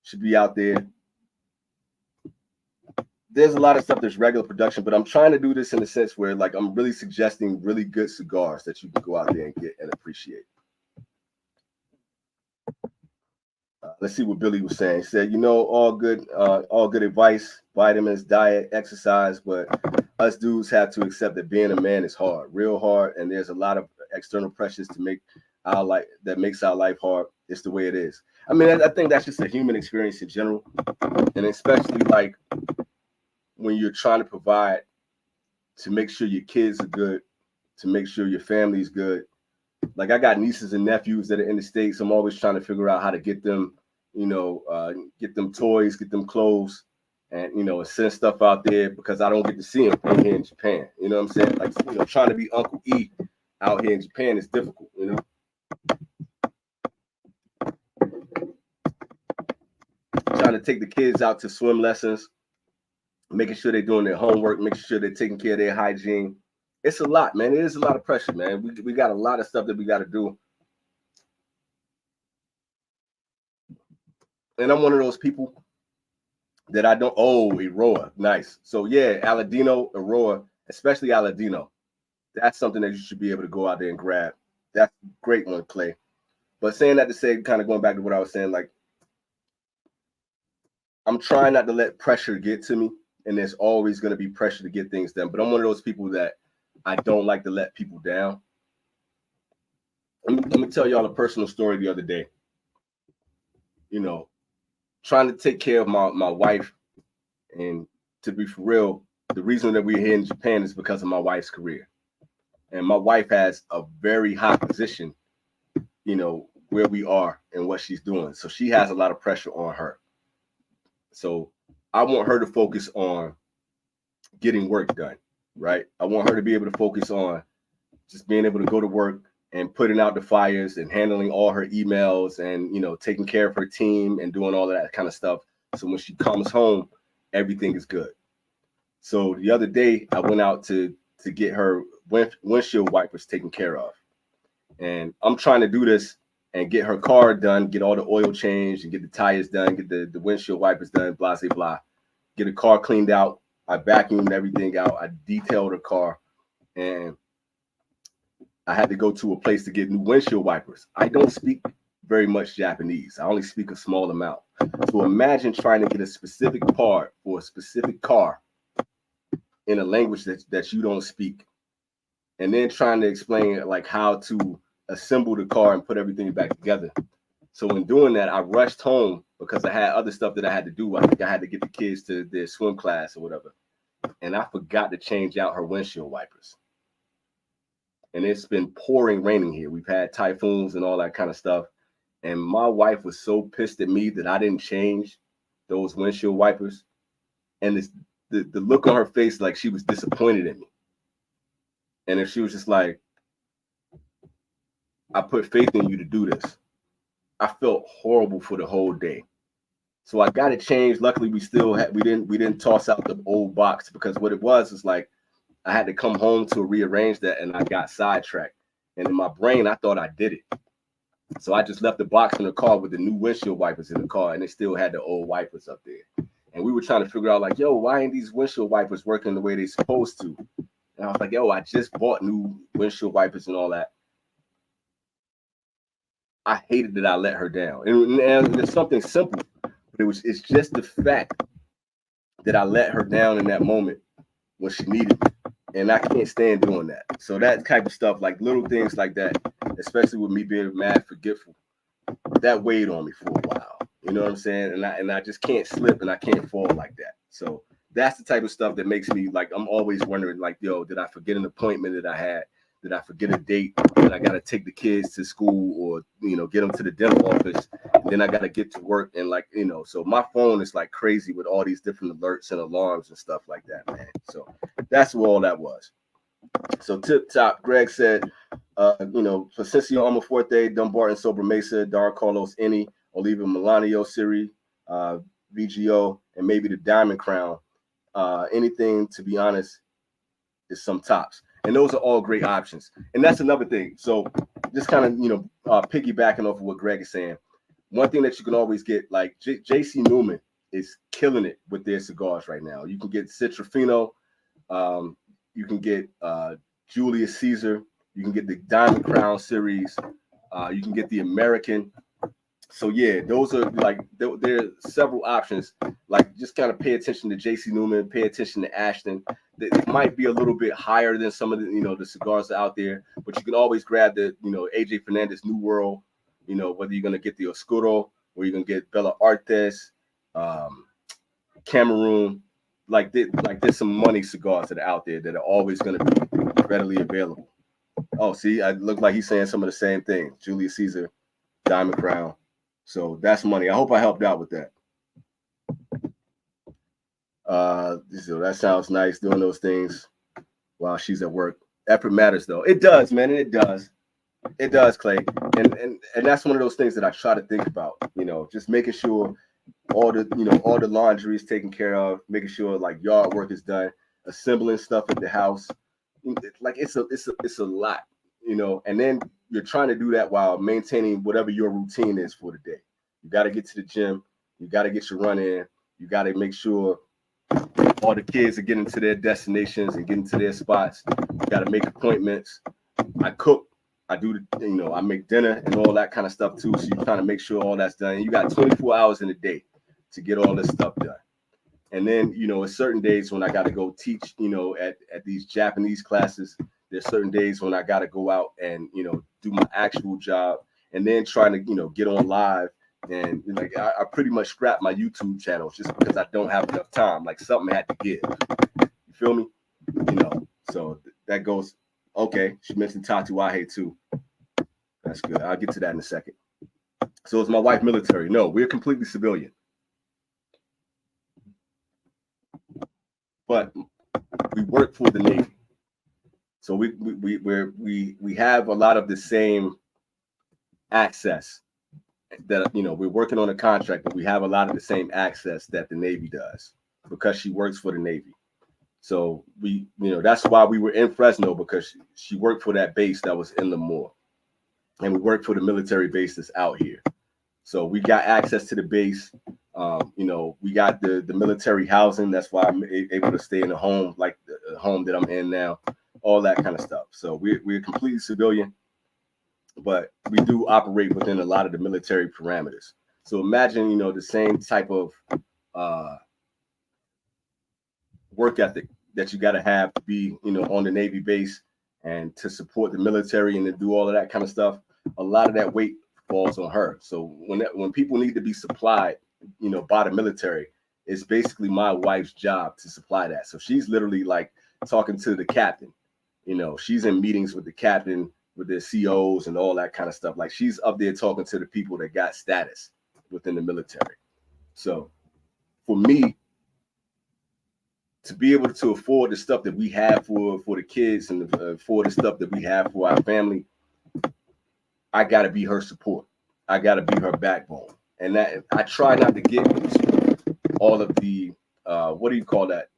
should be out there. There's a lot of stuff that's regular production, but I'm trying to do this in a sense where, like, I'm really suggesting really good cigars that you can go out there and get and appreciate. Let's see what Billy was saying. He said, you know, all good advice, vitamins, diet, exercise, but us dudes have to accept that being a man is hard, real hard, and there's a lot of external pressures to make our life that makes our life hard. It's the way it is. I mean, I think that's just a human experience in general, and especially like when you're trying to provide to make sure your kids are good, to make sure your family's good. Like I got nieces and nephews that are in the States. I'm always trying to figure out how to get them, you know, get them toys, get them clothes, and, you know, send stuff out there because I don't get to see them here in Japan. You know what I'm saying? Like, you know, trying to be Uncle E out here in Japan is difficult, you know? Trying to take the kids out to swim lessons, making sure they're doing their homework, making sure they're taking care of their hygiene. It's a lot, man. It is a lot of pressure, man. We got a lot of stuff that we got to do. And I'm one of those people that I don't. Oh, Aroa, nice. So yeah, Aladino, Aroa, especially Aladino. That's something that you should be able to go out there and grab. That's a great one, Clay. But saying that to say, kind of going back to what I was saying, like I'm trying not to let pressure get to me, and there's always going to be pressure to get things done. But I'm one of those people that I don't like to let people down. Let me tell y'all a personal story the other day. You know, trying to take care of my wife, and to be for real, the reason that we're here in Japan is because of my wife's career. And my wife has a very high position, you know, where we are and what she's doing. So she has a lot of pressure on her. So I want her to focus on getting work done, right? I want her to be able to focus on just being able to go to work and putting out the fires and handling all her emails and, you know, taking care of her team and doing all of that kind of stuff. So when she comes home, everything is good. So the other day I went out to get her windshield wipers taken care of. And I'm trying to do this and get her car done, get all the oil changed and get the tires done, get the windshield wipers done, blah, blah, blah. Get a car cleaned out. I vacuumed everything out. I detailed her car, and I had to go to a place to get new windshield wipers. I don't speak very much Japanese. I only speak a small amount. So imagine trying to get a specific part for a specific car in a language that you don't speak, and then trying to explain like how to assemble the car and put everything back together. So in doing that, I rushed home because I had other stuff that I had to do. I think I had to get the kids to their swim class or whatever. And I forgot to change out her windshield wipers. And it's been pouring raining here. We've had typhoons and all that kind of stuff. And my wife was so pissed at me that I didn't change those windshield wipers. And the look on her face, like she was disappointed in me. And if she was just like, I put faith in you to do this. I felt horrible for the whole day. So I got it changed. Luckily, we didn't toss out the old box, because what it was is like I had to come home to rearrange that, and I got sidetracked. And in my brain, I thought I did it. So I just left the box in the car with the new windshield wipers in the car, and it still had the old wipers up there. And we were trying to figure out, like, yo, why ain't these windshield wipers working the way they're supposed to? And I was like, yo, I just bought new windshield wipers and all that. I hated that I let her down. And it's something simple, but it's just the fact that I let her down in that moment when she needed me. And I can't stand doing that. So that type of stuff, like little things like that, especially with me being mad forgetful, that weighed on me for a while. You know what I'm saying? And I just can't slip and I can't fall like that. So that's the type of stuff that makes me, like, I'm always wondering, like, yo, did I forget an appointment that I had? Did I forget a date that I got to take the kids to school, or, you know, get them to the dental office? And then I got to get to work, and, like, you know, so my phone is like crazy with all these different alerts and alarms and stuff like that, man. So that's what all that was. So tip top, Greg said, you know, Placencia Almaforte, Dumbarton Sobra Mesa, Don Carlos Any, Oliva Milanio Siri, VGO, and maybe the Diamond Crown. Anything, to be honest, is some tops. And those are all great options. And that's another thing. So just kind of, you know, piggybacking off of what Greg is saying, one thing that you can always get, like J.C. Newman is killing it with their cigars right now. You can get Citrofino, you can get Julius Caesar, you can get the Diamond Crown series, you can get the American. So yeah, those are like, there are several options. Like, just kind of pay attention to J.C. Newman, pay attention to Ashton. It might be a little bit higher than some of the, you know, the cigars out there, but you can always grab the, you know, AJ Fernandez New World. You know, whether you're gonna get the Oscuro or you're gonna get Bella Artes, Cameroon. Like there's some money cigars that are out there that are always gonna be readily available. Oh, see, I look like he's saying some of the same thing. Julius Caesar, Diamond Crown. So that's money. I hope I helped out with that. So that sounds nice, doing those things while she's at work. Effort matters, though. It does, man, and it does. It does, Clay. And that's one of those things that I try to think about. You know, just making sure all the laundry is taken care of, making sure, like, yard work is done, assembling stuff at the house. Like, it's a lot, you know. And then you're trying to do that while maintaining whatever your routine is for the day. You got to get to the gym. You got to get your run in. You got to make sure all the kids are getting to their destinations and getting to their spots. You got to make appointments. I cook. I do, you know, I make dinner and all that kind of stuff too. So you kind of make sure all that's done. You got 24 hours in a day to get all this stuff done. And then, you know, it's certain days when I got to go teach, you know, at these Japanese classes. There's certain days when I got to go out and, you know, do my actual job, and then trying to, you know, get on live. And like, I pretty much scrapped my YouTube channel just because I don't have enough time. Like, something had to give. You feel me? You know, so that goes. Okay, she mentioned Tatuaje too. That's good. I'll get to that in a second. So is my wife military? No, we're completely civilian. But we work for the Navy. So we have a lot of the same access that, you know, we're working on a contract, but we have a lot of the same access that the Navy does because she works for the Navy. So we, you know, that's why we were in Fresno, because she worked for that base that was in Lemoore, and we worked for the military base that's out here. So we got access to the base. You know, we got the military housing. That's why I'm able to stay in a home like the home that I'm in now, all that kind of stuff. So we're completely civilian, but we do operate within a lot of the military parameters. So imagine, you know, the same type of work ethic that you got to have to be, you know, on the Navy base and to support the military and to do all of that kind of stuff. A lot of that weight falls on her. So when people need to be supplied, you know, by the military, it's basically my wife's job to supply that. So she's literally like talking to the captain. You know, she's in meetings with the captain, with their COs and all that kind of stuff. Like, she's up there talking to the people that got status within the military. So for me, to be able to afford the stuff that we have for the kids and for the stuff that we have for our family, I got to be her support. I got to be her backbone. and that I try not to get all of the what do you call that?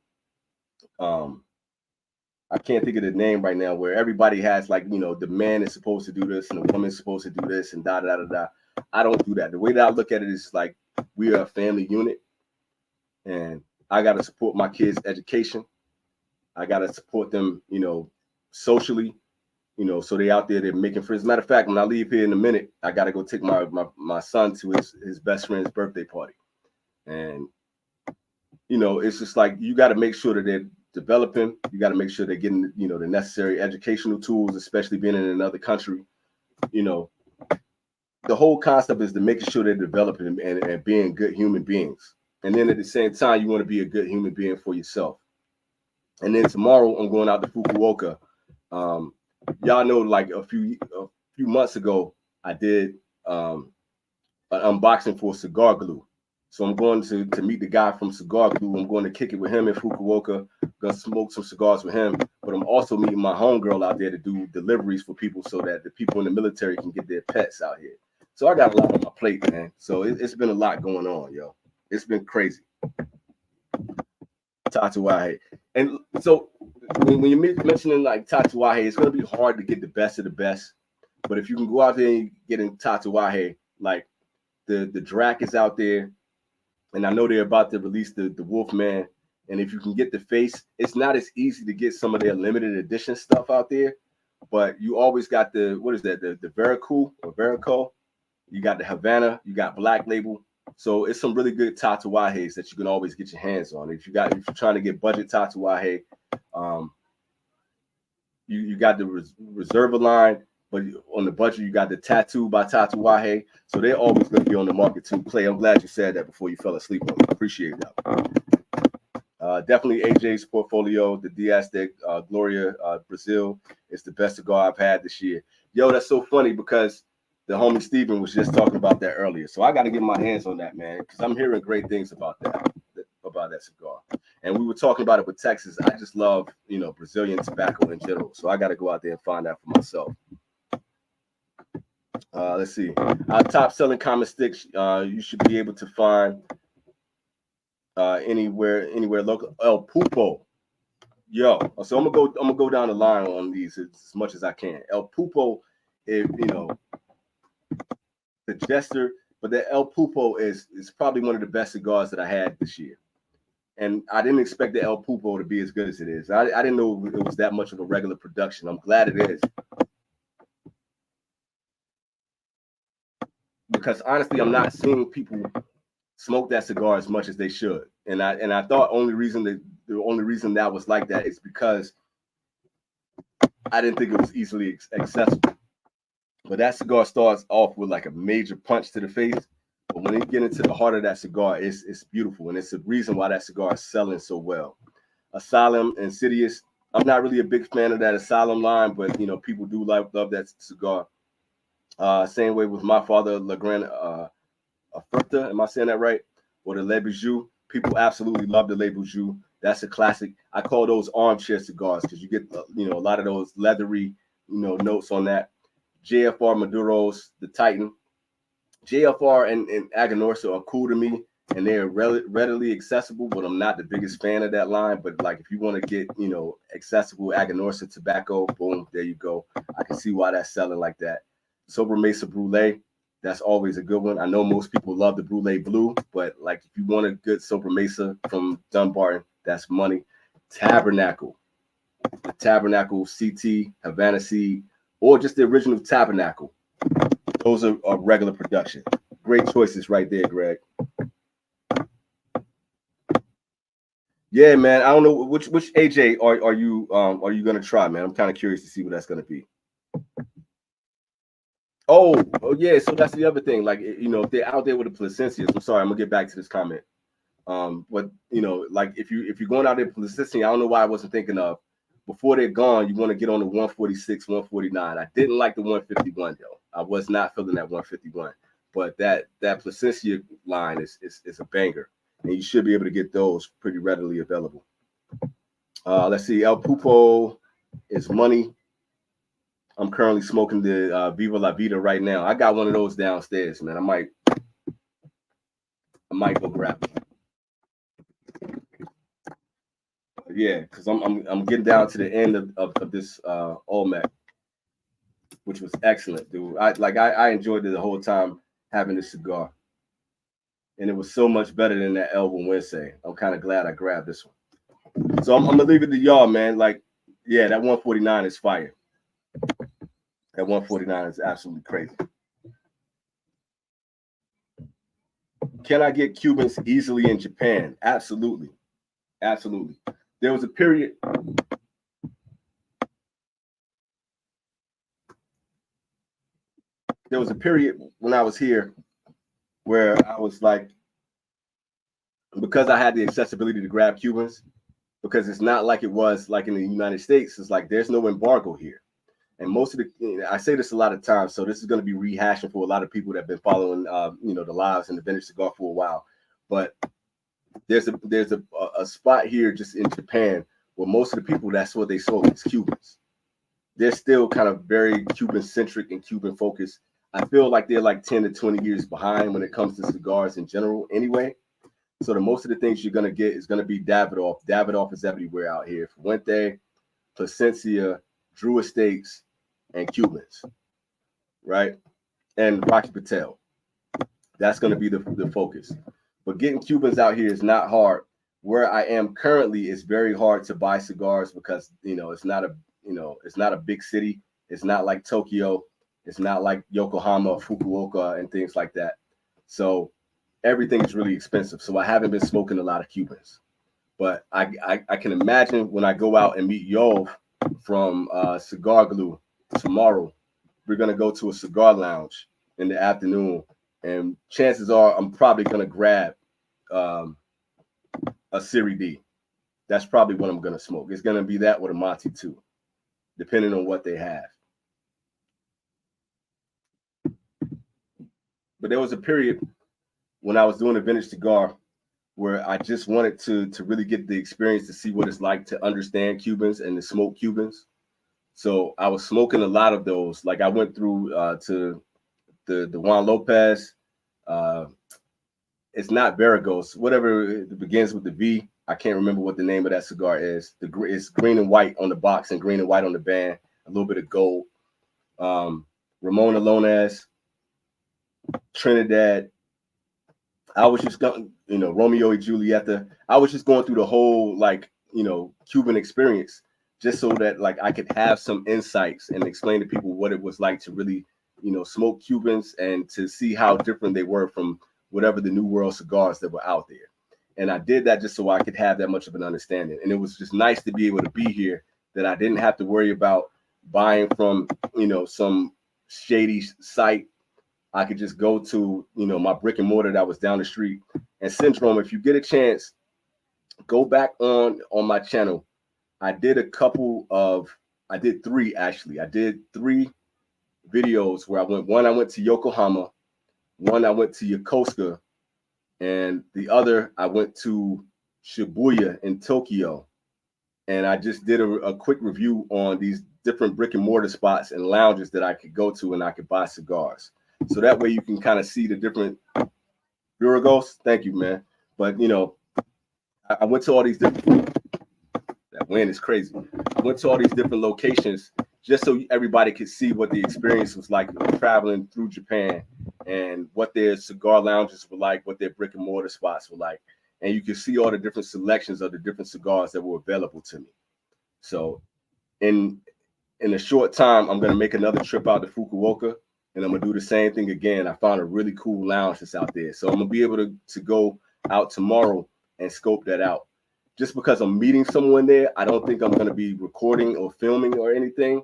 I can't think of the name right now, where everybody has like, the man is supposed to do this and the woman is supposed to do this and da da da da. I don't do that. The way that I look at it is like we are a family unit, and I got to support my kids' education. I got to support them, socially, so they out there, they're making friends. Matter of fact, when I leave here in a minute, I got to go take my son to his best friend's birthday party. And, it's just like you got to make sure that they're developing. You got to make sure they're getting, the necessary educational tools, especially being in another country. The whole concept is to making sure they're developing and being good human beings. And then at the same time, you want to be a good human being for yourself. And then tomorrow, I'm going out to Fukuoka. Y'all know, like a few months ago, I did an unboxing for Cigar Glue. So I'm going to meet the guy from Cigar Glue. I'm going to kick it with him in Fukuoka. Gonna smoke some cigars with him. But I'm also meeting my homegirl out there to do deliveries for people, so that the people in the military can get their pets out here. So I got a lot on my plate, man. So it's been a lot going on, yo. It's been crazy. Tatuaje. And so when you're mentioning like Tatuaje, it's going to be hard to get the best of the best. But if you can go out there and get in Tatuaje, like the Drac is out there, and I know they're about to release the Wolfman. And if you can get the face, it's not as easy to get some of their limited edition stuff out there. But you always got the Veracruz or Verico. You got the Havana. You got Black Label. So it's some really good Tatuajes that you can always get your hands on. If you're trying to get budget Tatuaje, you got the Reserva line, but on the budget you got the Tattoo by Tatuaje. So they're always going to be on the market too. Clay, I'm glad you said that before you fell asleep on me. Appreciate that. Definitely AJ's portfolio, the Diaz de Gloria Brazil is the best cigar I've had this year. Yo, that's so funny because the homie Steven was just talking about that earlier. So I got to get my hands on that, man, because I'm hearing great things about that cigar. And we were talking about it with Texas. I just love, Brazilian tobacco in general. So I got to go out there and find out for myself. Let's see. Our top selling common sticks, you should be able to find anywhere local. El Pupo. Yo, so I'm gonna go down the line on these as much as I can. El Pupo, the Jester, but the El Pupo is probably one of the best cigars that I had this year. And I didn't expect the El Pupo to be as good as it is. I didn't know it was that much of a regular production. I'm glad it is. Because honestly, I'm not seeing people smoke that cigar as much as they should. And I thought the only reason that was like that is because I didn't think it was easily accessible. But that cigar starts off with like a major punch to the face. But when you get into the heart of that cigar, it's beautiful. And it's the reason why that cigar is selling so well. Asylum, Insidious. I'm not really a big fan of that Asylum line, but people do love that cigar. Same way with my father, La Grande Oferta. Am I saying that right? Or the Le Bijou. People absolutely love the Le Bijou. That's a classic. I call those armchair cigars because you get a lot of those leathery notes on that. JFR Maduros, the Titan. JFR and Aganorsa are cool to me, and they're readily accessible, but I'm not the biggest fan of that line. But like if you want to get accessible Aganorsa tobacco, boom, there you go. I can see why that's selling like that. Sobremesa Brulee, that's always a good one. I know most people love the Brulee Blue, but like if you want a good Sobremesa from Dunbarton, that's money. Tabernacle, the Tabernacle CT, Havana Seed, or just the original Tabernacle. Those are regular production. Great choices right there, Greg. Yeah, man. I don't know which AJ are you gonna try, man? I'm kind of curious to see what that's gonna be. Oh yeah. So that's the other thing. Like if they're out there with the Placencias, I'm sorry, I'm gonna get back to this comment. But like if you're going out there Placencia, I don't know why I wasn't thinking of. Before they're gone, you want to get on the 146, 149. I didn't like the 151 though. I was not feeling that 151. But that Placencia line is a banger, and you should be able to get those pretty readily available. Let's see. El Pupo is money. I'm currently smoking the Viva La Vida right now. I got one of those downstairs, man. I might I might go grab them. Yeah, because I'm getting down to the end of this Olmec, which was excellent, dude. I enjoyed it the whole time having this cigar, and it was so much better than that Elwood Wednesday. I'm kind of glad I grabbed this one. So I'm gonna leave it to y'all, man. Like, yeah, that 149 is fire. That 149 is absolutely crazy. Can I get Cubans easily in Japan? Absolutely. Absolutely. There was a period. There was a period when I was here where I was like, because I had the accessibility to grab Cubans, because it's not like it was like in the United States. It's like there's no embargo here. And most of the, I say this a lot of times, so this is going to be rehashing for a lot of people that have been following, the lives and the vintage cigar for a while. But there's a spot here just in Japan where most of the people, that's what they smoke, is Cubans. They're still kind of very Cuban centric and Cuban focused. I feel like they're like 10 to 20 years behind when it comes to cigars in general anyway. So the most of the things you're going to get is going to be Davidoff. Davidoff is everywhere out here. Fuente, Plasencia, Drew Estates, and Cubans, right? And Rocky Patel. That's going to be the focus. But getting Cubans out here is not hard. Where I am currently is very hard to buy cigars because, it's not a big city. It's not like Tokyo. It's not like Yokohama, Fukuoka, and things like that. So everything is really expensive. So I haven't been smoking a lot of Cubans. But I can imagine when I go out and meet Yov from Cigar Glue tomorrow, we're going to go to a cigar lounge in the afternoon. And chances are I'm probably going to grab a Series D. That's probably what I'm going to smoke. It's going to be that with a Monty too, depending on what they have. But there was a period when I was doing a vintage cigar where I just wanted to really get the experience to see what it's like to understand Cubans and to smoke Cubans. So I was smoking a lot of those. Like I went through to the Juan Lopez. It's not Varagos, whatever it begins with the V. I can't remember what the name of that cigar is. It's green and white on the box and green and white on the band. A little bit of gold. Ramon Alones, Trinidad. I was just going, Romeo and Julieta. I was just going through the whole Cuban experience just so that I could have some insights and explain to people what it was like to really, smoke Cubans and to see how different they were from whatever the New World cigars that were out there. And I did that just so I could have that much of an understanding. And it was just nice to be able to be here, that I didn't have to worry about buying from, some shady site. I could just go to, my brick and mortar that was down the street. And Syndrome, if you get a chance, go back on my channel. I did three actually. I did 3 videos where I went to Yokohama, one I went to Yokosuka, and the other I went to Shibuya in Tokyo. And I just did a quick review on these different brick and mortar spots and lounges that I could go to and I could buy cigars. So that way you can kind of see the different Burgos. Thank you, man. But I went to all these different, that wind is crazy. I went to all these different locations just so everybody could see what the experience was like traveling through Japan and what their cigar lounges were like, what their brick and mortar spots were like. And you can see all the different selections of the different cigars that were available to me. So in a short time, I'm going to make another trip out to Fukuoka, and I'm going to do the same thing again. I found a really cool lounge that's out there. So I'm going to be able to go out tomorrow and scope that out. Just because I'm meeting someone there, I don't think I'm going to be recording or filming or anything.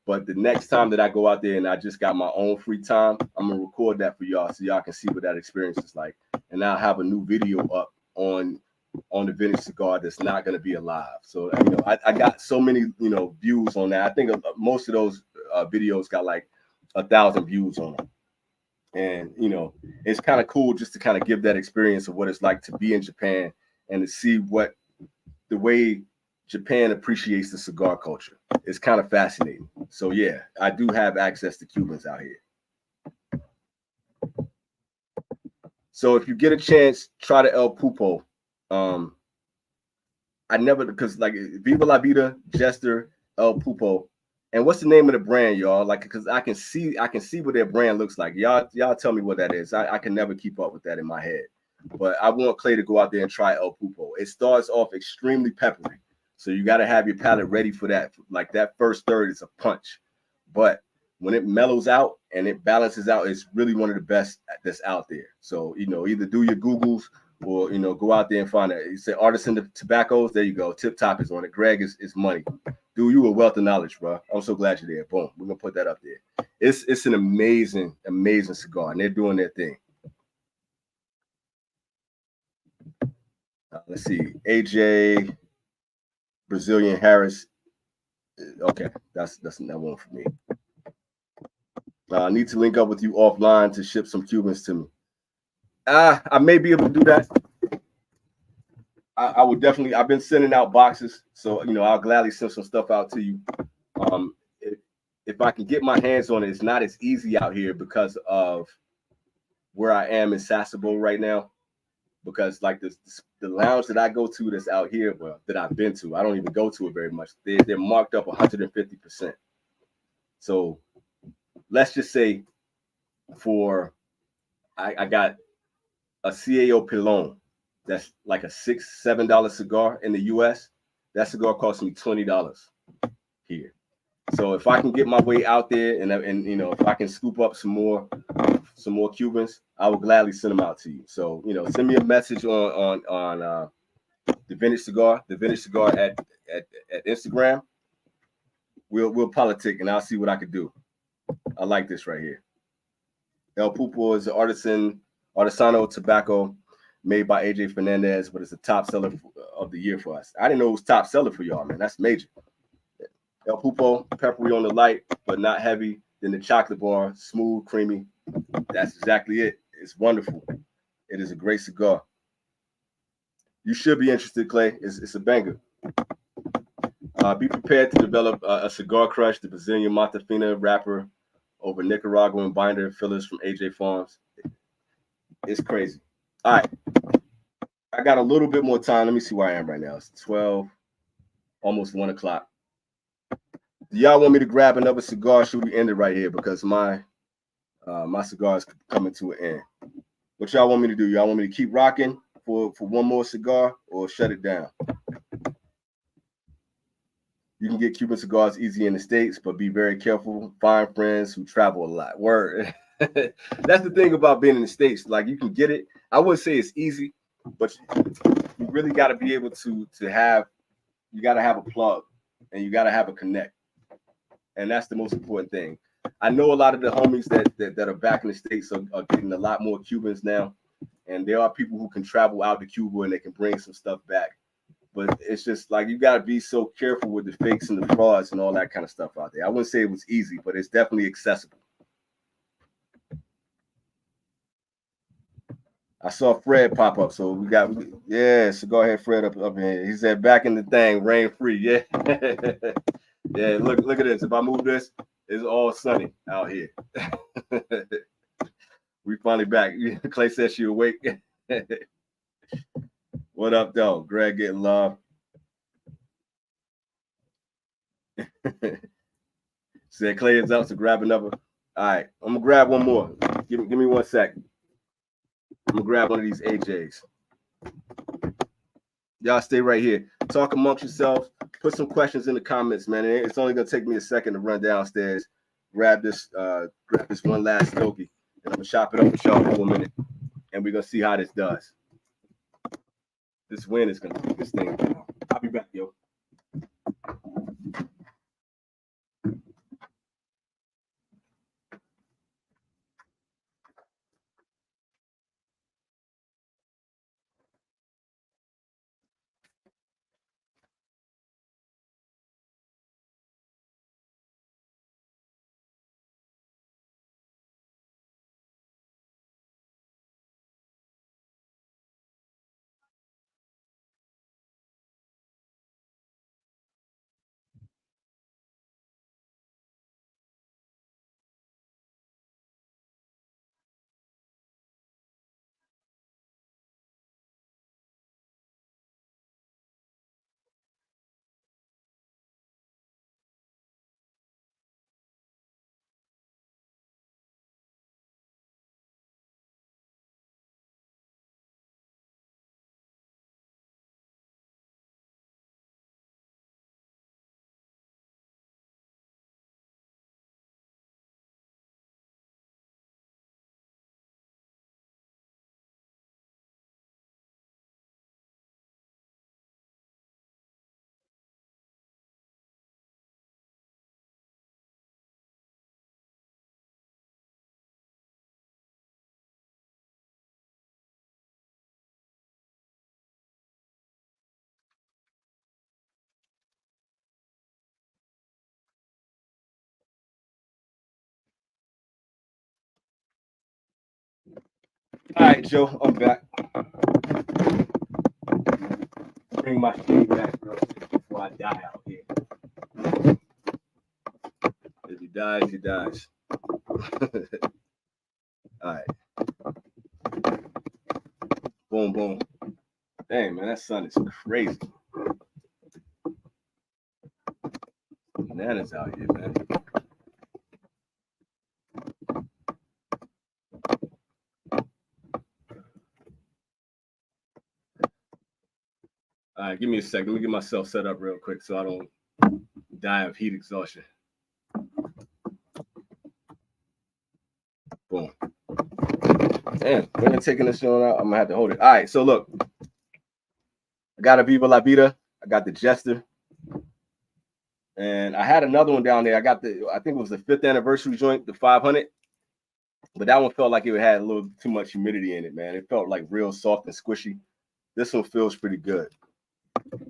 But the next time that I go out there and I just got my own free time, I'm going to record that for y'all so y'all can see what that experience is like. And I'll have a new video up on the vintage cigar that's not going to be alive. So I got so many views on that. I think most of those videos got like 1,000 views on them. And it's kind of cool just to kind of give that experience of what it's like to be in Japan and to see what the way Japan appreciates the cigar culture. It's kind of fascinating. So yeah, I do have access to Cubans out here. So if you get a chance, try the El Pupo. Um, I never because like Viva La Vida, Jester, El Pupo, and what's the name of the brand, y'all? Like, because I can see what their brand looks like. Y'all tell me what that is. I can never keep up with that in my head. But I want Clay to go out there and try El Pupo. It starts off extremely peppery, so you got to have your palate ready for that. Like that first third is a punch, but when it mellows out and it balances out, it's really one of the best that's out there. So either do your Googles or go out there and find it. You say Artisan Tobaccos, there you go. Tip Top is on it. Greg is money. Dude, you a wealth of knowledge, bro. I'm so glad you're there. Boom, we're gonna put that up there. It's an amazing cigar, and they're doing their thing. Let's see, AJ Brazilian Harris. Okay, that's that one for me. I need to link up with you offline to ship some Cubans to me. I may be able to do that. I would definitely. I've been sending out boxes, so I'll gladly send some stuff out to you. If I can get my hands on it, it's not as easy out here because of where I am in Sasebo right now. Because like the lounge that I go to that's out here, well, that I've been to, I don't even go to it very much. They're marked up 150%. So let's just say for I got a CAO Pilon that's like a $6-7 cigar in the US. That cigar cost me $20 here. So if I can get my way out there and if I can scoop up some more Cubans, I will gladly send them out to you. So send me a message on the Vintage Cigar at Instagram. We'll politic and I'll see what I can do. I like this right here. El Pupo is an artisanal tobacco made by AJ Fernandez, but it's the top seller of the year for us. I didn't know it was top seller for y'all, man. That's major. El Pupo, peppery on the light, but not heavy. Then the chocolate bar, smooth, creamy. That's exactly it. It's wonderful. It is a great cigar. You should be interested, Clay. It's a banger. Be prepared to develop a cigar crush, the Brazilian Montefina wrapper over Nicaraguan binder fillers from AJ Farms. It's crazy. All right. I got a little bit more time. Let me see where I am right now. It's 12, almost 1 o'clock. Do y'all want me to grab another cigar? Should we end it right here? Because my cigar is coming to an end. What y'all want me to do? Y'all want me to keep rocking for one more cigar or shut it down? You can get Cuban cigars easy in the States, but be very careful. Find friends who travel a lot. Word. That's the thing about being in the States. Like you can get it. I wouldn't say it's easy, but you really got to be able to have. You got to have a plug, and you got to have a connect, and that's the most important thing. I know a lot of the homies that are back in the States are getting a lot more Cubans now, and there are people who can travel out to Cuba and they can bring some stuff back. But it's just like you got to be so careful with the fakes and the frauds and all that kind of stuff out there. I wouldn't say it was easy, but it's definitely accessible. I saw Fred pop up, so so go ahead, Fred up here. He said back in the thing, rain free. Yeah. Yeah, look at this. If I move this, it's all sunny out here. We finally back. Clay says she awake. What up, though? Greg getting love. Said Clay is up, so grab another. All right, I'm gonna grab one more. Give me 1 second. I'm gonna grab one of these AJs. Y'all stay right here. Talk amongst yourselves. Put some questions in the comments, man. It's only gonna take me a second to run downstairs, grab this one last stogie, and I'm gonna chop it up with y'all for a minute, and we're gonna see how this does. This wind is gonna take this thing down. I'll be back, yo. All right, Joe, I'm back. Bring my shade back real quick before I die out here. If he dies, he dies. All right. Boom, boom. Dang, man, that sun is crazy. Bananas out here, man. All right, give me a second. Let me get myself set up real quick so I don't die of heat exhaustion. Boom. Damn, we're not taking this show out. I'm gonna have to hold it. All right, so look, I got a Viva La Vida. I got the Jester, and I had another one down there. I got I think it was the 5th anniversary joint, the 500, but that one felt like it had a little too much humidity in it, man. It felt like real soft and squishy. This one feels pretty good.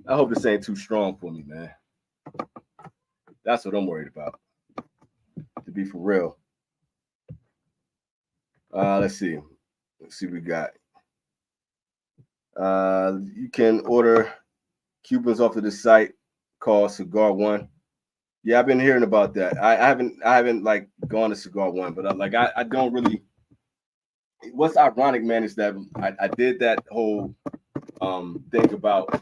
I hope this ain't too strong for me, man. That's what I'm worried about, to be for real. Let's see what we got. You can order Cubans off of the site called Cigar One. Yeah, I've been hearing about that. I haven't like gone to Cigar One, but I don't really. What's ironic, man, is that I did that whole thing about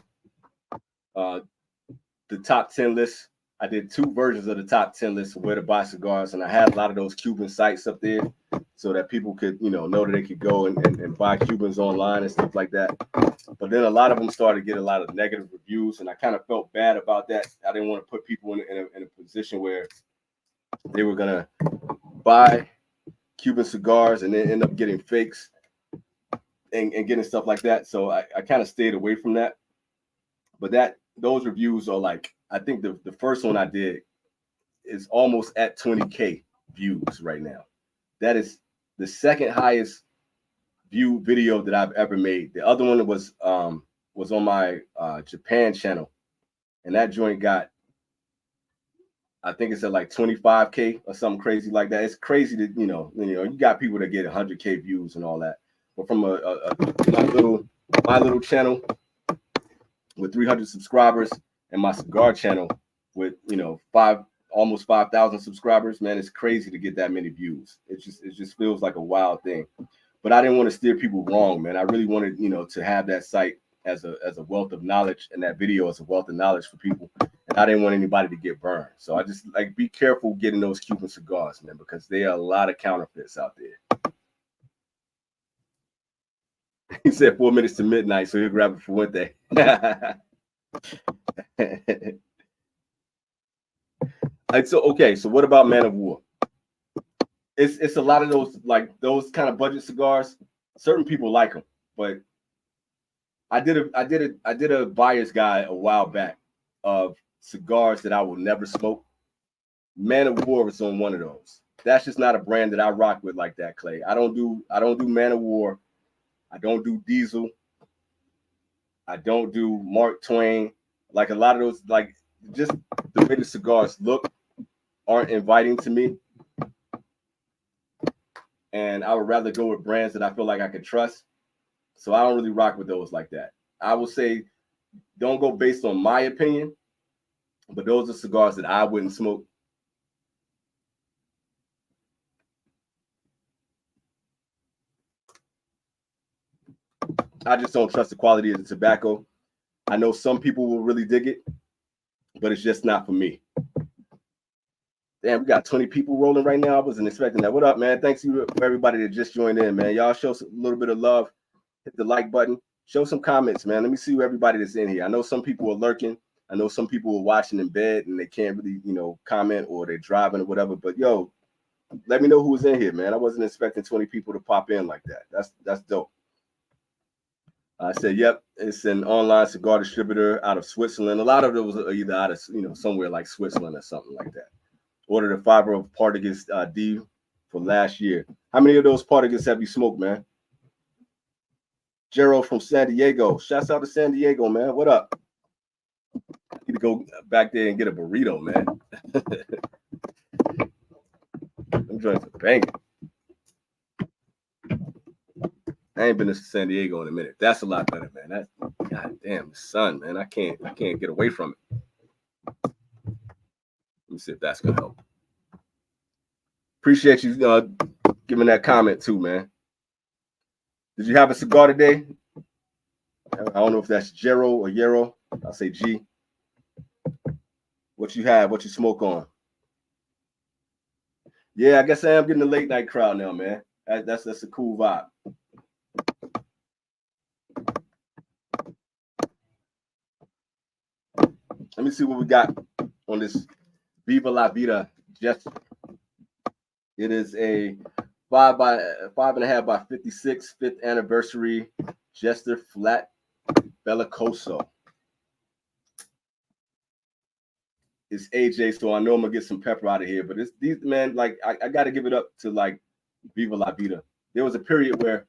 the top 10 list. I did 2 versions of the top 10 list of where to buy cigars, and I had a lot of those Cuban sites up there so that people could, know that they could go and buy Cubans online and stuff like that. But then a lot of them started to get a lot of negative reviews, and I kind of felt bad about that. I didn't want to put people in a position where they were going to buy Cuban cigars and then end up getting fakes and getting stuff like that. So I kind of stayed away from that. But those reviews are like, I think the first one I did is almost at 20K views right now. That is the second highest view video that I've ever made. The other one was on my Japan channel, and that joint got, I think it's at like 25K or something crazy like that. It's crazy that you got people that get 100K views and all that, but from my little channel with 300 subscribers and my cigar channel with almost 5,000 subscribers, man, it's crazy to get that many views. It just feels like a wild thing. But I didn't want to steer people wrong, man. I really wanted to have that site as a wealth of knowledge, and that video as a wealth of knowledge for people. And I didn't want anybody to get burned. So I just be careful getting those Cuban cigars, man, because there are a lot of counterfeits out there. He said 4 minutes to midnight, so he'll grab it for Wednesday. So what about Man of War? It's a lot of those kind of budget cigars. Certain people like them, but I did a buyer's guide a while back of cigars that I will never smoke. Man of War was on one of those. That's just not a brand that I rock with like that, Clay. I don't do Man of War. I don't do Diesel. I don't do Mark Twain. Like a lot of those, like just the way the cigars look aren't inviting to me. And I would rather go with brands that I feel like I can trust. So I don't really rock with those like that. I would say don't go based on my opinion, but those are cigars that I wouldn't smoke. I just don't trust the quality of the tobacco. I know some people will really dig it, but it's just not for me. Damn, we got 20 people rolling right now. I wasn't expecting that. What up, man? Thanks to everybody that just joined in, man. Y'all show a little bit of love. Hit the like button. Show some comments, man. Let me see everybody that's in here. I know some people are lurking. I know some people are watching in bed and they can't really, comment, or they're driving or whatever. But yo, let me know who's in here, man. I wasn't expecting 20 people to pop in like that. That's dope. I said, yep, it's an online cigar distributor out of Switzerland. A lot of those are either out of, somewhere like Switzerland or something like that. Ordered a fiber of Partagas D for last year. How many of those Partagas have you smoked, man? Gerald from San Diego. Shouts out to San Diego, man. What up? I need to go back there and get a burrito, man. I'm trying to bang it. I ain't been to San Diego in a minute. That's a lot better, man. That's goddamn the sun, man. I can't get away from it. Let me see if that's gonna help. Appreciate you giving that comment too, man. Did you have a cigar today? I don't know if that's Jero or Yero. I'll say G. What you have? What you smoke on? Yeah, I guess I am getting a late night crowd now, man. That's a cool vibe. Let me see what we got on this Viva La Vida Jester. It is a 5.5 by 56 5th anniversary Jester Flat Bellicoso. It's AJ, so I know I'm gonna get some pepper out of here. But it's these, man, like I gotta give it up to like Viva La Vida. There was a period where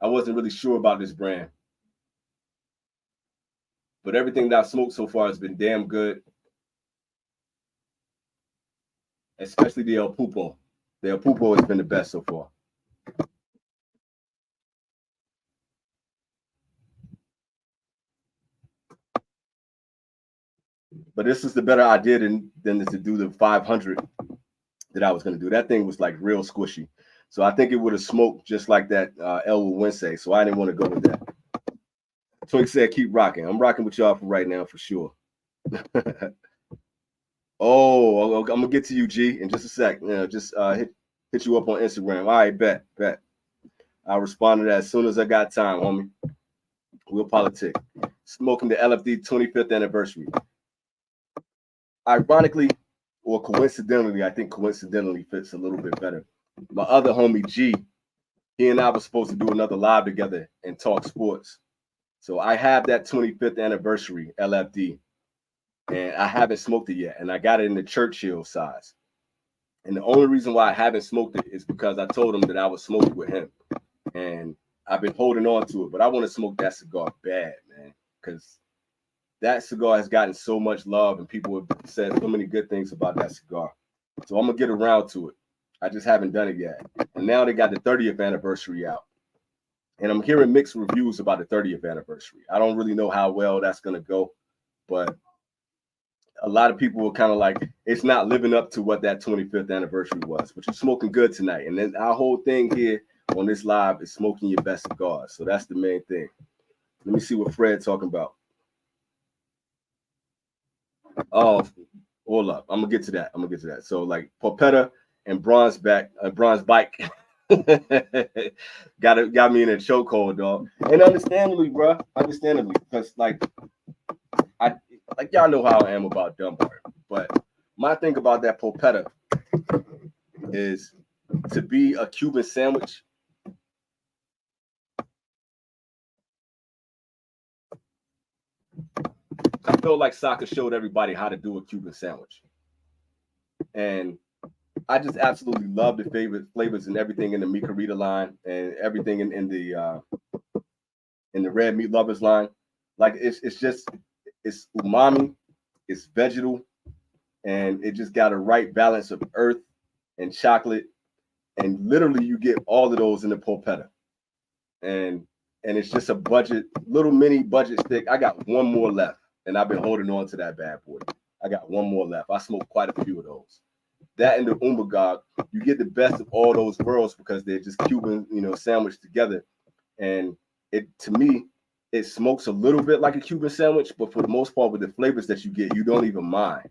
I wasn't really sure about this brand, but everything that I've smoked so far has been damn good. Especially the El Pupo. The El Pupo has been the best so far. But this is the better idea than to do the 500 that I was going to do. That thing was like real squishy. So I think it would have smoked just like that Elwood Wednesday. So I didn't want to go with that. Twink said, keep rocking. I'm rocking with y'all for right now for sure. Oh, I'm going to get to you, G, in just a sec. Just hit you up on Instagram. All right, bet. I'll respond to that as soon as I got time, homie. We'll politic. Smoking the LFD 25th anniversary. Ironically, or coincidentally, I think coincidentally fits a little bit better. My other homie, G, he and I were supposed to do another live together and talk sports. So I have that 25th anniversary LFD, and I haven't smoked it yet. And I got it in the Churchill size. And the only reason why I haven't smoked it is because I told him that I would smoke it with him. And I've been holding on to it, but I want to smoke that cigar bad, man, because that cigar has gotten so much love and people have said so many good things about that cigar. So I'm going to get around to it. I just haven't done it yet. And now they got the 30th anniversary out. And I'm hearing mixed reviews about the 30th anniversary. I don't really know how well that's going to go, but a lot of people were kind of like, it's not living up to what that 25th anniversary was. But you're smoking good tonight. And then our whole thing here on this live is smoking your best cigars. So that's the main thing. Let me see what Fred's talking about. Oh, hold up. I'm gonna get to that. So like Porpetta and Bronze Bike got me in a chokehold, dog. And understandably, bro. Understandably, because like y'all know how I am about Dunbar. But my thing about that Porpetta is to be a Cuban sandwich. I feel like soccer showed everybody how to do a Cuban sandwich. And I just absolutely love the favorite flavors and everything in the Micarita line and everything in the red meat lovers line. Like it's umami, it's vegetal, and it just got a right balance of earth and chocolate. And literally you get all of those in the Porpetta. And it's just a little mini budget stick. I got one more left. And I've been holding on to that bad boy. I got one more left. I smoked quite a few of those. That and the Umbagog, you get the best of all those worlds because they're just Cuban, sandwiched together. And to me, it smokes a little bit like a Cuban sandwich, but for the most part, with the flavors that you get, you don't even mind.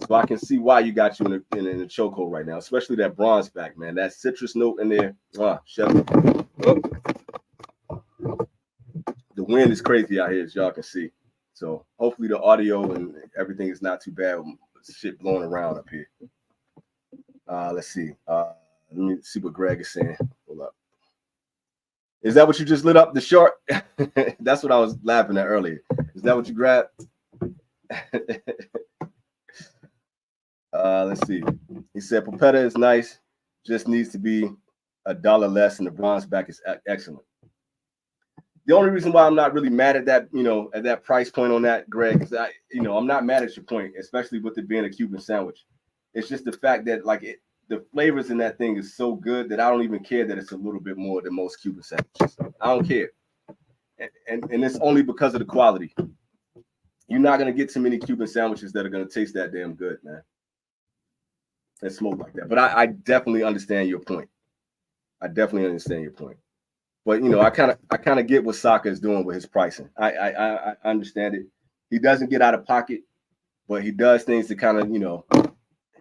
So I can see why you got you in a chokehold right now, especially that Bronze Back, man. That citrus note in there. Chef. Oh. The wind is crazy out here, as y'all can see. So hopefully the audio and everything is not too bad with shit blowing around up here. Let's see. Let me see what Greg is saying. Hold up. Is that what you just lit up, the short? That's what I was laughing at earlier. Is that what you grabbed? Let's see. He said, Porpetta is nice. Just needs to be $1 less, and the Bronze Back is excellent. The only reason why I'm not really mad at that, at that price point on that, Greg, is I'm not mad at your point, especially with it being a Cuban sandwich. It's just the fact that the flavors in that thing is so good that I don't even care that it's a little bit more than most Cuban sandwiches. I don't care. And it's only because of the quality. You're not gonna get too many Cuban sandwiches that are gonna taste that damn good, man. And smoke like that. But I definitely understand your point. I definitely understand your point. But you know, I kind of get what Saka is doing with his pricing. I understand it. He doesn't get out of pocket, but he does things to kind of, you know,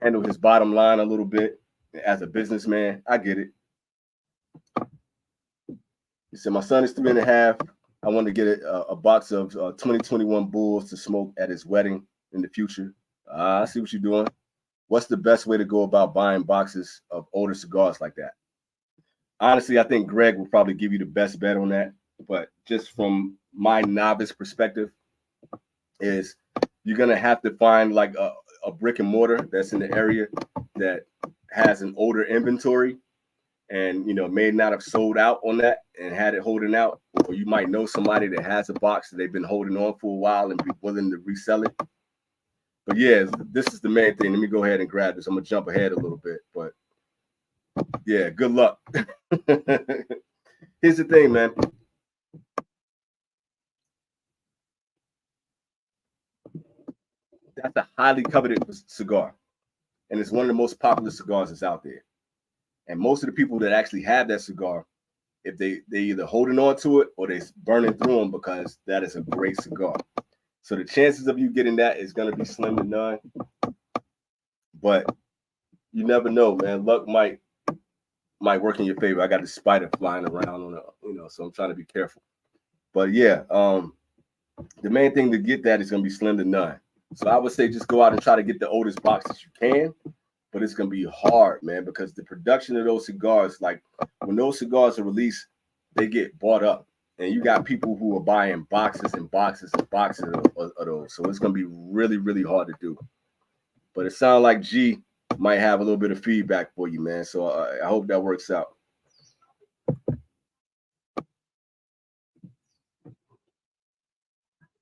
handle his bottom line a little bit as a businessman. I get it. He said, my son is 3.5. I want to get a box of 2021 Bulls to smoke at his wedding in the future. I see what you're doing. What's the best way to go about buying boxes of older cigars like that? Honestly, I think Greg will probably give you the best bet on that. But just from my novice perspective, is you're going to have to find like a brick and mortar that's in the area that has an older inventory and, you know, may not have sold out on that and had it holding out. Or you might know somebody that has a box that they've been holding on for a while and be willing to resell it. But yeah, this is the main thing. Let me go ahead and grab this. I'm going to jump ahead a little bit, but yeah, good luck. Here's the thing, man. That's a highly coveted cigar. And it's one of the most popular cigars that's out there. And most of the people that actually have that cigar, if they either holding on to it or they burning through them because that is a great cigar. So the chances of you getting that is going to be slim to none. But you never know, man. Luck might work in your favor. I got a spider flying around on so I'm trying to be careful. But yeah, the main thing to get that is going to be slim to none. So I would say just go out and try to get the oldest boxes you can. But it's going to be hard, man, because the production of those cigars, like when those cigars are released, they get bought up. And you got people who are buying boxes and boxes and boxes of those. So it's going to be really, really hard to do. But it sounds like G might have a little bit of feedback for you, man. So I hope that works out.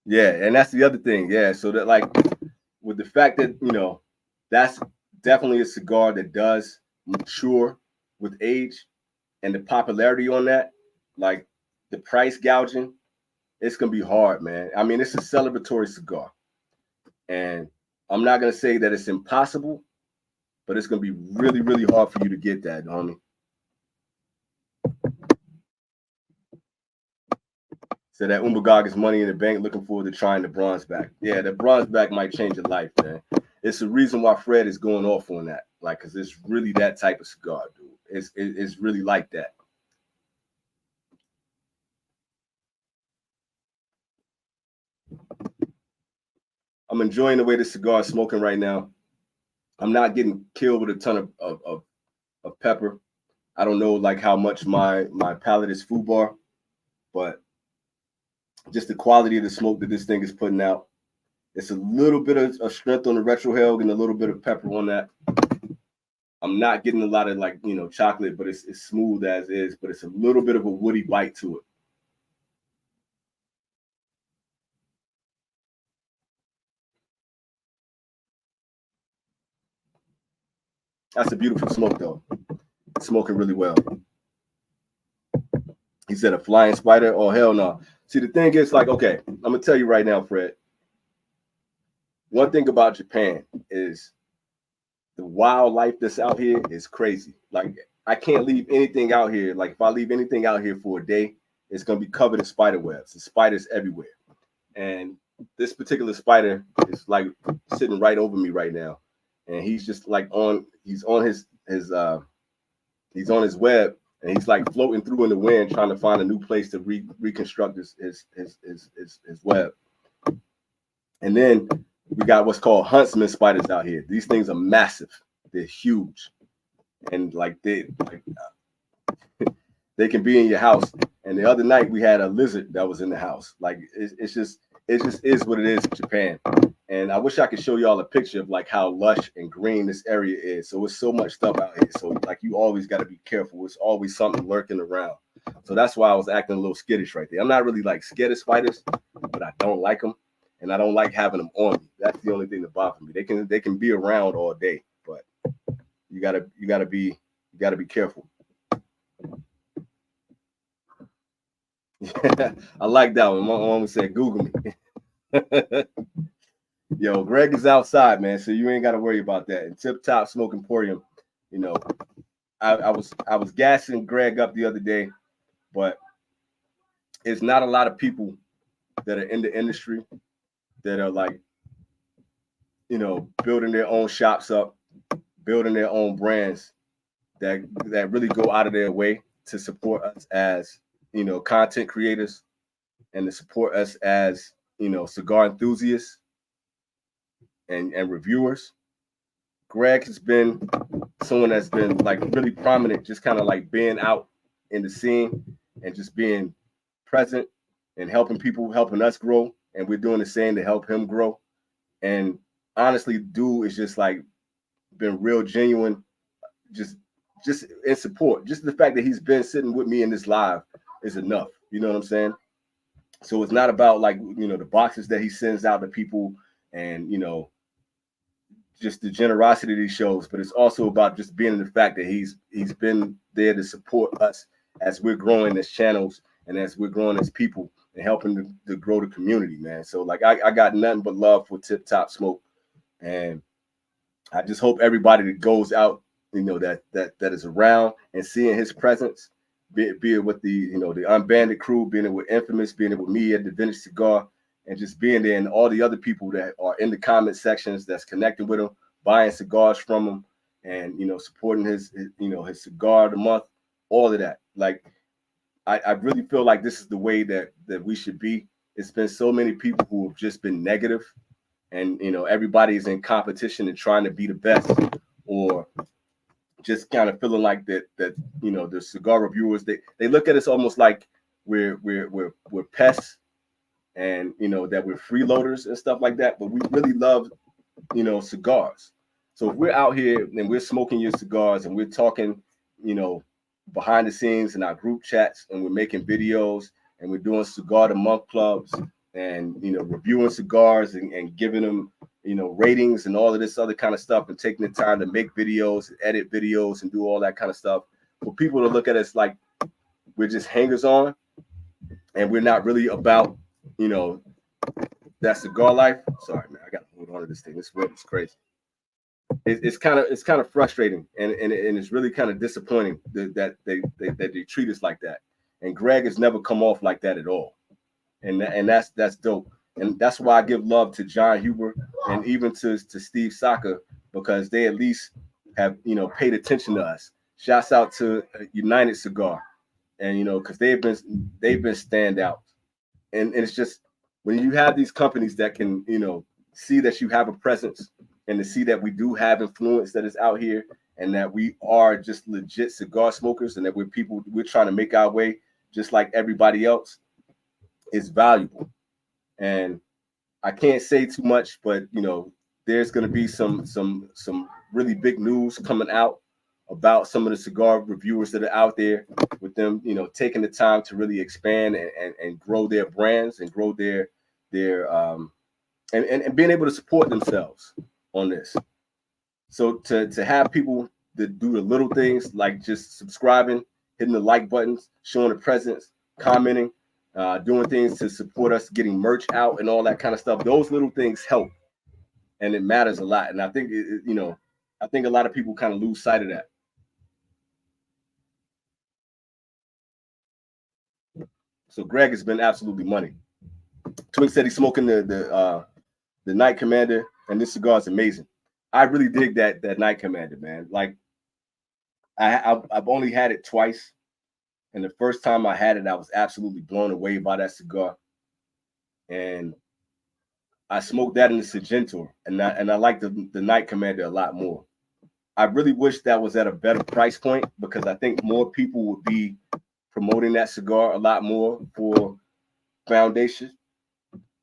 Yeah, and that's the other thing. Yeah, so that like with the fact that, you know, that's definitely a cigar that does mature with age and the popularity on that, like the price gouging, it's going to be hard, man. I mean, it's a celebratory cigar. And I'm not going to say that it's impossible, but it's going to be really, really hard for you to get that, homie. So that Umbagog is money in the bank, looking forward to trying the bronze back. Yeah, the bronze back might change your life, man. It's the reason why Fred is going off on that. Like, because it's really that type of cigar, dude. It's really like that. I'm enjoying the way the cigar is smoking right now. I'm not getting killed with a ton of pepper. I don't know like how much my palate is FUBAR, but just the quality of the smoke that this thing is putting out. It's a little bit of strength on the retrohale and a little bit of pepper on that. I'm not getting a lot of like, you know, chocolate, but it's smooth as is, but it's a little bit of a woody bite to it. That's a beautiful smoke though. It's smoking really well. He said a flying spider? Oh, hell no. See, the thing is like, okay, I'm going to tell you right now, Fred. One thing about Japan is the wildlife that's out here is crazy. Like, I can't leave anything out here. Like, if I leave anything out here for a day, it's going to be covered in spider webs. There's spiders everywhere. And this particular spider is like sitting right over me right now. And he's just like he's on his web. And he's like floating through in the wind, trying to find a new place to reconstruct his web. And then we got what's called huntsman spiders out here. These things are massive. They're huge, and like they can be in your house. And the other night we had a lizard that was in the house. Like it just is what it is in Japan. And I wish I could show y'all a picture of like how lush and green this area is. So it's so much stuff out here. So like you always got to be careful. It's always something lurking around. So that's why I was acting a little skittish right there. I'm not really like scared of spiders, but I don't like them. And I don't like having them on me. That's the only thing that bothers me. They can be around all day, but you gotta be careful. I like that one. My mom said, "Google me." Yo, Greg is outside, man, so you ain't got to worry about that. And Tip Top Smoke Emporium, you know, I was gassing Greg up the other day, but it's not a lot of people that are in the industry that are like, building their own shops up, building their own brands that really go out of their way to support us as, content creators and to support us as, cigar enthusiasts and reviewers. Greg has been someone that's been like really prominent, just kind of like being out in the scene and just being present and helping people, helping us grow. And we're doing the same to help him grow. And honestly, dude is just like been real genuine, just in support. Just the fact that he's been sitting with me in this live is enough. You know what I'm saying? So it's not about like, the boxes that he sends out to people and, just the generosity that he shows, but it's also about just being in the fact that he's been there to support us as we're growing as channels and as we're growing as people and helping to grow the community, man. So like I got nothing but love for Tip Top Smoke, and I just hope everybody that goes out, that is around and seeing his presence, be it with the the Unbanded crew, being it with Infamous, being it with me at the Vintage Cigar, and just being there, and all the other people that are in the comment sections that's connecting with him, buying cigars from him, and supporting his cigar of the month, all of that. Like I really feel like this is the way that we should be. It's been so many people who have just been negative, and everybody's in competition and trying to be the best, or just kind of feeling like that the cigar reviewers, they look at us almost like we're pests, and that we're freeloaders and stuff like that. But we really love cigars. So if we're out here and we're smoking your cigars and we're talking behind the scenes in our group chats, and we're making videos and we're doing cigar of the month clubs and reviewing cigars and giving them ratings and all of this other kind of stuff, and taking the time to make videos, edit videos, and do all that kind of stuff, for people to look at us like we're just hangers on and we're not really about that cigar life. Sorry, man, I got to hold on to this thing. This web is crazy. It's kind of frustrating, and it's really kind of disappointing that they treat us like that. And Greg has never come off like that at all, and that's dope. And that's why I give love to John Huber and even to Steve Saka, because they at least have paid attention to us. Shouts out to United Cigar, and because they've been standout. And it's just when you have these companies that can see that you have a presence, and to see that we do have influence that is out here, and that we are just legit cigar smokers, and that we're trying to make our way just like everybody else, is valuable. And I can't say too much, but there's going to be some really big news coming out about some of the cigar reviewers that are out there, with them taking the time to really expand and grow their brands and grow their and being able to support themselves on this. So to have people that do the little things, like just subscribing, hitting the like buttons, showing the presence, commenting, doing things to support us, getting merch out and all that kind of stuff. Those little things help, and it matters a lot. And I think I think a lot of people kind of lose sight of that. So Greg has been absolutely money. Twink said he's smoking the Night Commander, and this cigar is amazing. I really dig that Night Commander, man. Like I've only had it twice, and the first time I had it, I was absolutely blown away by that cigar. And I smoked that in the Sargentor, and I like the Night Commander a lot more. I really wish that was at a better price point, because I think more people would be promoting that cigar a lot more for Foundation.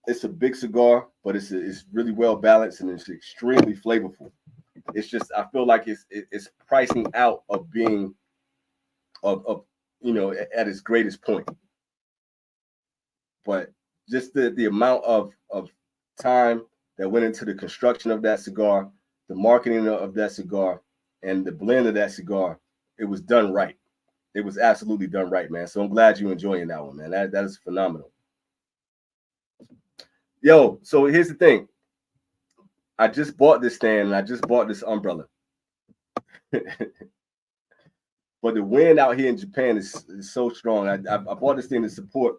It's a big cigar, but it's really well balanced, and it's extremely flavorful. It's just, I feel like it's pricing out of being of at its greatest point. But just the amount of time that went into the construction of that cigar, the marketing of that cigar, and the blend of that cigar, it was done right. It was absolutely done right, man. So I'm glad you're enjoying that one, man. That is phenomenal. Yo, so here's the thing. I just bought this stand and I just bought this umbrella. But the wind out here in Japan is so strong. I bought this thing to support,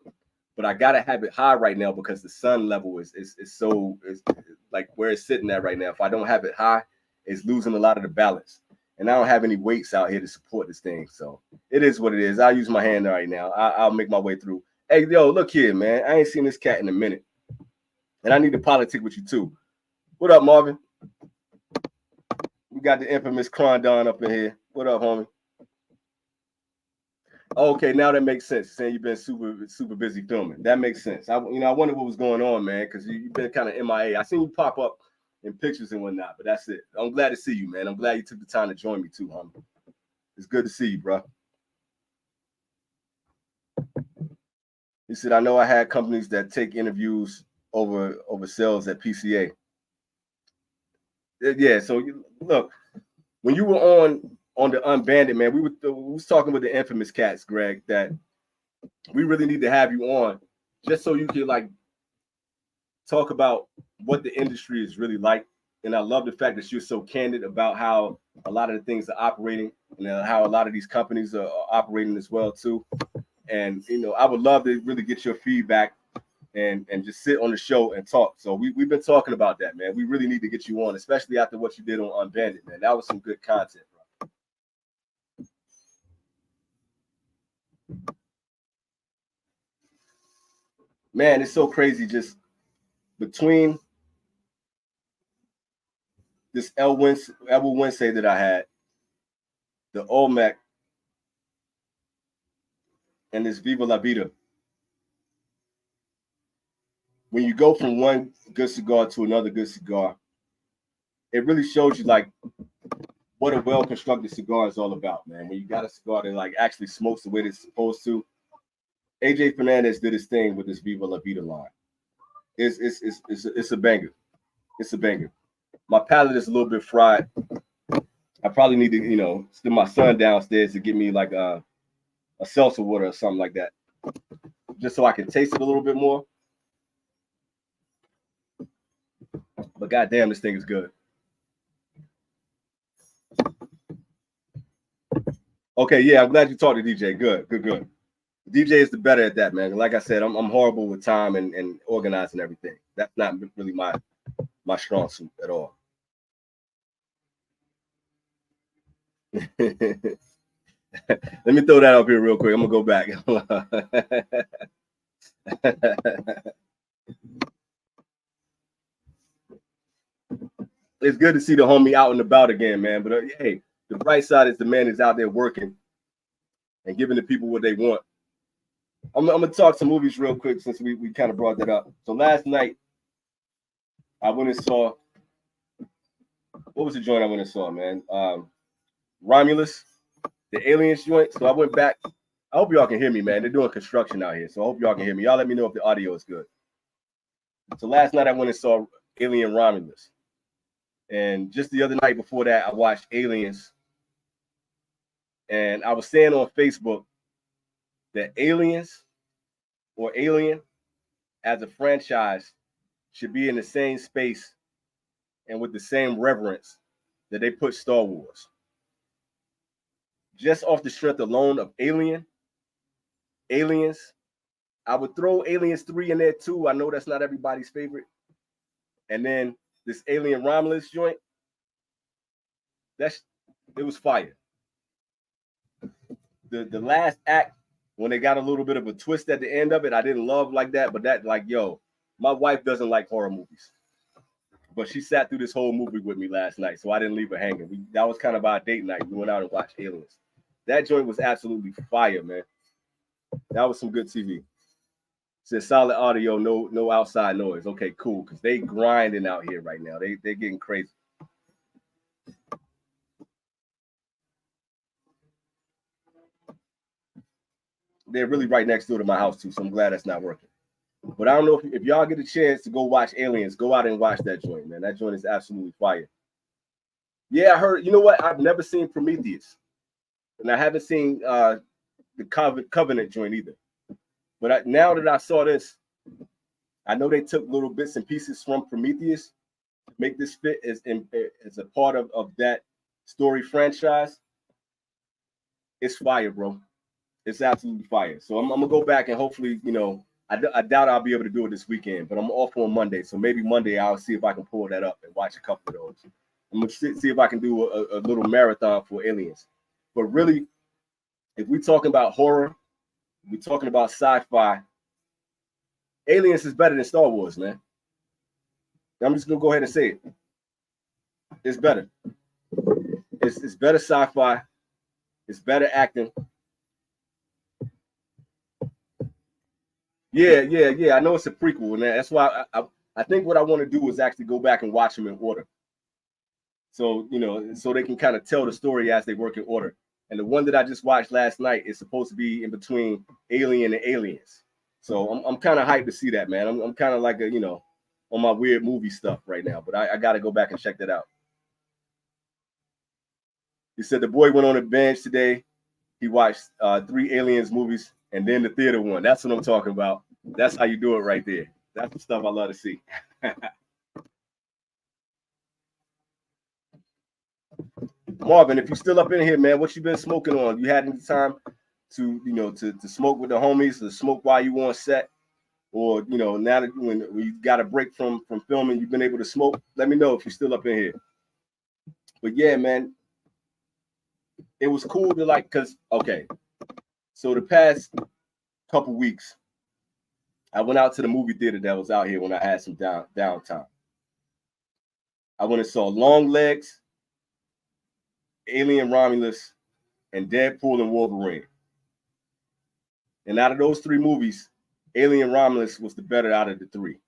but I gotta have it high right now because the sun level is so like where it's sitting at right now. If I don't have it high, it's losing a lot of the balance. And I don't have any weights out here to support this thing. So it is what it is. I'll use my hand right now. I'll make my way through. Hey, yo, look here, man. I ain't seen this cat in a minute. And I need to politic with you too. What up, Marvin? We got the infamous Crondon up in here. What up, homie? Okay, now that makes sense. Saying you've been super busy filming. That makes sense. I wonder what was going on, man, because you've been kind of MIA. I seen you pop up in pictures and whatnot, but that's it. I'm glad to see you, man. I'm glad you took the time to join me too, homie. It's good to see you, bro. He said, I know I had companies that take interviews over sales at PCA. Yeah, so look, when you were on the Unbanded, man, we was talking with the infamous cats, Greg, that we really need to have you on just so you can like talk about what the industry is really like. And I love the fact that you're so candid about how a lot of the things are operating and how a lot of these companies are operating as well too. And I would love to really get your feedback and just sit on the show and talk. So we've been talking about that, man. We really need to get you on, especially after what you did on Unbanded, man. That was some good content, bro. Man, it's so crazy just between this El Wednesday that I had, the Olmec, and this Viva La Vida. When you go from one good cigar to another good cigar, it really shows you like what a well-constructed cigar is all about, man. When you got a cigar that like actually smokes the way it's supposed to. AJ Fernandez did his thing with this Viva La Vida line. It's a banger. It's a banger. My palate is a little bit fried. I probably need to, send my son downstairs to get me like a seltzer water or something like that, just so I can taste it a little bit more. But goddamn, this thing is good. Okay, yeah, I'm glad you talked to DJ. Good. DJ is the better at that, man. Like I said, I'm horrible with time and organizing everything. That's not really my strong suit at all. Let me throw that up here real quick. I'm gonna go back. It's good to see the homie out and about again, man. But hey, the bright side is the man is out there working and giving the people what they want. I'm gonna talk some movies real quick since we kind of brought that up. So last night I went and saw, what was the joint I went and saw, man? Romulus, the Aliens joint. So I went back. I hope y'all can hear me, man. They're doing construction out here, so I hope y'all can hear me. Y'all let me know if the audio is good. So last night I went and saw Alien Romulus. And just the other night before that, I watched Aliens. And I was saying on Facebook that Aliens or Alien as a franchise should be in the same space and with the same reverence that they put Star Wars. Just off the strength alone of Aliens, I would throw Aliens 3 in there too. I know that's not everybody's favorite. And then this Alien Romulus joint, it was fire. The last act, when they got a little bit of a twist at the end of it, I didn't love like that, but that like, yo, my wife doesn't like horror movies. But she sat through this whole movie with me last night, so I didn't leave her hanging. That was kind of our date night. We went out and watched Aliens. That joint was absolutely fire, man. That was some good TV. It said solid audio, no outside noise. Okay, cool, because they grinding out here right now. They're getting crazy. They're really right next door to my house too, so I'm glad that's not working. But I don't know if y'all get a chance to go watch Aliens, go out and watch that joint, man. That joint is absolutely fire. Yeah, I heard. You know what? I've never seen Prometheus, and I haven't seen the Covenant joint either. But now that I saw this, I know they took little bits and pieces from Prometheus to make this fit as a part of that story franchise. It's fire, bro. It's absolutely fire. So I'm gonna go back and hopefully, I doubt I'll be able to do it this weekend, but I'm off on Monday, so maybe Monday I'll see if I can pull that up and watch a couple of those. I'm gonna see if I can do a little marathon for Aliens. But really, if we're talking about horror, we're talking about sci-fi. Aliens is better than Star Wars, man. I'm just gonna go ahead and say it. It's better. It's better sci-fi. It's better acting. Yeah. I know it's a prequel, and that's why I think what I want to do is actually go back and watch them in order. So so they can kind of tell the story as they work in order. And the one that I just watched last night is supposed to be in between Alien and Aliens. So I'm kind of hyped to see that, man. I'm kind of like on my weird movie stuff right now, but I got to go back and check that out. He said the boy went on a bench today. He watched 3 Aliens movies and then the theater one. That's what I'm talking about. That's how you do it right there. That's the stuff I love to see. Marvin, if you're still up in here, man, what you been smoking on? You had any time to to smoke with the homies, to smoke while you on set, or now that when you got a break from filming, you've been able to smoke? Let me know if you're still up in here. But yeah, man, it was cool to because so the past couple weeks, I went out to the movie theater that was out here when I had some downtime. I went and saw Long Legs, Alien Romulus, and Deadpool and Wolverine. And out of those 3 movies, Alien Romulus was the better out of the 3.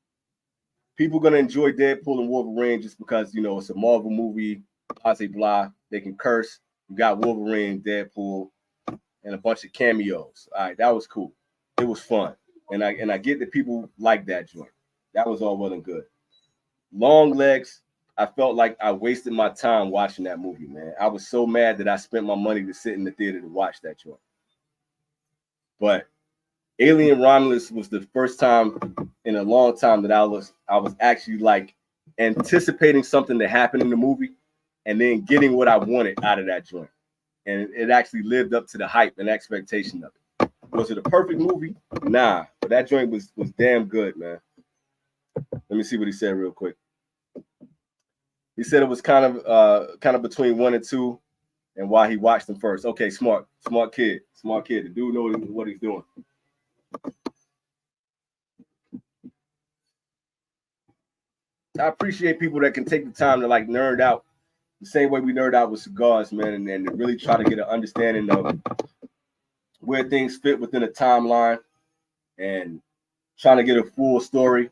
People gonna enjoy Deadpool and Wolverine just because it's a Marvel movie, blah blah blah. They can curse. You got Wolverine, Deadpool, and a bunch of cameos. All right, that was cool. It was fun, and I get that people like that joint. That was all well and good. Long Legs, I felt like I wasted my time watching that movie, man. I was so mad that I spent my money to sit in the theater to watch that joint. But Alien Romulus was the first time in a long time that I was actually anticipating something to happen in the movie and then getting what I wanted out of that joint. And it actually lived up to the hype and expectation of it. Was it a perfect movie? Nah, but that joint was damn good, man. Let me see what he said real quick. He said it was kind of between 1 and 2, and why he watched them first. Okay, smart kid. The dude knows what he's doing. I appreciate people that can take the time to nerd out the same way we nerd out with cigars, man, and really try to get an understanding of where things fit within a timeline and trying to get a full story.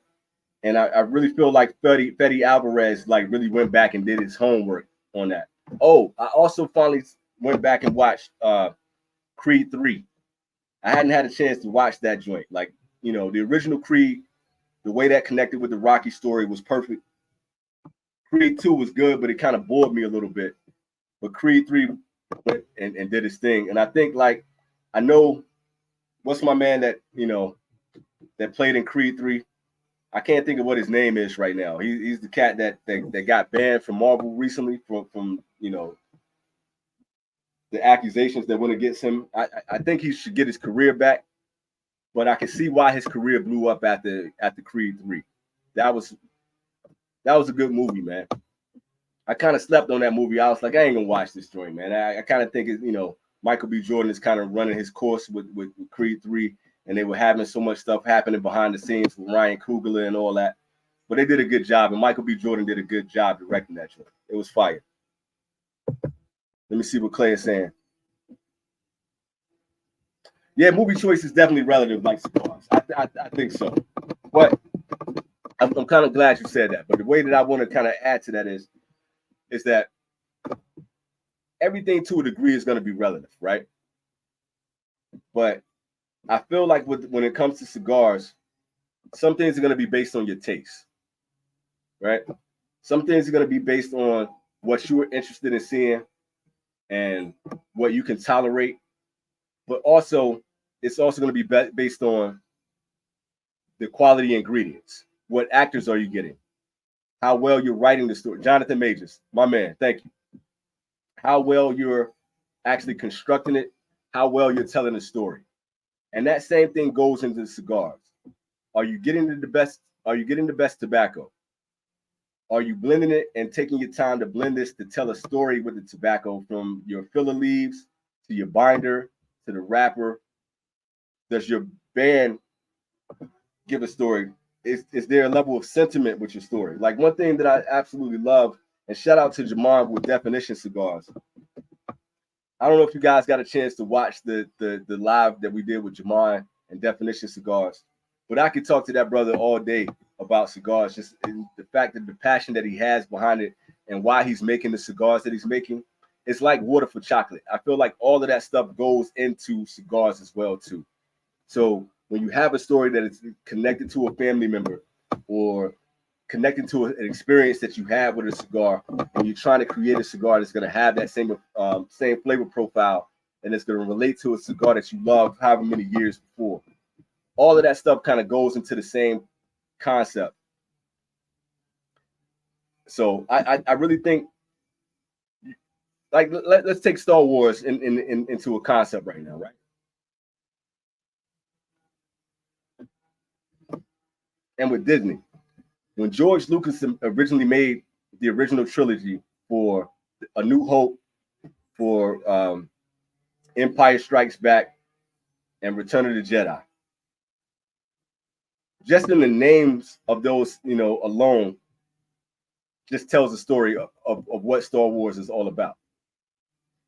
And I really feel like Fede Alvarez really went back and did his homework on that. Oh, I also finally went back and watched Creed 3. I hadn't had a chance to watch that joint. The original Creed, the way that connected with the Rocky story was perfect. Creed 2 was good, but it kind of bored me a little bit. But Creed 3 went and did his thing. And I think I know what's my man that that played in Creed 3. I can't think of what his name is right now. He's the cat that got banned from Marvel recently from the accusations that went against him. I think he should get his career back, but I can see why his career blew up at the Creed 3. That was a good movie, man. I kind of slept on that movie. I was like, I ain't gonna watch this joint, man. I kind of think Michael B. Jordan is kind of running his course with Creed 3. And they were having so much stuff happening behind the scenes with Ryan Coogler and all that. But they did a good job, and Michael B. Jordan did a good job directing that joint. It was fire. Let me see what Clay is saying. Yeah, movie choice is definitely relative, like cigars. I think so. But I'm kind of glad you said that. But the way that I want to kind of add to that is that everything to a degree is going to be relative, right? But I feel like when it comes to cigars, some things are going to be based on your taste, right? Some things are going to be based on what you are interested in seeing and what you can tolerate. But also, it's also going to be based on the quality ingredients. What actors are you getting? How well you're writing the story. Jonathan Majors, my man, thank you. How well you're actually constructing it, how well you're telling the story. And that same thing goes into the cigars. Are you getting the best? Are you getting the best tobacco? Are you blending it and taking your time to blend this to tell a story with the tobacco, from your filler leaves to your binder to the wrapper? Does your band give a story? Is there a level of sentiment with your story? Like, one thing that I absolutely love, and shout out to Jamar with Definition Cigars. I don't know if you guys got a chance to watch the live that we did with Jamar and Definition Cigars, but I could talk to that brother all day about cigars, just the fact that the passion that he has behind it and why he's making the cigars that he's making. It's like water for chocolate. I feel like all of that stuff goes into cigars as well too. So when you have a story that is connected to a family member or connected to an experience that you have with a cigar, and you're trying to create a cigar that's going to have that same flavor profile, and it's going to relate to a cigar that you love however many years before, all of that stuff kind of goes into the same concept. So I really think, like, let's take Star Wars into a concept right now, right? And with Disney, when George Lucas originally made the original trilogy for A New Hope, for Empire Strikes Back, and Return of the Jedi, just in the names of those, alone, just tells the story of what Star Wars is all about.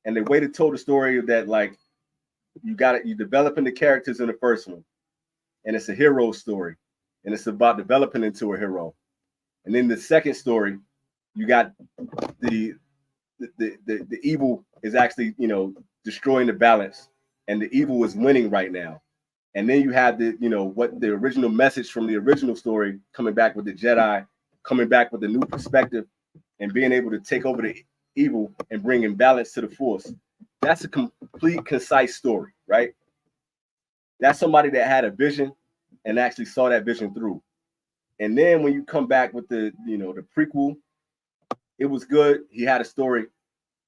And the way to tell the story of that, like, you're developing the characters in the first one, and it's a hero story, and it's about developing into a hero. And then the second story, you got the evil is actually, destroying the balance, and the evil is winning right now. And then you have what the original message from the original story, coming back with the Jedi, coming back with a new perspective, and being able to take over the evil and bring in balance to the Force. That's a complete, concise story, right? That's somebody that had a vision and actually saw that vision through. And then when you come back with the prequel, it was good. He had a story,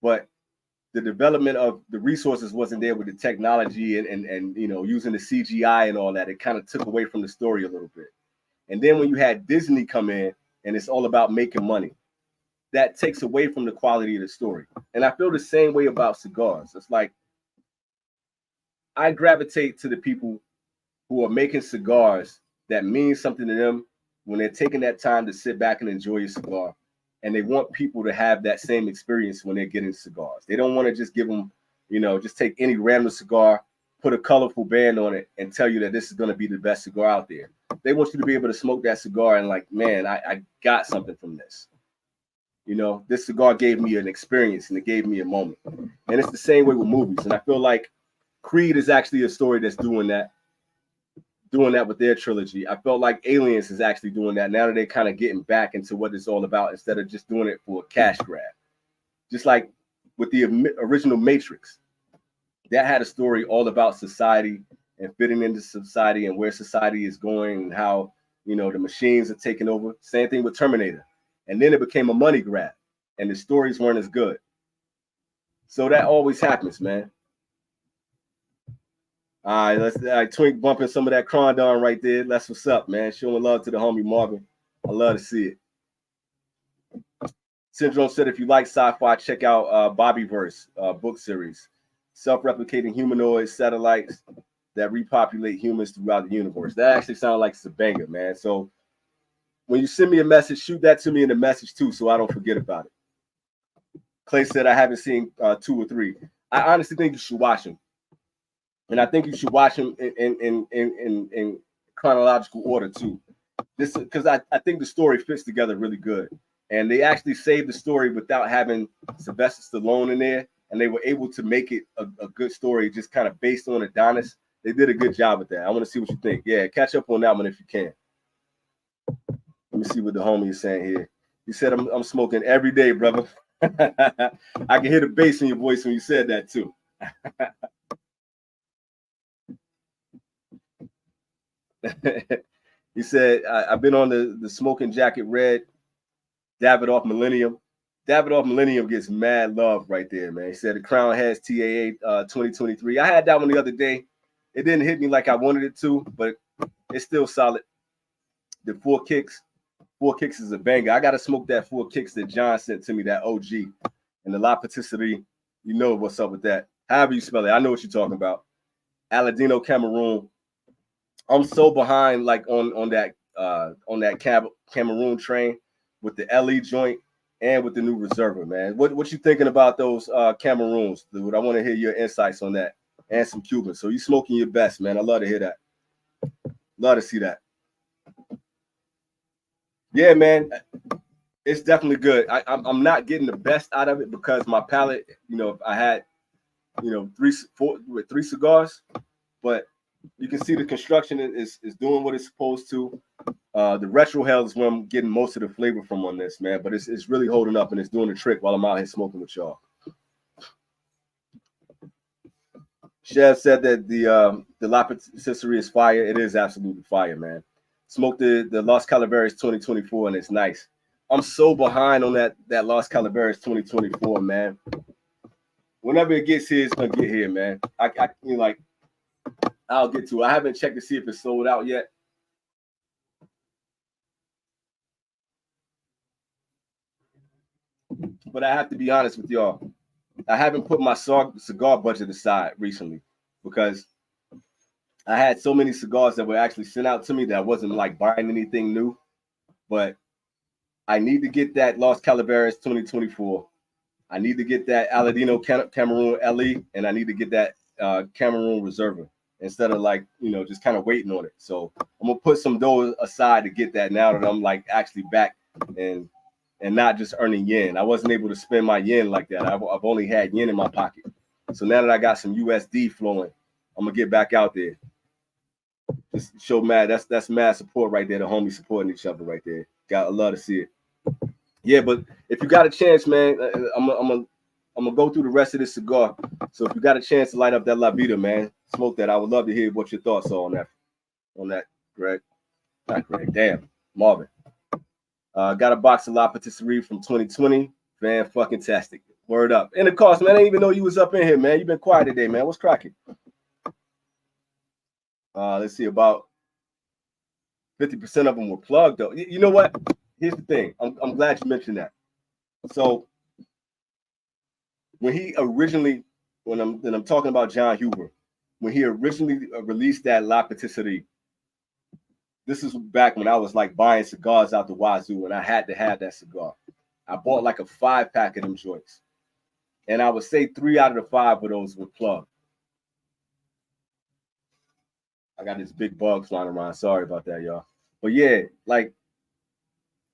but the development of the resources wasn't there with the technology and using the CGI and all that. It kind of took away from the story a little bit. And then when you had Disney come in and it's all about making money, that takes away from the quality of the story. And I feel the same way about cigars. It's like, I gravitate to the people who are making cigars that mean something to them when they're taking that time to sit back and enjoy a cigar. And they want people to have that same experience when they're getting cigars. They don't want to just give them, just take any random cigar, put a colorful band on it, and tell you that this is going to be the best cigar out there. They want you to be able to smoke that cigar and, like, man, I got something from this. This cigar gave me an experience and it gave me a moment. And it's the same way with movies. And I feel like Creed is actually a story that's doing that with their trilogy. I felt like Aliens is actually doing that now that they're kind of getting back into what it's all about instead of just doing it for a cash grab. Just like with the original Matrix, that had a story all about society and fitting into society and where society is going and how, the machines are taking over. Same thing with Terminator. And then it became a money grab and the stories weren't as good. So that always happens, man. All right, Twink bumping some of that Crondon right there. That's what's up, man. Showing love to the homie Marvin. I love to see it. Syndrome said, if you like sci-fi, check out Bobbyverse book series. Self-replicating humanoid satellites that repopulate humans throughout the universe. That actually sounds like it's a banger, man. So when you send me a message, shoot that to me in the message too, so I don't forget about it. Clay said, I haven't seen 2 or 3. I honestly think you should watch them. And I think you should watch them in chronological order too. This because I think the story fits together really good. And they actually saved the story without having Sylvester Stallone in there. And they were able to make it a good story just kind of based on Adonis. They did a good job with that. I want to see what you think. Yeah, catch up on that one if you can. Let me see what the homie is saying here. He said, I'm smoking every day, brother. I can hear the bass in your voice when you said that too. He said, I've been on the Smoking Jacket Red, Davidoff Millennium. Davidoff Millennium gets mad love right there, man. He said the Crown has TAA 2023. I had that one the other day. It didn't hit me like I wanted it to, but it's still solid. The Four Kicks is a banger. I got to smoke that Four Kicks that John sent to me, that OG. And the La Patisserie, you know what's up with that. However you spell it, I know what you're talking about. Aladino Cameroon. I'm so behind, like on that Cameroon train with the LE joint and with the new Reserva, man. What you thinking about those Cameroons, dude? I want to hear your insights on that, and some Cuban. So you smoking your best, man. I love to hear that. Love to see that. Yeah, man, it's definitely good. I'm not getting the best out of it because my palate, I had, three cigars, but you can see the construction is doing what it's supposed to. The retrohale is where I'm getting most of the flavor from on this, man. But it's really holding up and it's doing the trick while I'm out here smoking with y'all. Chev said that the La Patisserie is fire. It is absolutely fire, man. Smoked the Los Calaveras 2024 and it's nice. I'm so behind on that Los Calaveras 2024, man. Whenever it gets here, it's gonna get here, man. I'll get to it. I haven't checked to see if it's sold out yet. But I have to be honest with y'all. I haven't put my cigar budget aside recently because I had so many cigars that were actually sent out to me that I wasn't like buying anything new. But I need to get that Los Calaveras 2024. I need to get that Aladino Cameroon LE, and I need to get that Cameroon Reserva instead of just kind of waiting on it. So I'm gonna put some dough aside to get that now that I'm like actually back and not just earning yen. I wasn't able to spend my yen like that. I've only had yen in my pocket. So now that I got some USD flowing, I'm gonna get back out there. Just show mad. That's mad support right there. The homies supporting each other right there. Got a love to see it. Yeah, but if you got a chance, man, I'm gonna go through the rest of this cigar. So if you got a chance to light up that La Vida, man, smoke that. I would love to hear what your thoughts are on that. On that, Greg. Not Greg. Damn, Marvin. Got a box of La Patisserie from 2020. Fan fucking tastic. Word up. And of course, man, I didn't even know you was up in here, man. You've been quiet today, man. What's cracking? Let's see, about 50% of them were plugged, though. You know what? Here's the thing. I'm glad you mentioned that. So when he originally, when I'm talking about John Huber, when he originally released that La Patisserie, this is back when I was like buying cigars out the wazoo, and I had to have that cigar. I bought like a 5-pack of them joints, and I would say 3 out of the 5 of those were plugged. I got this big bug flying around. Sorry about that, y'all. But yeah,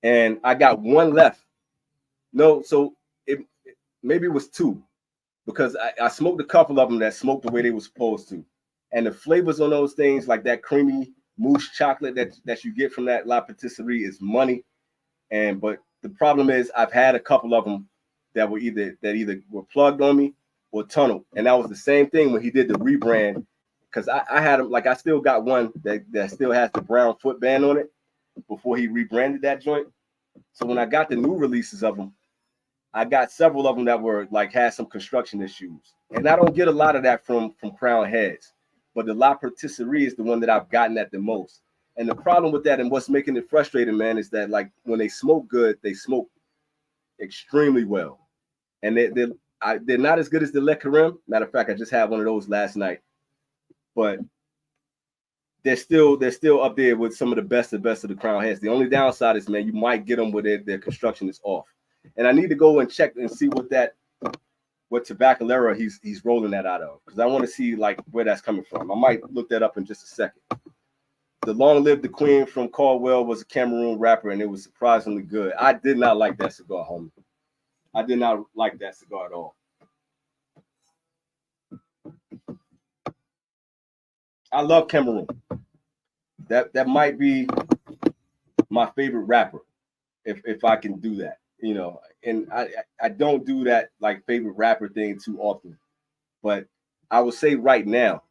and I got one left. No, so maybe it was 2, because I smoked a couple of them that smoked the way they were supposed to, and the flavors on those things, like that creamy mousse chocolate that you get from that La Patisserie, is money. But the problem is I've had a couple of them that either were plugged on me or tunneled, and that was the same thing when he did the rebrand. Because I had them, like I still got one that still has the brown footband on it before he rebranded that joint. So when I got the new releases of them, I got several of them that were like had some construction issues, and I don't get a lot of that from Crown Heads. But the La Patisserie is the one that I've gotten at the most. And the problem with that, and what's making it frustrating, man, is that like when they smoke good, they smoke extremely well, and they're not as good as the Le Carême. Matter of fact, I just had one of those last night, but they're still up there with some of the best of the Crown Heads. The only downside is, man, you might get them where their construction is off. And I need to go and check and see what Tabacalera he's rolling that out of, because I want to see like where that's coming from. I might look that up in just a second. The Long Live the Queen from Caldwell was a Cameroon rapper, and it was surprisingly good. I did not like that cigar, homie. I did not like that cigar at all. I love Cameroon. That might be my favorite rapper, if I can do that. you know, and I don't do that like favorite rapper thing too often. But I would say right now,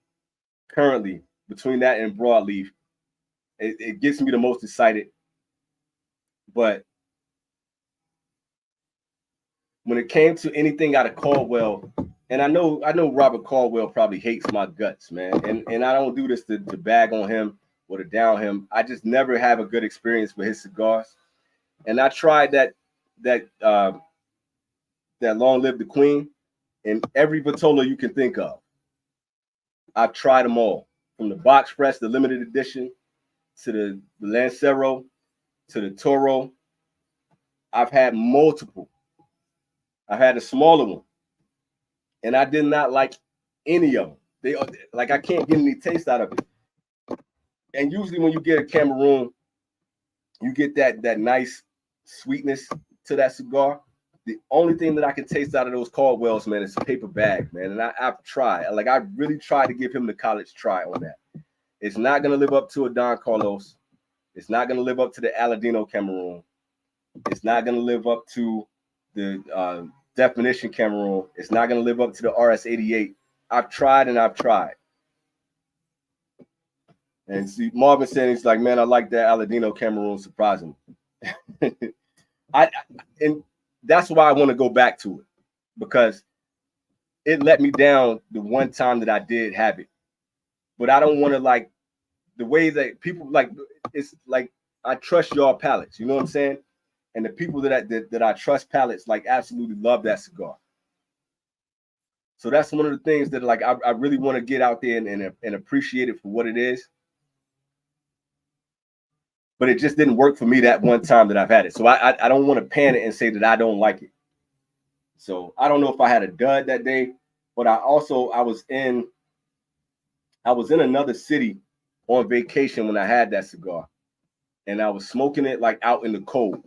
currently, between that and Broadleaf, it gets me the most excited. But when it came to anything out of Caldwell, and I know Robert Caldwell probably hates my guts, man. And I don't do this to bag on him or to down him. I just never have a good experience with his cigars. And I tried that Long Live the Queen in every Vitola you can think of. I've tried them all, from the box press, the limited edition, to the Lancero, to the Toro. I've had multiple. I had a smaller one, and I did not like any of them. They like I can't get any taste out of it. And usually when you get a Cameroon, you get that nice sweetness to that cigar. The only thing that I can taste out of those Caldwells, man, is paper bag, man. And I've tried. Like I really tried to give him the college try on that. It's not gonna live up to a Don Carlos. It's not gonna live up to the Aladino Cameroon. It's not gonna live up to the Definition Cameroon. It's not gonna live up to the RS88. I've tried and I've tried. And see, Marvin said he's like, man, I like that Aladino Cameroon, surprisingly. And that's why I want to go back to it, because it let me down the one time that I did have it. But I don't want to, like, the way that people like, it's like I trust y'all palates, you know what I'm saying? And the people that I trust palates like absolutely love that cigar. So that's one of the things that like I really want to get out there and appreciate it for what it is. But it just didn't work for me that one time that I've had it. So I don't want to panic and say that I don't like it. So I don't know if I had a dud that day, but I was in another city on vacation when I had that cigar, and I was smoking it like out in the cold,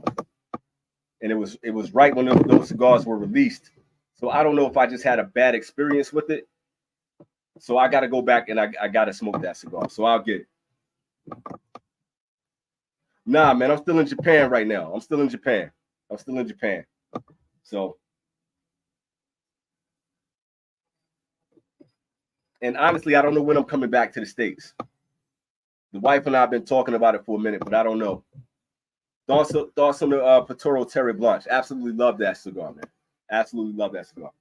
and it was right when those cigars were released. So I don't know if I just had a bad experience with it. So I got to go back and I got to smoke that cigar. So I'll get it. Nah, man, I'm still in Japan right now. I'm still in Japan. So, and honestly, I don't know when I'm coming back to the States. The wife and I have been talking about it for a minute, but I don't know. Thoughts on the Patoro Terre Blanche. Absolutely love that cigar, man. Absolutely love that cigar.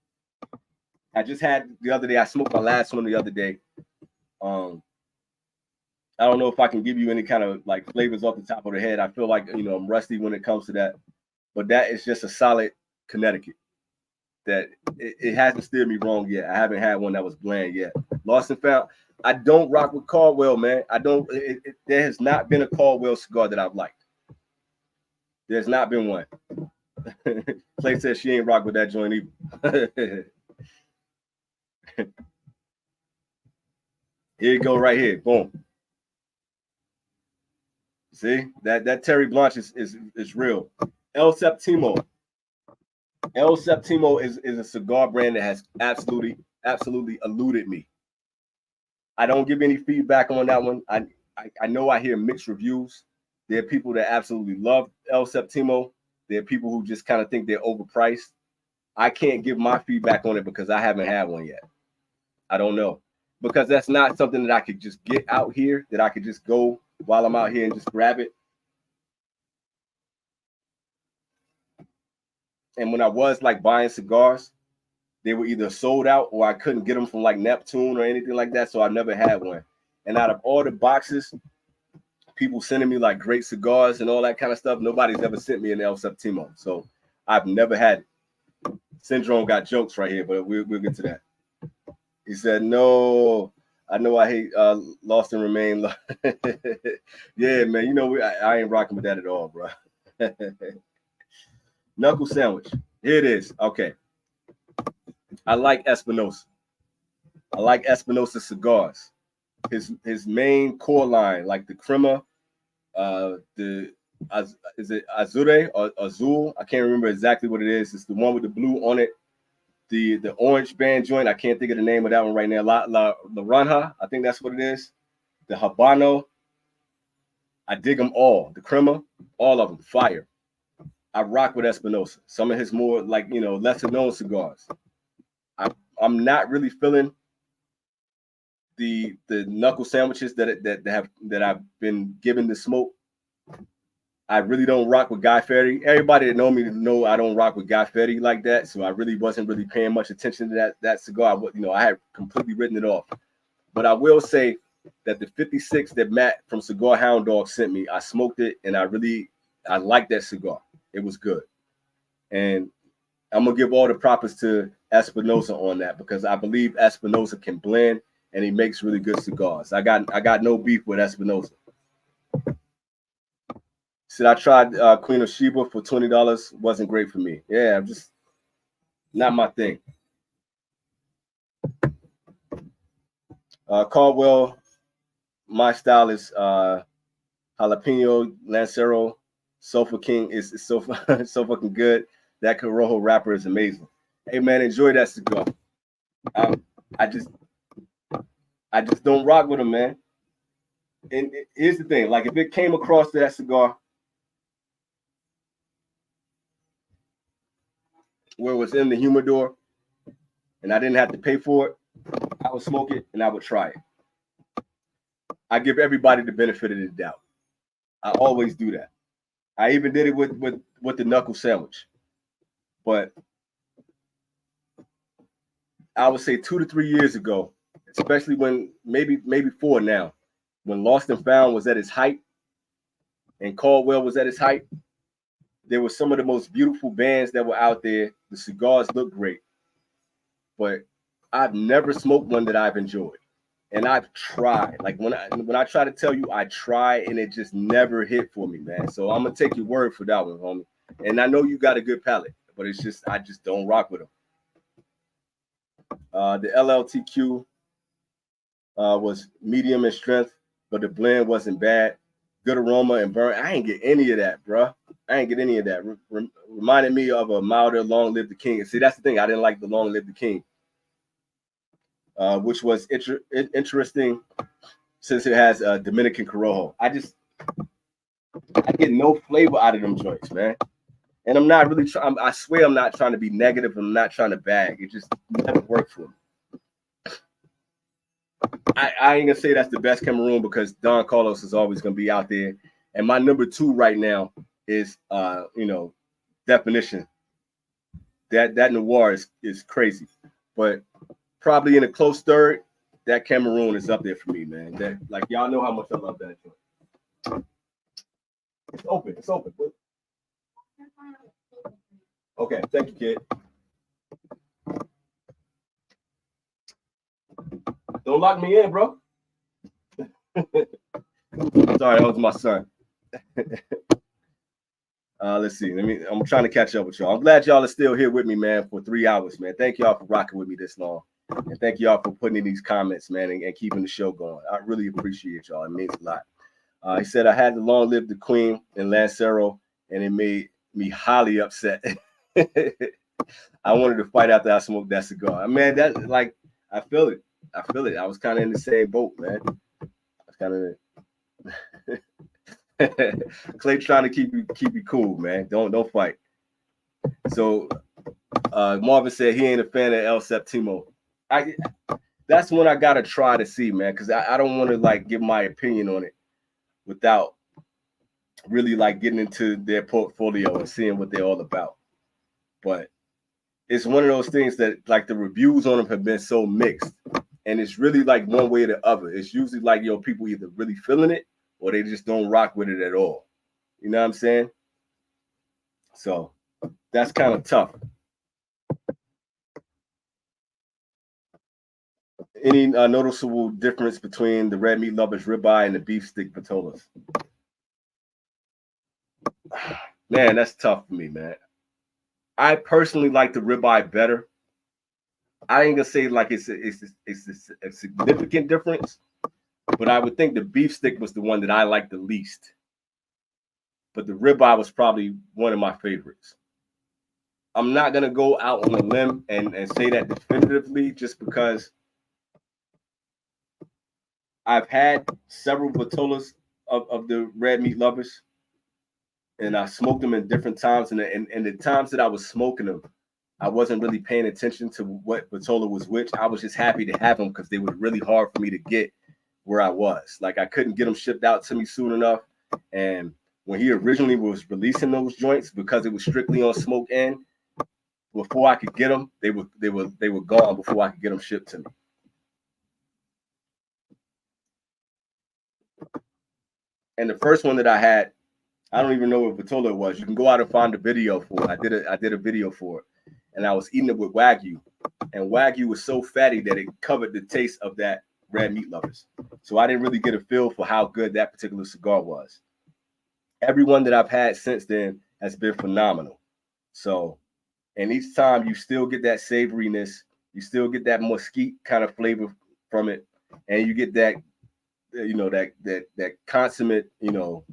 I just had the other day, I smoked my last one the other day. I don't know if I can give you any kind of like flavors off the top of the head. I feel like, I'm rusty when it comes to that. But that is just a solid Connecticut. That it hasn't steered me wrong yet. I haven't had one that was bland yet. Lost and found. I don't rock with Caldwell, man. There has not been a Caldwell cigar that I've liked. There's not been one. Clay says she ain't rock with that joint either. Here you go, right here. Boom. See, that Terry Blanche is real. El Septimo. El Septimo is a cigar brand that has absolutely eluded me. I don't give any feedback on that one. I know I hear mixed reviews. There are people that absolutely love El Septimo. There are people who just kind of think they're overpriced. I can't give my feedback on it because I haven't had one yet. I don't know. Because that's not something that I could just get out here, that I could just go while I'm out here and just grab it. And when I was like buying cigars, they were either sold out or I couldn't get them from like Neptune or anything like that. So I never had one. And out of all the boxes, people sending me like great cigars and all that kind of stuff, nobody's ever sent me an El Septimo. So I've never had it. Syndrome got jokes right here, but we'll get to that. He said, no, I know I hate Lost and Remain. Yeah, man, I ain't rocking with that at all, bro. Knuckle sandwich. Here it is. Okay. I like Espinosa. I like Espinosa cigars. His main core line, like the Crema, is it Azure or Azul? I can't remember exactly what it is. It's the one with the blue on it. The orange band joint, I can't think of the name of that one right now. La Ranja, I think that's what it is. The Habano, I dig them all. The Crema, all of them, fire. I rock with Espinosa. Some of his more like, you know, lesser known cigars. I'm not really feeling the knuckle sandwiches that I've been given to smoke. I really don't rock with Guy Fieri. Everybody that know me know I don't rock with Guy Fieri like that. So I really wasn't really paying much attention to that cigar. You know, I had completely written it off. But I will say that the 56 that Matt from Cigar Hound Dog sent me, I smoked it and I liked that cigar. It was good. And I'm gonna give all the props to Espinosa on that because I believe Espinosa can blend and he makes really good cigars. I got no beef with Espinosa. Said I tried Queen of Sheba for $20. Wasn't great for me. Yeah, I'm just not my thing. Caldwell, my style is jalapeno, Lancero, Sofa King is so so fucking good. That Corojo wrapper is amazing. Hey man, enjoy that cigar. I just don't rock with them, man. And here's the thing: like if it came across to that cigar where it was in the humidor, and I didn't have to pay for it, I would smoke it and I would try it. I give everybody the benefit of the doubt. I always do that. I even did it with the knuckle sandwich. But I would say 2 to 3 years ago, especially when maybe 4 now, when Lost and Found was at its height and Caldwell was at its height, there were some of the most beautiful bands that were out there. The cigars look great, but I've never smoked one that I've enjoyed. And I've tried. Like when I try to tell you I try and it just never hit for me, man. So I'm gonna take your word for that one, homie. And I know you got a good palate, but it's just I just don't rock with them. The LLTQ was medium in strength, but the blend wasn't bad. Good aroma and burn. I ain't get any of that, bro. I ain't get any of that. Reminded me of a milder Long Live the King. See, that's the thing. I didn't like the Long Live the King, which was interesting since it has a Dominican Corojo. I get no flavor out of them joints, man. And I'm not really trying. I swear I'm not trying to be negative. I'm not trying to bag. It just never worked for me. I ain't gonna say that's the best Cameroon because Don Carlos is always gonna be out there. And my number 2 right now is Definition. That Noir is crazy. But probably in a close third, that Cameroon is up there for me, man. That like y'all know how much I love that joint. It's open. Okay, thank you, kid. Don't lock me in, bro. Sorry, that was my son. Let's see. I'm trying to catch up with y'all. I'm glad y'all are still here with me, man, for 3 hours, man. Thank y'all for rocking with me this long. And thank y'all for putting in these comments, man, and keeping the show going. I really appreciate y'all. It means a lot. He said, I had to Long Live the Queen and Lancero, and it made me highly upset. I wanted to fight after I smoked that cigar. Man, that like I feel it. I was kind of in the same boat, man. I was kind of Clay trying to keep you cool, man. Don't fight. So Marvin said he ain't a fan of El Septimo. That's one I gotta try to see, man, because I don't want to like give my opinion on it without really like getting into their portfolio and seeing what they're all about. But it's one of those things that like the reviews on them have been so mixed, and it's really like one way or the other. It's usually like people either really feeling it or they just don't rock with it at all. You know what I'm saying? So that's kind of tough. Any noticeable difference between the red meat lovers ribeye and the beef stick patolas? Man, that's tough for me, man. I personally like the ribeye better. I ain't gonna say like it's a significant difference, but I would think the beef stick was the one that I liked the least. But the ribeye was probably one of my favorites. I'm not gonna go out on a limb and say that definitively, just because I've had several patolas of the red meat lovers, and I smoked them in different times. And the times that I was smoking them, I wasn't really paying attention to what Vitola was which. I was just happy to have them because they were really hard for me to get where I was. Like I couldn't get them shipped out to me soon enough. And when he originally was releasing those joints, because it was strictly on smoke end, before I could get them, they were gone before I could get them shipped to me. And the first one that I had, I don't even know what Vitola it was. You can go out and find a video for it. I did a video for it, and I was eating it with Wagyu, and Wagyu was so fatty that it covered the taste of that Red Meat Lovers. So I didn't really get a feel for how good that particular cigar was. Every one that I've had since then has been phenomenal. So, and each time you still get that savoriness, you still get that mesquite kind of flavor from it, and you get that, you know, that consummate, you know,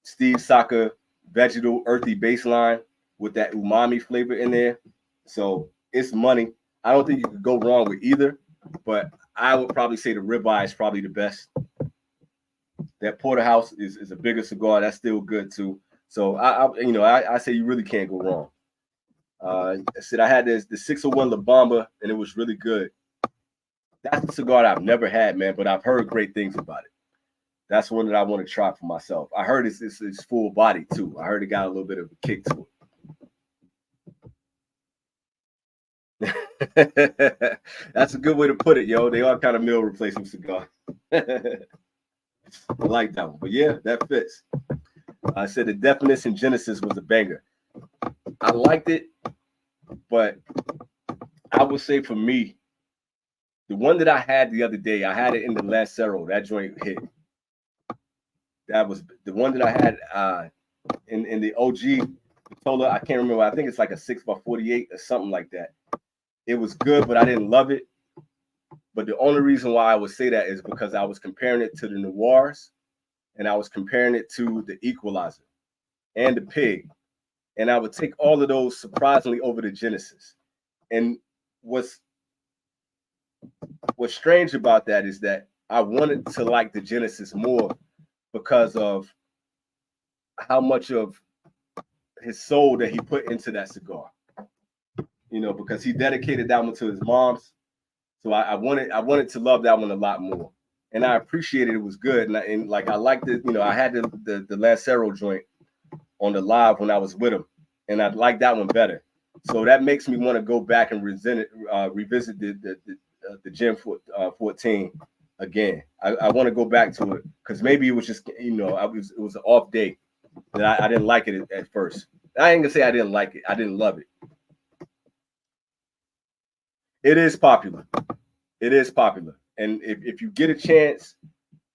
Steve Saka vegetal earthy baseline with that umami flavor in there. So it's money. I don't think you could go wrong with either, but I would probably say the ribeye is probably the best. That porterhouse is a bigger cigar. That's still good too. So I say you really can't go wrong. I said I had the 601 La Bamba, and it was really good. That's a cigar that I've never had, man, but I've heard great things about it. That's one that I want to try for myself. I heard it's full body too. I heard it got a little bit of a kick to it. That's a good way to put it, yo. They are kind of meal replacement cigar. I like that one. But yeah, that fits. I said the Definition Genesis was a banger. I liked it, but I would say for me, the one that I had the other day, I had it in the Lancero. That joint hit. That was the one that I had in the OG Vitola. I can't remember. I think it's like a 6x48 or something like that. It was good, but I didn't love it. But the only reason why I would say that is because I was comparing it to the Noirs, and I was comparing it to the Equalizer and the Pig. And I would take all of those surprisingly over the Genesis. And what's strange about that is that I wanted to like the Genesis more because of how much of his soul that he put into that cigar. You know, because he dedicated that one to his mom's. So I wanted to love that one a lot more. And I appreciated it was good. And like I liked it, you know, I had the Lancero joint on the live when I was with him. And I liked that one better. So that makes me want to go back and revisit the Gen 14 again. I want to go back to it because maybe it was just, you know, it was an off day that I didn't like it at first. I ain't gonna say I didn't like it. I didn't love it. It is popular. It is popular. And if you get a chance,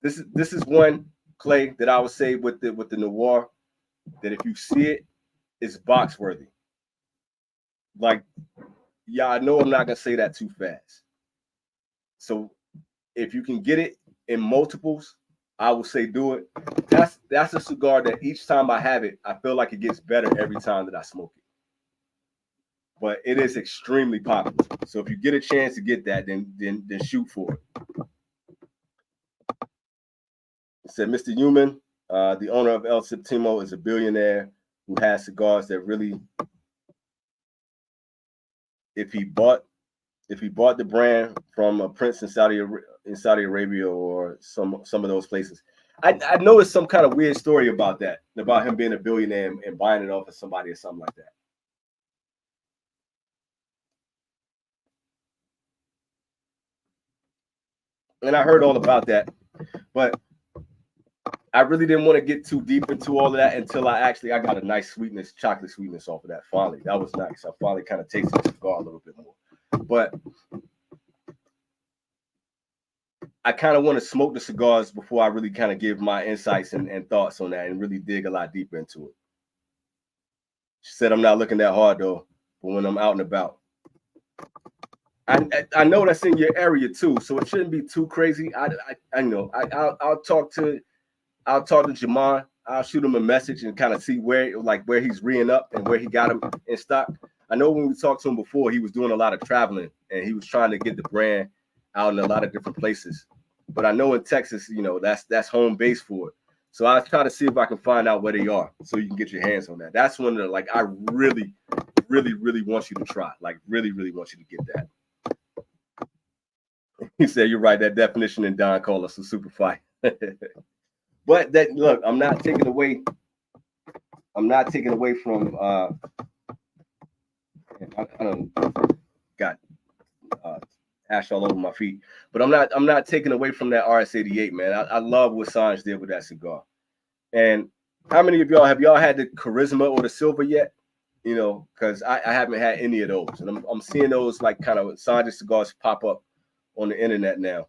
this is one, Clay, that I would say with the Noir, that if you see it, it's box worthy. Like, yeah, I know I'm not gonna say that too fast. So if you can get it in multiples, I would say do it. That's a cigar that each time I have it, I feel like it gets better every time that I smoke it. But it is extremely popular. So if you get a chance to get that, then shoot for it. It said Mr. Human, the owner of El Septimo, is a billionaire who has cigars that really, if he bought the brand from a prince in Saudi Arabia or some of those places. I know it's some kind of weird story about that, about him being a billionaire and buying it off of somebody or something like that. And I heard all about that, but I really didn't want to get too deep into all of that until I got a nice sweetness, chocolate sweetness off of that. Finally, that was nice. I finally kind of tasted the cigar a little bit more. But I kind of want to smoke the cigars before I really kind of give my insights and thoughts on that and really dig a lot deeper into it. She said I'm not looking that hard though, but when I'm out and about. I know that's in your area too, so it shouldn't be too crazy. I know. I'll talk to Jamon. I'll shoot him a message and kind of see where he's reeing up and where he got him in stock. I know when we talked to him before, he was doing a lot of traveling and he was trying to get the brand out in a lot of different places. But I know in Texas, you know, that's home base for it. So I try to see if I can find out where they are so you can get your hands on that. That's one of the, like, I really, really, really want you to try. Like, really, really want you to get that. He said, you're right. That definition in Don called us a super fight. But that, look, I'm not taking away from I don't got ash all over my feet, but I'm not taking away from that RS88, man. I love what Sanj did with that cigar. And how many of y'all have had the Charisma or the Silver yet? You know, because I haven't had any of those, and I'm seeing those like kind of Sanj cigars pop up on the internet now,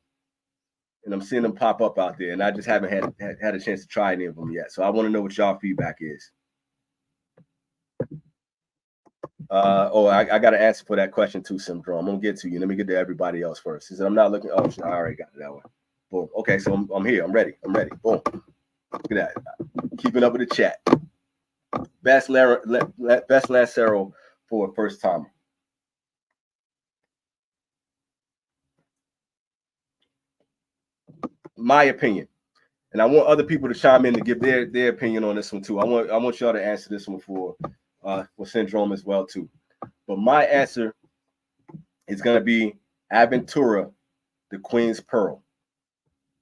and I'm seeing them pop up out there, and I just haven't had a chance to try any of them yet. So I want to know what y'all feedback is. I got to answer for that question too, Syndrome. I'm gonna get to you. Let me get to everybody else first. He said, I'm not looking. Oh, I already got it that one. Boom. Okay, so I'm here. I'm ready. Boom. Look at that. Keeping up with the chat. Best Lancero for a first timer. My opinion, and I want other people to chime in to give their opinion on this one too. I want y'all to answer this one for Syndrome as well too. But my answer is going to be Aventura, the Queen's Pearl.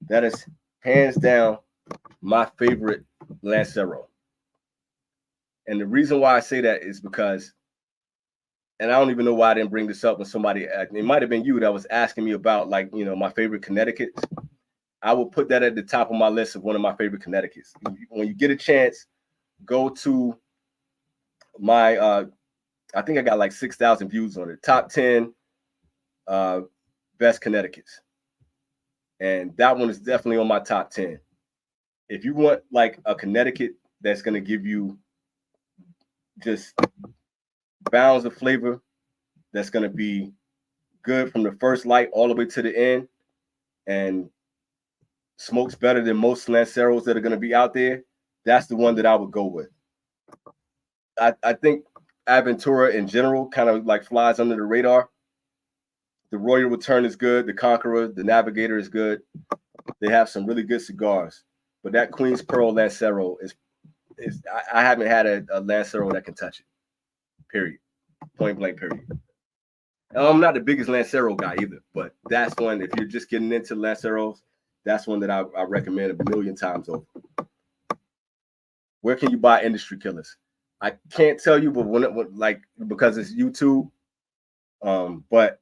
That is hands down my favorite Lancero. And the reason why I say that is because, and I don't even know why I didn't bring this up when somebody, it might have been you that was asking me about, like, you know, my favorite Connecticut's. I will put that at the top of my list of one of my favorite Connecticut's. When you get a chance, go to my, I think I got like 6,000 views on it. Top 10 best Connecticut's. And that one is definitely on my top 10. If you want like a Connecticut that's going to give you just bounds of flavor, that's going to be good from the first light all the way to the end, and smokes better than most Lanceros that are going to be out there, that's the one that I would go with. I think Aventura in general kind of like flies under the radar. The Royal Return is good. The Conqueror, the Navigator is good. They have some really good cigars. But that Queen's Pearl Lancero is I haven't had a Lancero that can touch it. Period. Point blank, period. And I'm not the biggest Lancero guy either, but that's one, if you're just getting into Lanceros, that's one that I recommend a million times over. Where can you buy Industry Killers? I can't tell you, but like, because it's YouTube. But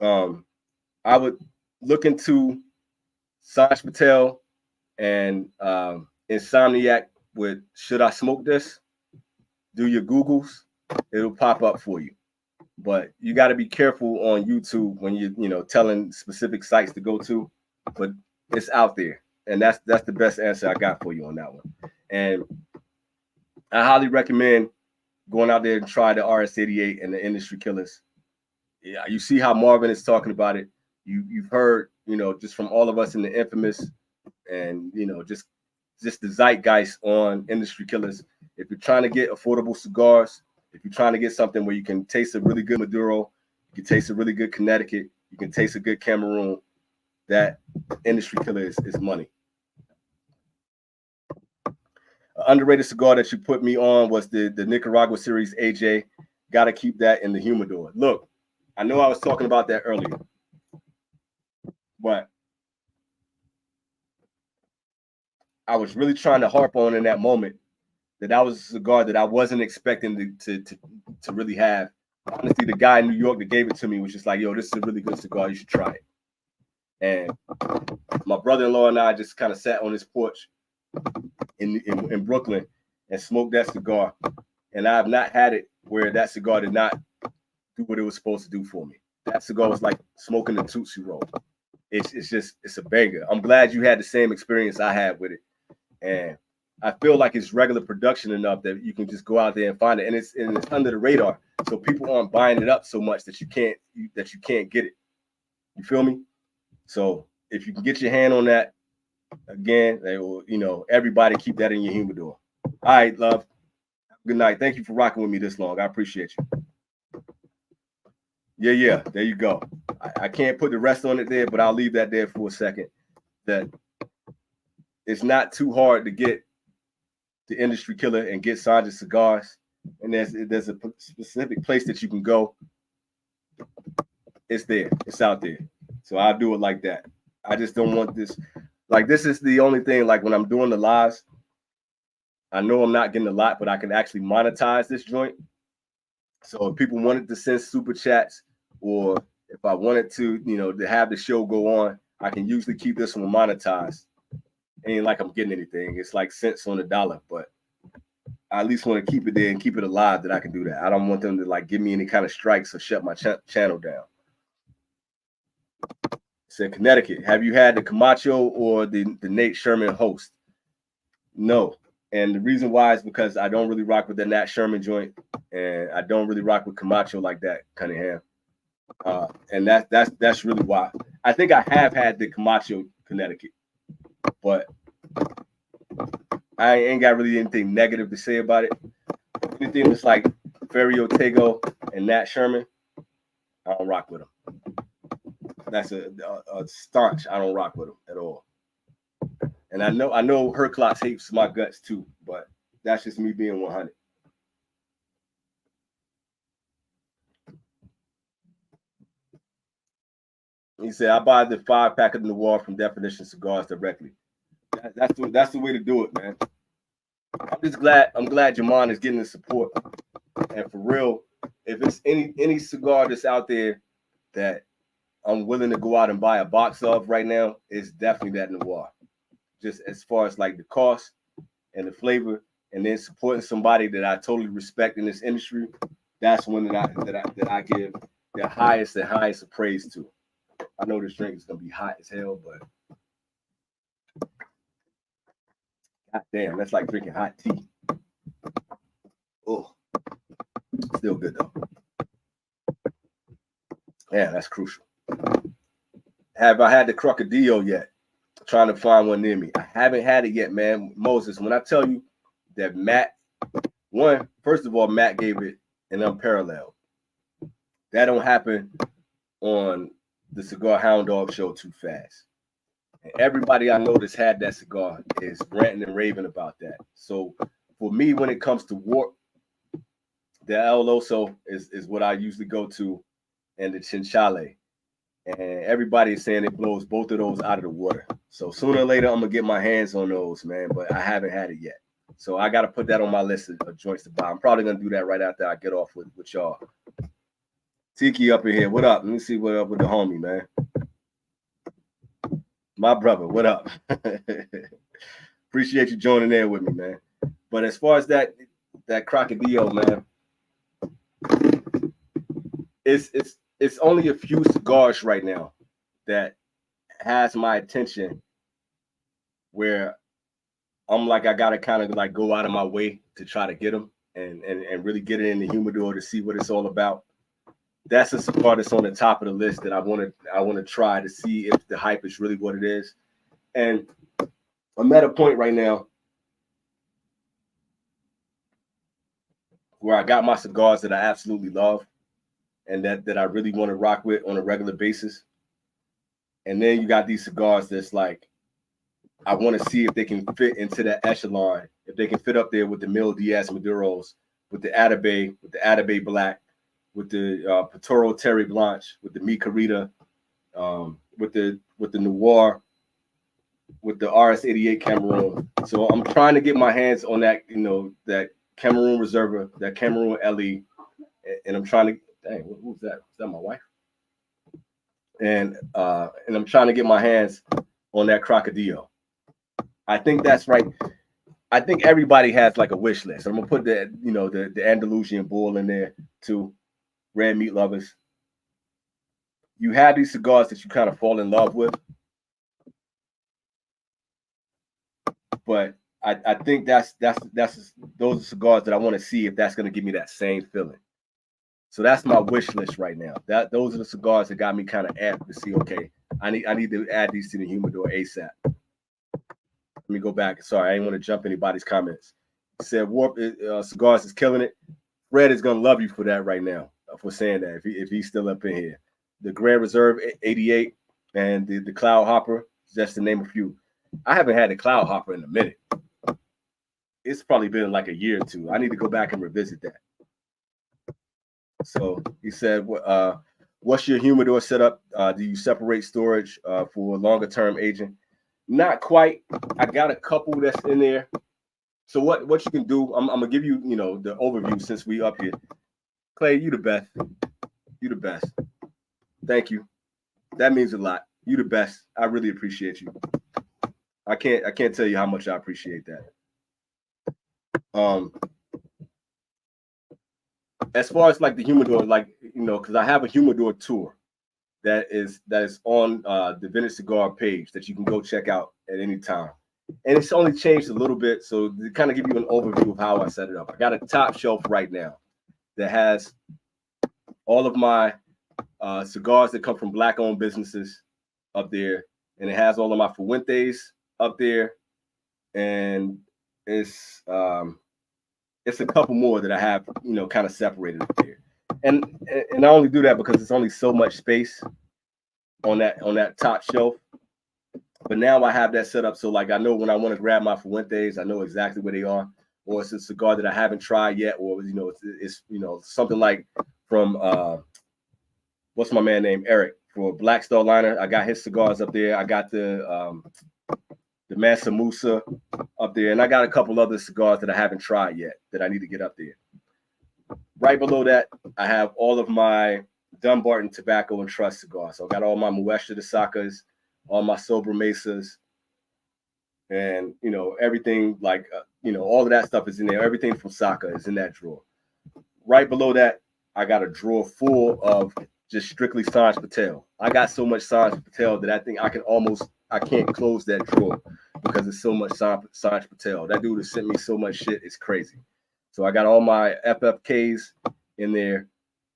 I would look into Sanj Patel and Insomniac with Should I Smoke This? Do your Googles. It'll pop up for you. But you got to be careful on YouTube when you're telling specific sites to go to. But it's out there. And that's the best answer I got for you on that one. And I highly recommend going out there and try the RS88 and the Industry Killers. Yeah, you see how Marvin is talking about it. You've heard, just from all of us in the Infamous, and just the zeitgeist on Industry Killers. If you're trying to get affordable cigars, if you're trying to get something where you can taste a really good Maduro, you can taste a really good Connecticut, you can taste a good Cameroon, that Industry Killer is money. An underrated cigar that you put me on was the Nicaragua Series AJ. Got to keep that in the Humidor. Look, I know I was talking about that earlier, but I was really trying to harp on in that moment that was a cigar that I wasn't expecting to really have. Honestly, the guy in New York that gave it to me was just like, yo, this is a really good cigar. You should try it. And my brother-in-law and I just kind of sat on his porch in Brooklyn and smoked that cigar. And I have not had it where that cigar did not do what it was supposed to do for me. That cigar was like smoking a Tootsie Roll. It's a banger. I'm glad you had the same experience I had with it. And I feel like it's regular production enough that you can just go out there and find it. And it's under the radar. So people aren't buying it up so much that you can't get it. You feel me? So if you can get your hand on that, again, they will, everybody keep that in your humidor. All right, love. Good night. Thank you for rocking with me this long. I appreciate you. Yeah. There you go. I can't put the rest on it there, but I'll leave that there for a second. That it's not too hard to get the industry killer and get Sybc cigars. And there's a specific place that you can go. It's there. It's out there. So I do it like that. I just don't want this. Like, this is the only thing, like, when I'm doing the lives, I know I'm not getting a lot, but I can actually monetize this joint. So if people wanted to send super chats, or if I wanted to, to have the show go on, I can usually keep this one monetized. Ain't like I'm getting anything. It's like cents on the dollar, but I at least want to keep it there and keep it alive that I can do that. I don't want them to like give me any kind of strikes or shut my channel down. It said Connecticut. Have you had the Camacho or the Nate Sherman host? No. And the reason why is because I don't really rock with the Nat Sherman joint, and I don't really rock with Camacho like that, Cunningham. And that's really why. I think I have had the Camacho Connecticut, but I ain't got really anything negative to say about it. Anything that's like Ferio Tego and Nat Sherman, I don't rock with them. That's a staunch. I don't rock with them at all. And I know her clocks hates my guts too, but that's just me being 100. He said, I buy the 5-pack of Noir from Definition Cigars directly. That's the way to do it, man. I'm glad Jamon is getting the support. And for real, if it's any cigar that's out there that I'm willing to go out and buy a box of right now, it's definitely that Noir. Just as far as like the cost and the flavor, and then supporting somebody that I totally respect in this industry, that's one that I give the highest of praise to. I know this drink is gonna be hot as hell, but god damn, that's like drinking hot tea. Oh, still good though. Yeah, that's crucial. Have I had the Crocodillo yet? Trying to find one near me. I haven't had it yet, man. Moses, when I tell you that Matt, first of all, Matt gave it an unparalleled. That don't happen on the Cigar Hound Dog show too fast. And everybody I know that's had that cigar is ranting and raving about that. So for me, when it comes to Warp, the El Oso is what I usually go to, and the Chinchale. And everybody is saying it blows both of those out of the water. So sooner or later, I'm going to get my hands on those, man. But I haven't had it yet. So I got to put that on my list of joints to buy. I'm probably going to do that right after I get off with y'all. Tiki up in here. What up? Let me see what up with the homie, man. My brother, what up? Appreciate you joining in with me, man. But as far as that Crocodillo, man, it's only a few cigars right now that has my attention where I'm like, I gotta kind of like go out of my way to try to get them and really get it in the humidor to see what it's all about. That's a cigar that's on the top of the list that I want to try to see if the hype is really what it is. And I'm at a point right now where I got my cigars that I absolutely love and that I really want to rock with on a regular basis. And then you got these cigars that's like, I want to see if they can fit into that echelon, if they can fit up there with the Mil Diaz Maduros, with the Atabey Black, with the Patoro Terry Blanche, with the Mi Carita, with the Noir, with the RS88 Cameroon. So I'm trying to get my hands on that, that Cameroon Reserva, that Cameroon LE, and I'm trying to. Dang, who's that? Is that my wife? And I'm trying to get my hands on that Crocodillo. I think that's right. I think everybody has like a wish list. I'm gonna put the Andalusian Bull in there too. Red meat lovers. You have these cigars that you kind of fall in love with, but I think that's those are cigars that I want to see if that's gonna give me that same feeling. So that's my wish list right now. Those are the cigars that got me kind of amped to see. Okay, I need to add these to the humidor ASAP. Let me go back. Sorry, I didn't want to jump anybody's comments. He said Warp Cigars is killing it. Fred is gonna love you for that right now, for saying that if he's still up in here. The Grand Reserve 88 and the Cloud Hopper, just to name a few. I haven't had a cloud hopper in a minute. It's probably been like a year or two. I need to go back and revisit that. So he said, what's your humidor setup? Do you separate storage for longer term aging? Not quite. I got a couple that's in there. So what you can do, I'm gonna give you, the overview since we up here. Clay, you the best. You the best. Thank you. That means a lot. You the best. I really appreciate you. I can't tell you how much I appreciate that. As far as like the humidor, because I have a humidor tour that is on the Vintage Cigar page that you can go check out at any time. And it's only changed a little bit, so to kind of give you an overview of how I set it up. I got a top shelf right now that has all of my cigars that come from Black-owned businesses up there, and it has all of my Fuentes up there, and it's a couple more that I have, kind of separated up there. And I only do that because it's only so much space on that top shelf. But now I have that set up so like I know when I want to grab my Fuentes, I know exactly where they are. Or it's a cigar that I haven't tried yet, or it's something like from what's my man named Eric for Black Star Liner. I got his cigars up there. I got the Mansa Musa up there, and I got a couple other cigars that I haven't tried yet that I need to get up there. Right below that, I have all of my Dunbarton Tobacco and Trust cigars. So I got all my Muestra de Sacas, all my Sobra Mesas, and everything like all of that stuff is in there. Everything from Saka is in that drawer. Right below that, I got a drawer full of just strictly Sanj Patel. I got so much Sanj Patel that I think I can't close that drawer because it's so much Sanj Patel. That dude has sent me so much shit, it's crazy. So I got all my FFKs in there,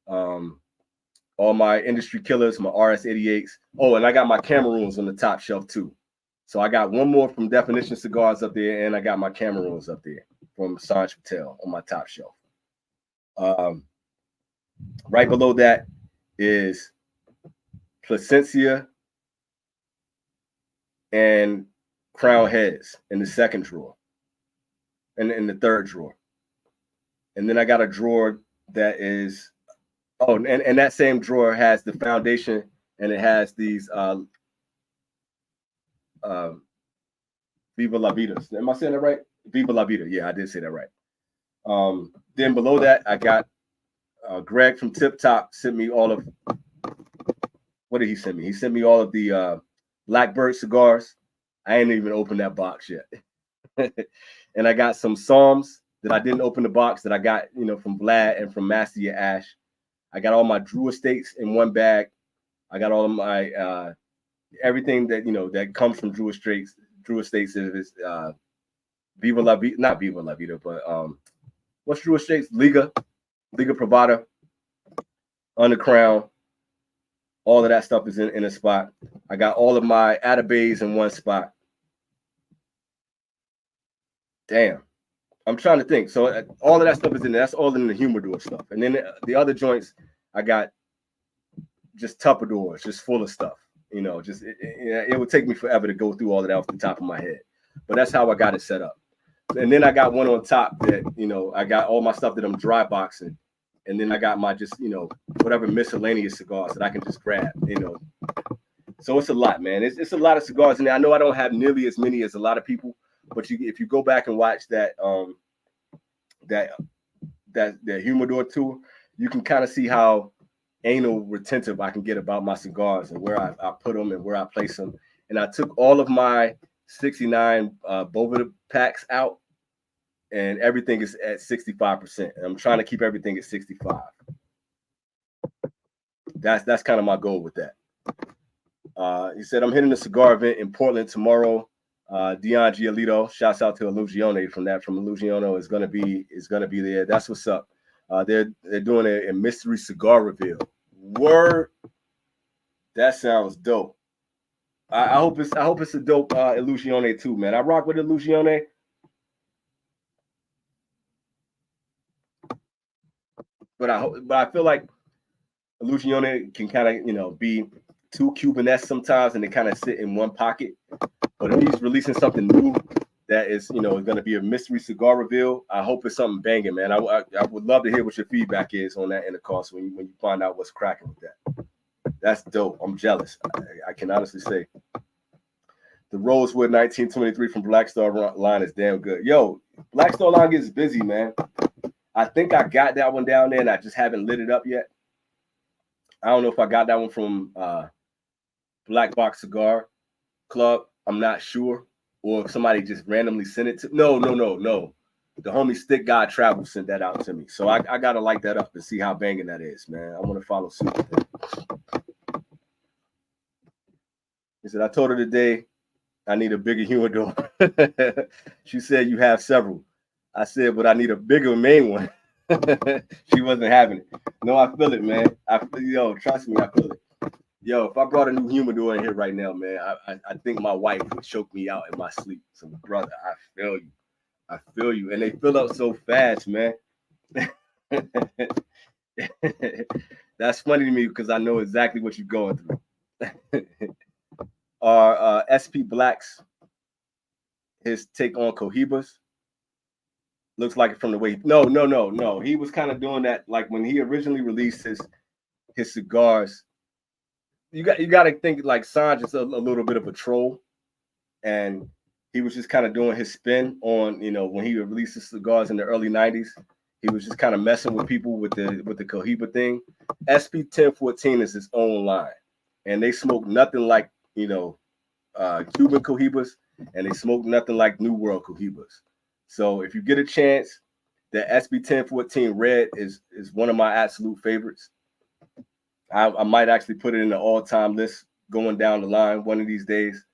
all my industry killers, my RS88s. Oh, and I got my Cameroons on the top shelf too. So I got one more from Definition Cigars up there, and I got my Cameroons up there from Sanj Patel on my top shelf. Right below that is Placencia and Crown Heads in the second drawer, and in the third drawer. And then I got a drawer that is, and that same drawer has the Foundation, and it has these Viva La Vidas. Am I saying that right? Viva La Vida. Yeah, I did say that right. Then below that, I got Greg from Tip Top sent me all of, what did he send me? He sent me all of the Blackbird cigars. I ain't even opened that box yet. And I got some Psalms that I didn't open the box that I got, from Vlad and from Master Your Ash. I got all my Drew Estates in one bag. I got all of my everything that that comes from Drew Estates. Drew Estates is Viva La Vida, not Viva La Vida, but what's Drew Estates? Liga Privada, Under Crown. All of that stuff is in a spot. I got all of my Atabays in one spot. Damn. I'm trying to think. So all of that stuff is in there. That's all in the humidor stuff. And then the other joints, I got just Tupperdoors, just full of stuff. It would take me forever to go through all of that off the top of my head. But that's how I got it set up. And then I got one on top that, I got all my stuff that I'm dry boxing. And then I got my just, whatever miscellaneous cigars that I can just grab, So it's a lot, man. It's a lot of cigars in there. I know I don't have nearly as many as a lot of people, but if you go back and watch that humidor tour, you can kind of see how anal retentive I can get about my cigars and where I put them and where I place them. And I took all of my 69 Boveda packs out, and everything is at 65%. And I'm trying to keep everything at 65. That's kind of my goal with that. He said, I'm hitting a cigar event in Portland tomorrow. Dion Giolito, shouts out to Illusione from Illusione is gonna be there. That's what's up. They're doing a mystery cigar reveal. Word, that sounds dope. I hope it's a dope Illusione too, man. I rock with Illusione. But I feel like Illusione can kind of be too Cuban-esque sometimes, and they kind of sit in one pocket. But if he's releasing something new that is, going to be a mystery cigar reveal, I hope it's something banging, man. I would love to hear what your feedback is on that in the course when you find out what's cracking with that. That's dope. I'm jealous. I can honestly say. The Rosewood 1923 from Black Star line is damn good. Yo, Black Star line gets busy, man. I think I got that one down there, and I just haven't lit it up yet. I don't know if I got that one from Black Box Cigar Club. I'm not sure. Or if somebody just randomly sent it to. No. The homie Stick God Travel sent that out to me. So I got to light that up and see how banging that is, man. I want to follow suit with that. He said, I told her today I need a bigger humidor. She said, you have several. I said, but I need a bigger main one. She wasn't having it. No, I feel it, man. Trust me, I feel it. Yo, if I brought a new humidor in here right now, man, I think my wife would choke me out in my sleep. So, brother, I feel you. I feel you. And they fill up so fast, man. That's funny to me because I know exactly what you're going through. Our SP Blacks, his take on Cohibas. Looks like it from the way. No. He was kind of doing that like when he originally released his cigars. You got to think like Sanj is a little bit of a troll, and he was just kind of doing his spin on when he released his cigars in the early '90s. He was just kind of messing with people with the Cohiba thing. SP 1014 is his own line, and they smoke nothing like Cuban Cohibas, and they smoke nothing like New World Cohibas. So if you get a chance, the SB 1014 Red is one of my absolute favorites. I might actually put it in the all-time list going down the line one of these days.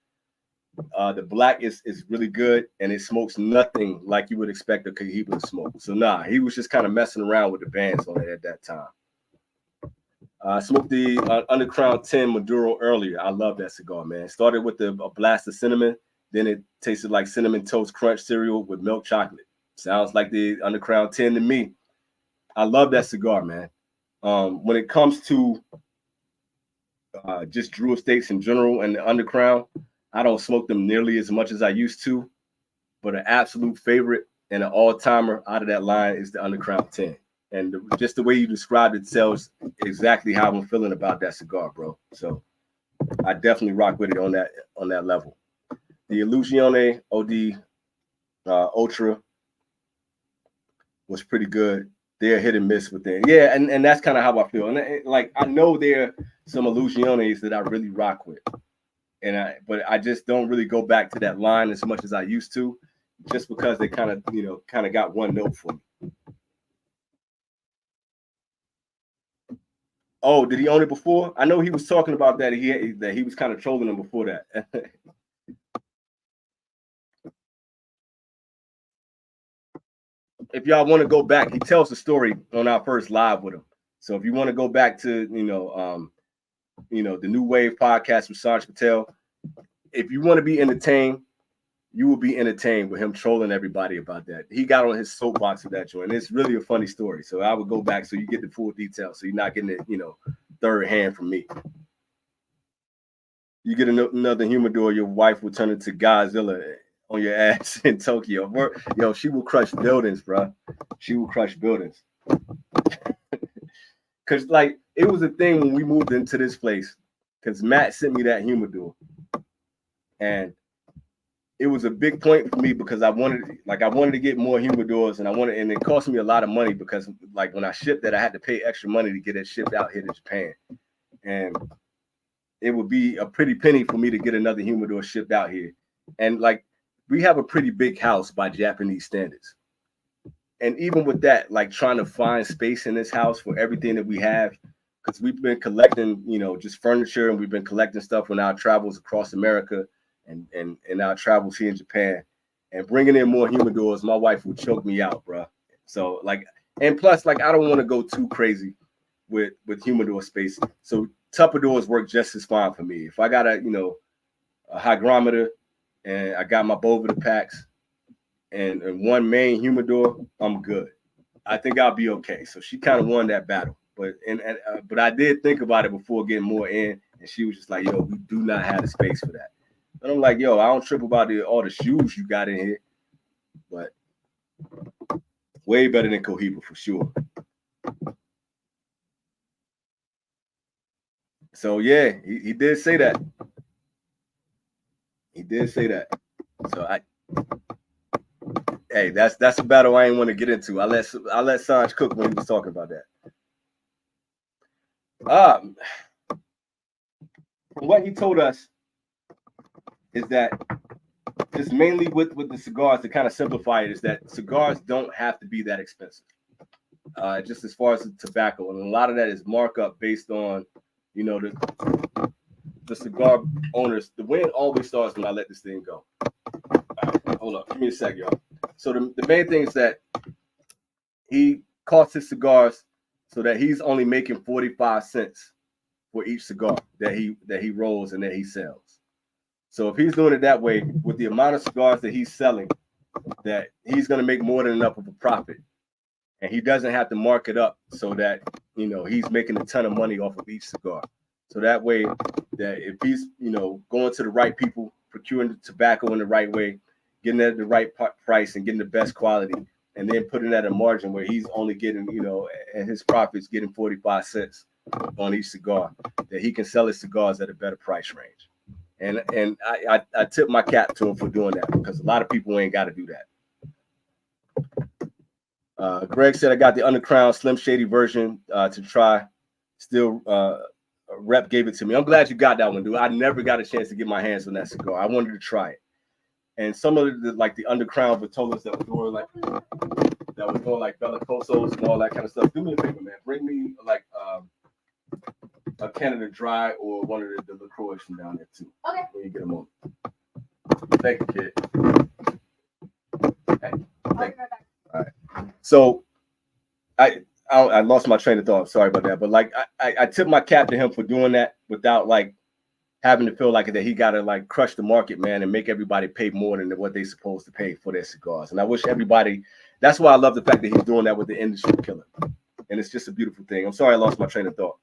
The black is really good, and it smokes nothing like you would expect a Cohiba to smoke. So he was just kind of messing around with the bands on it at that time. I smoked the Undercrown 10 Maduro earlier. I love that cigar, man. Started with a blast of cinnamon. Then it tasted like Cinnamon Toast Crunch cereal with milk chocolate. Sounds like the Undercrown 10 to me. I love that cigar, man. When it comes to just Drew Estates in general and the Undercrown, I don't smoke them nearly as much as I used to. But an absolute favorite and an all-timer out of that line is the Undercrown 10. And just the way you described it tells exactly how I'm feeling about that cigar, bro. So I definitely rock with it on that level. The Illusione OD Ultra was pretty good. They're hit and miss with it. Yeah, and that's kind of how I feel. And I know there are some Illusiones that I really rock with. But I just don't really go back to that line as much as I used to, just because they kind of got one note for me. Oh, did he own it before? I know he was talking about that. He was kind of trolling him before that. If y'all want to go back, he tells the story on our first live with him. So if you want to go back to the New Wave podcast with Sanj Patel, if you want to be entertained, you will be entertained with him trolling everybody about that. He got on his soapbox with that joint. And it's really a funny story. So I would go back so you get the full details. So you're not getting it, third hand from me. You get another humidor, your wife will turn into Godzilla on your ass in Tokyo. Yo, she will crush buildings, bro. She will crush buildings. Because, it was a thing when we moved into this place. Because Matt sent me that humidor. And it was a big point for me because I wanted to get more humidors, and it cost me a lot of money because when I shipped that, I had to pay extra money to get it shipped out here to Japan. And it would be a pretty penny for me to get another humidor shipped out here. And we have a pretty big house by Japanese standards. And even with that, trying to find space in this house for everything that we have, because we've been collecting, just furniture, and we've been collecting stuff on our travels across America and our travels here in Japan, and bringing in more humidors, my wife would choke me out, bro. So and plus, I don't want to go too crazy with humidor space. So Tupperdoors work just as fine for me. If I got a hygrometer and I got my Bovida packs and one main humidor, I'm good. I think I'll be okay. So she kind of won that battle. But I did think about it before getting more in, and she was just like, yo, we do not have the space for that. And I'm like, yo, I don't trip about all the shoes you got in here, but way better than Cohiba for sure. So yeah, he did say that. He did say that. So hey, that's a battle I ain't want to get into. I let Sanj cook when he was talking about that. From what he told us is that just mainly with the cigars, to kind of simplify it, is that cigars don't have to be that expensive. Just as far as the tobacco, and a lot of that is markup based on, you know, the cigar owners. The win always starts when I let this thing go. Right, hold up, give me a sec, y'all. So the main thing is that he costs his cigars so that he's only making 45 cents for each cigar that he rolls and that he sells. So if he's doing it that way, with the amount of cigars that he's selling, that he's going to make more than enough of a profit, and he doesn't have to mark it up so that, you know, he's making a ton of money off of each cigar. So that way, that if he's, you know, going to the right people, procuring the tobacco in the right way, getting it at the right price and getting the best quality, and then putting at a margin where he's only getting, you know, and his profits getting 45 cents on each cigar, that he can sell his cigars at a better price range. And I tip my cap to him for doing that, because a lot of people ain't got to do that. Greg said, I got the Undercrown Slim Shady version to try. Still, Rep gave it to me. I'm glad you got that one, dude. I never got a chance to get my hands on that cigar. I wanted to try it. And some of the like the Undercrown Vitolas that were doing like Bellicosos and all that kind of stuff. Do me a favor, man. Bring me like a Canada Dry or one of the LaCroix from down there too. Okay. When you get them on. Thank you, kid. Hey, thank you. All right. So I lost my train of thought. Sorry about that. But like I tip my cap to him for doing that without like having to feel like that he got to like crush the market, man, and make everybody pay more than what they're supposed to pay for their cigars. And I wish everybody, that's why I love the fact that he's doing that with the industry killer. And it's just a beautiful thing. I'm sorry I lost my train of thought.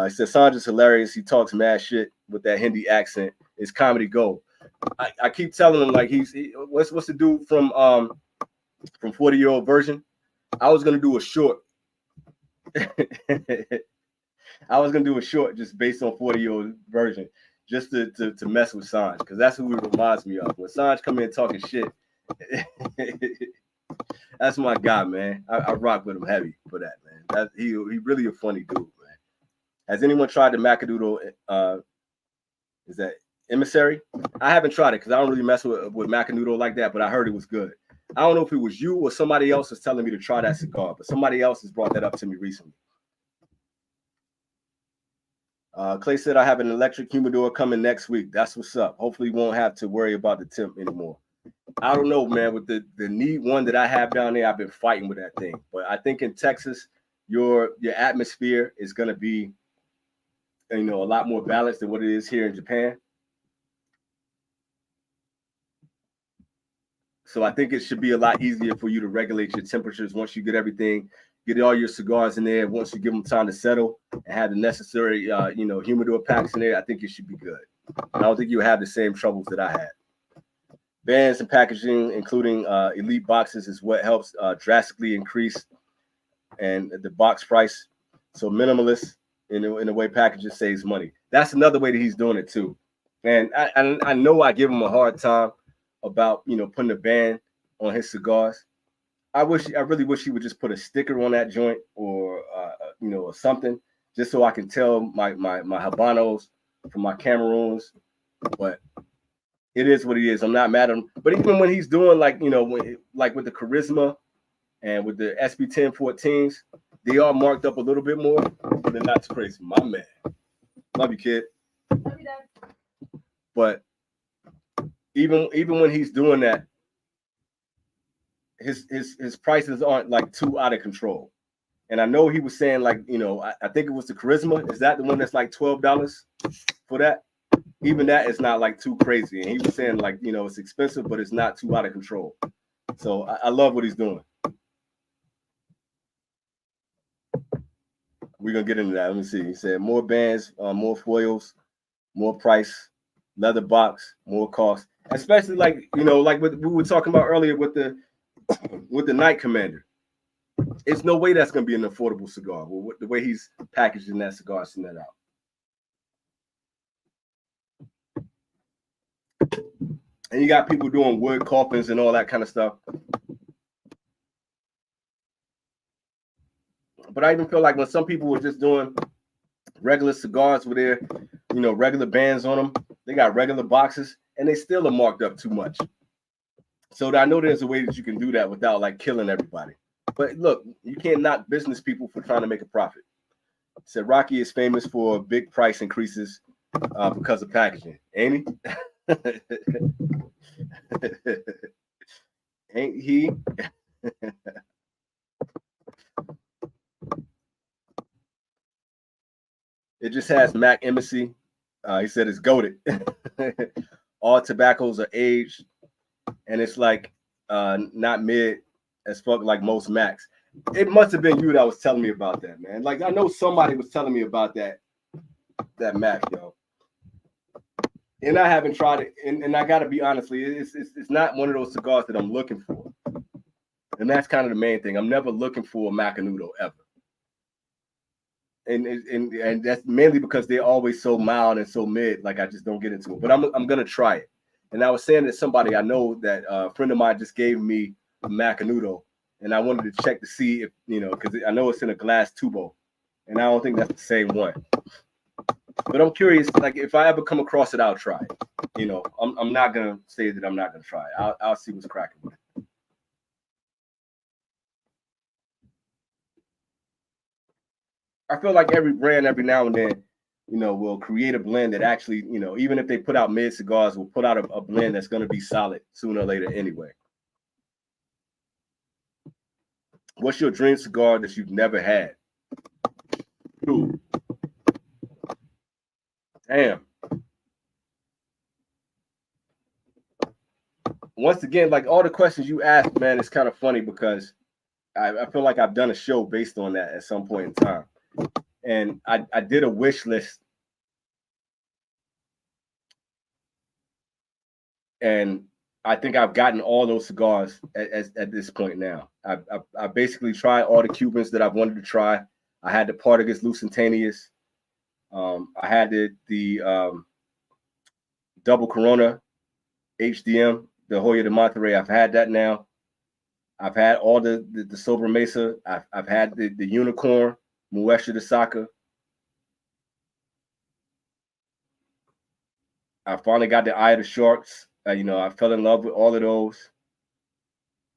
He said, Sandra's hilarious. He talks mad shit with that Hindi accent. It's comedy gold. I keep telling him, like, what's the dude from 40-year-old version? I was going to do a short. I was gonna do a short just based on 40-year-old version, just to mess with Sanj, because that's who he reminds me of. When Sanj come in talking shit, that's my guy, man. I rock with him heavy for that, man. He really a funny dude, man. Has anyone tried the Macadoodle? Is that Emissary? I haven't tried it because I don't really mess with Macadoodle like that, but I heard it was good. I don't know if it was you or somebody else was telling me to try that cigar, but somebody else has brought that up to me recently. Clay said, I have an electric humidor coming next week. That's what's up. Hopefully, we won't have to worry about the temp anymore. I don't know, man. With the neat one that I have down there, I've been fighting with that thing. But I think in Texas, your atmosphere is going to be, you know, a lot more balanced than what it is here in Japan. So I think it should be a lot easier for you to regulate your temperatures once you get everything. Get all your cigars in there. Once you give them time to settle and have the necessary, you know, humidor packs in there, I think it should be good. I don't think you'll have the same troubles that I had. Bands and packaging, including elite boxes, is what helps drastically increase and the box price. So minimalist in the way packaging saves money. That's another way that he's doing it too. And I know I give him a hard time about, you know, putting a band on his cigars. I really wish he would just put a sticker on that joint, or you know, or something, just so I can tell my Habanos from my Cameroons. But it is what it is. I'm not mad at him. But even when he's doing, like, you know, like with the Charisma and with the SB 1014s, they are marked up a little bit more, but they're not too crazy. My man, love you, kid. Love you, Dad. But even when he's doing that, his prices aren't like too out of control. And I know he was saying, like, you know, I think it was the Charisma. Is that the one that's like $12 for that? Even that is not like too crazy. And he was saying, like, you know, it's expensive, but it's not too out of control. So I love what he's doing. We're gonna get into that. Let me see. He said more bands, more foils, more price. leather box, more cost. Especially like, you know, like what we were talking about earlier with the Night Commander. It's no way that's gonna be an affordable cigar. Well, the way he's packaging that cigar, sending that out. And you got people doing wood coffins and all that kind of stuff. But I even feel like when some people were just doing regular cigars with their, you know, regular bands on them, they got regular boxes, and they still are marked up too much. So I know there's a way that you can do that without like killing everybody. But look, you can't knock business people for trying to make a profit. Said Rocky is famous for big price increases because of packaging, ain't he? Ain't he? It just has Mac Embassy. He said it's goated. All tobaccos are aged, and it's like not mid as fuck like most Macs. It must have been you that was telling me about that, man. Like I know somebody was telling me about that Mac, yo. And I haven't tried it, and I gotta be honestly, it's not one of those cigars that I'm looking for. And that's kind of the main thing. I'm never looking for a Macanudo ever. And that's mainly because they're always so mild and so mid, like I just don't get into it. But I'm gonna try it. And I was saying that somebody I know that a friend of mine just gave me a Macanudo, and I wanted to check to see if, you know, because I know it's in a glass tubo, and I don't think that's the same one. But I'm curious, like if I ever come across it, I'll try it. You know, I'm not gonna say that I'm not gonna try it. I'll see what's cracking with it. I feel like every brand, every now and then, you know, will create a blend that actually, you know, even if they put out mid cigars, will put out a blend that's going to be solid sooner or later anyway. What's your dream cigar that you've never had? Ooh. Damn. Once again, like all the questions you asked, man, it's kind of funny because I feel like I've done a show based on that at some point in time. And I did a wish list. And I think I've gotten all those cigars at this point now. I basically tried all the Cubans that I've wanted to try. I had the Partagas Lusitaneous. I had the double Corona HDM, the Hoya de Monterrey. I've had that now. I've had all the Sober Mesa. I've had the Unicorn, Muestra de Saka. I finally got the Eye of the Sharks. You know, I fell in love with all of those.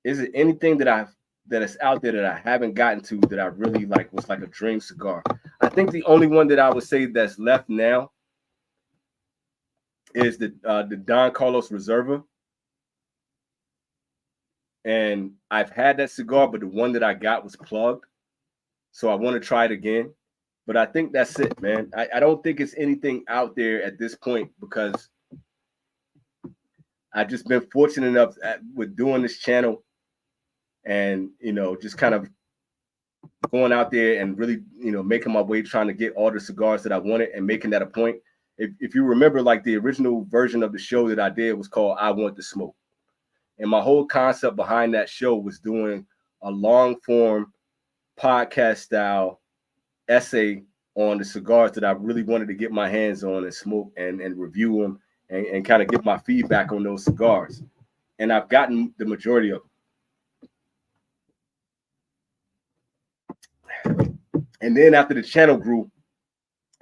Is it anything that is out there that I haven't gotten to that I really like was like a dream cigar? I think the only one that I would say that's left now is the Don Carlos Reserva. And I've had that cigar, but the one that I got was plugged. So I want to try it again. But I think that's it, man. I don't think it's anything out there at this point because I've just been fortunate enough with doing this channel and, you know, just kind of going out there and really, you know, making my way, trying to get all the cigars that I wanted and making that a point. If you remember, like the original version of the show that I did was called I Want the Smoke. And my whole concept behind that show was doing a long form podcast style essay on the cigars that I really wanted to get my hands on and smoke and review them and kind of give my feedback on those cigars. And I've gotten the majority of them. And then after the channel grew,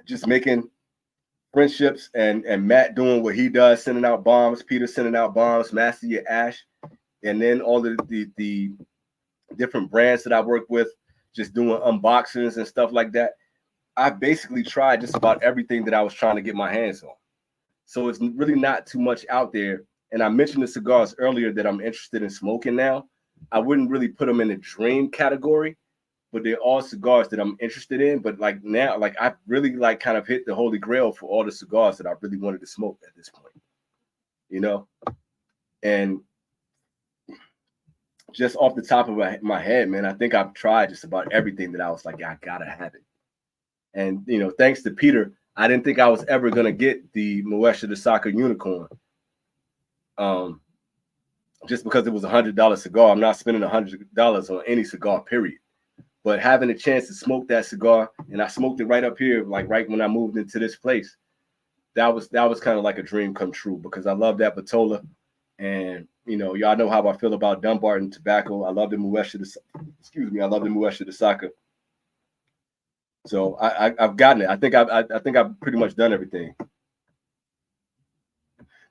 just making friendships and Matt doing what he does, sending out bombs, Peter sending out bombs, Master Your Ash, and then all the different brands that I work with, just doing unboxings and stuff like that. I basically tried just about everything that I was trying to get my hands on. So it's really not too much out there. And I mentioned the cigars earlier that I'm interested in smoking now. I wouldn't really put them in the dream category, but they're all cigars that I'm interested in. But like now, like I've really like kind of hit the holy grail for all the cigars that I really wanted to smoke at this point, you know? And just off the top of my head, man, I think I've tried just about everything that I was like, I gotta have it. And, you know, thanks to Peter, I didn't think I was ever gonna get the Moesha the Soccer Unicorn. Just because it was $100 cigar. I'm not spending $100 on any cigar, period. But having a chance to smoke that cigar, and I smoked it right up here, like right when I moved into this place, that was kind of like a dream come true, because I love that Patola, and y'all know how I feel about Dumbarton tobacco. I love the Moesha, I love the Moesha the Soccer. So I've gotten it. I think I've pretty much done everything.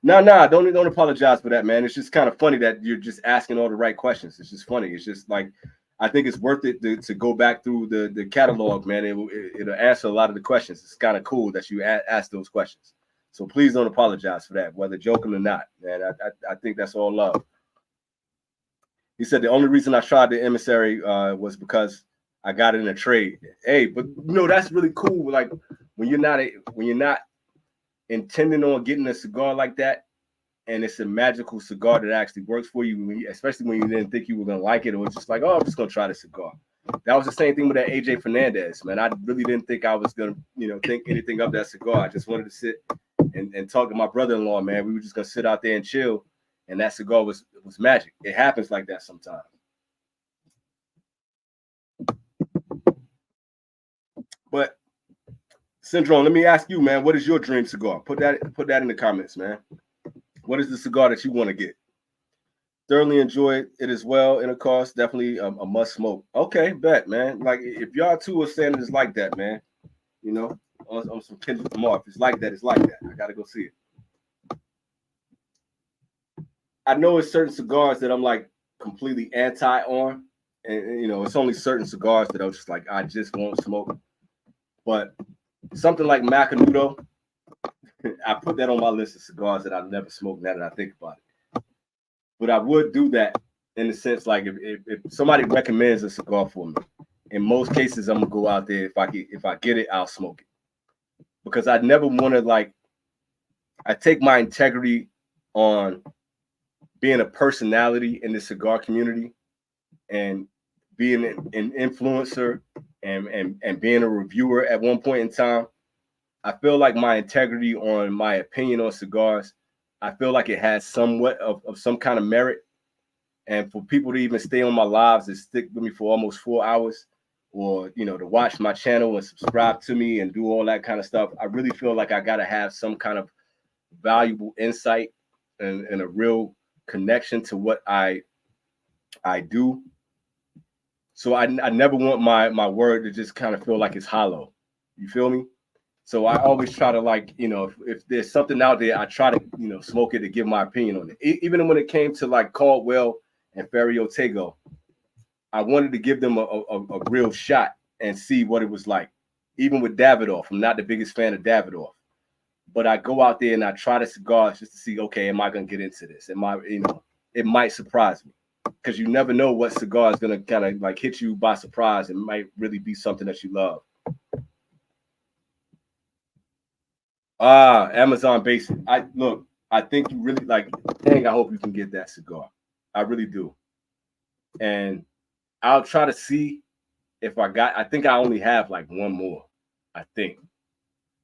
No, don't apologize for that, man. It's just kind of funny that you're just asking all the right questions. It's just funny. It's just like, I think it's worth it to go back through the catalog, man. It'll answer a lot of the questions. It's kind of cool that you ask those questions. So please don't apologize for that, whether joking or not, man. I think that's all love. He said the only reason I tried the emissary was because I got it in a trade. Hey, but that's really cool. Like when you're not intending on getting a cigar like that, and it's a magical cigar that actually works for you, especially when you didn't think you were gonna like it, or just like, oh, I'm just gonna try the cigar. That was the same thing with that AJ Fernandez, man. I really didn't think I was gonna, think anything of that cigar. I just wanted to sit and talk to my brother-in-law, man. We were just gonna sit out there and chill, and that cigar was magic. It happens like that sometimes. But Syndrome, let me ask you, man, what is your dream cigar? Put that in the comments, man. What is the cigar that you want to get? Thoroughly enjoy it as well, and of course, definitely a must smoke. Okay, bet, man. Like if y'all two are saying it's like that, man, on some Kendrick Lamar. If it's like that, it's like that. I gotta go see it. I know it's certain cigars that I'm like completely anti on, and it's only certain cigars that I'm just like, I just won't smoke. But something like Macanudo, I put that on my list of cigars that I've never smoked. Now that I think about it, but I would do that in the sense like if somebody recommends a cigar for me, in most cases I'm gonna go out there. If I get it, I'll smoke it, because I never want to I take my integrity on being a personality in the cigar community and being an influencer and being a reviewer at one point in time. I feel like my integrity on my opinion on cigars, I feel like it has somewhat of some kind of merit. And for people to even stay on my lives and stick with me for almost 4 hours, or, to watch my channel and subscribe to me and do all that kind of stuff, I really feel like I got to have some kind of valuable insight and a real connection to what I do. So I never want my word to just kind of feel like it's hollow. You feel me? So I always try to if there's something out there, I try to, smoke it to give my opinion on it. Even when it came to like Caldwell and Ferry Otego, I wanted to give them a real shot and see what it was like. Even with Davidoff, I'm not the biggest fan of Davidoff, but I go out there and I try the cigars just to see, okay, am I going to get into this? It might surprise me, because you never know what cigar is going to kind of like hit you by surprise. It might really be something that you love. Amazon Basic. I think you really dang, I hope you can get that cigar. I really do. And I'll try to see if I think I only have like one more, I think.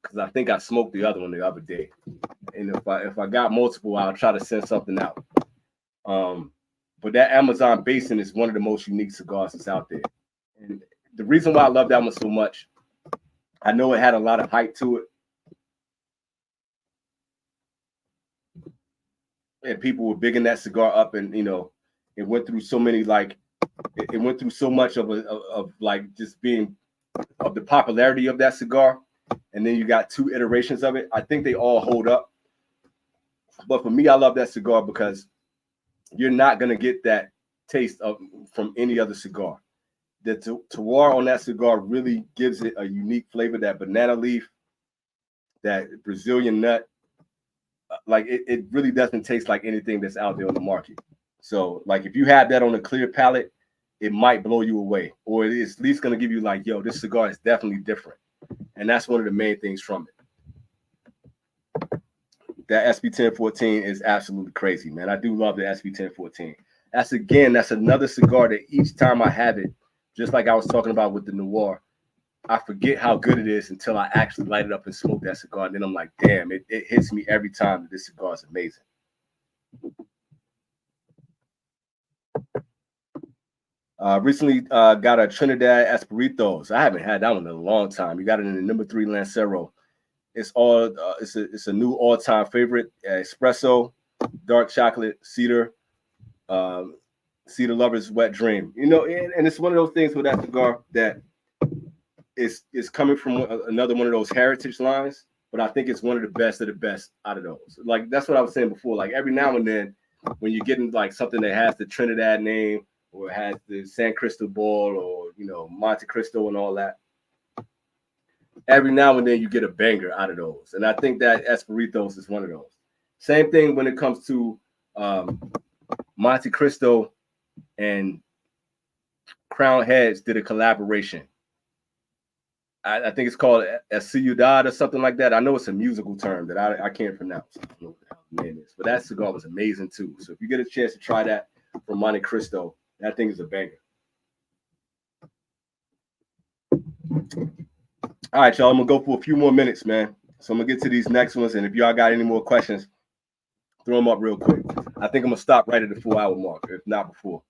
Because I think I smoked the other one the other day. And if I got multiple, I'll try to send something out. But that Amazon Basin is one of the most unique cigars that's out there. And the reason why I love that one so much, I know it had a lot of hype to it. And people were bigging that cigar up, and it went through so many it went through so much of just being of the popularity of that cigar, and then you got 2 iterations of it. I think they all hold up, but for me, I love that cigar because you're not gonna get that taste from any other cigar. The terroir on that cigar really gives it a unique flavor. That banana leaf, that Brazilian nut. It really doesn't taste like anything that's out there on the market. So if you have that on a clear palate, it might blow you away, or it is at least going to give you yo, this cigar is definitely different. And that's one of the main things from it. That SB 1014 is absolutely crazy, man. I do love the SB 1014. That's another cigar that each time I have it, just like I was talking about with the Noir, I forget how good it is until I actually light it up and smoke that cigar. And then I'm like, damn, it hits me every time that this cigar is amazing. Recently got a Trinidad Esperitos. I haven't had that one in a long time. You got it in the number 3 Lancero. It's all it's a new all-time favorite. Espresso, dark chocolate, cedar, cedar lovers wet dream. You know, and it's one of those things with that cigar that is coming from another one of those heritage lines, but I think it's one of the best out of those. Like that's what I was saying before. Like every now and then, when you're getting like something that has the Trinidad name or has the San Cristobal or Monte Cristo and all that, every now and then you get a banger out of those. And I think that Esperitos is one of those. Same thing when it comes to Monte Cristo and Crown Heads did a collaboration. I think it's called a Ciudad or something like that. I know it's a musical term that I can't pronounce. I don't know what the hell the name is, but that cigar was amazing too. So if you get a chance to try that from Monte Cristo, that thing is a banger. All right, y'all. I'm gonna go for a few more minutes, man. So I'm gonna get to these next ones, and if y'all got any more questions, throw them up real quick. I think I'm gonna stop right at the 4-hour mark, if not before.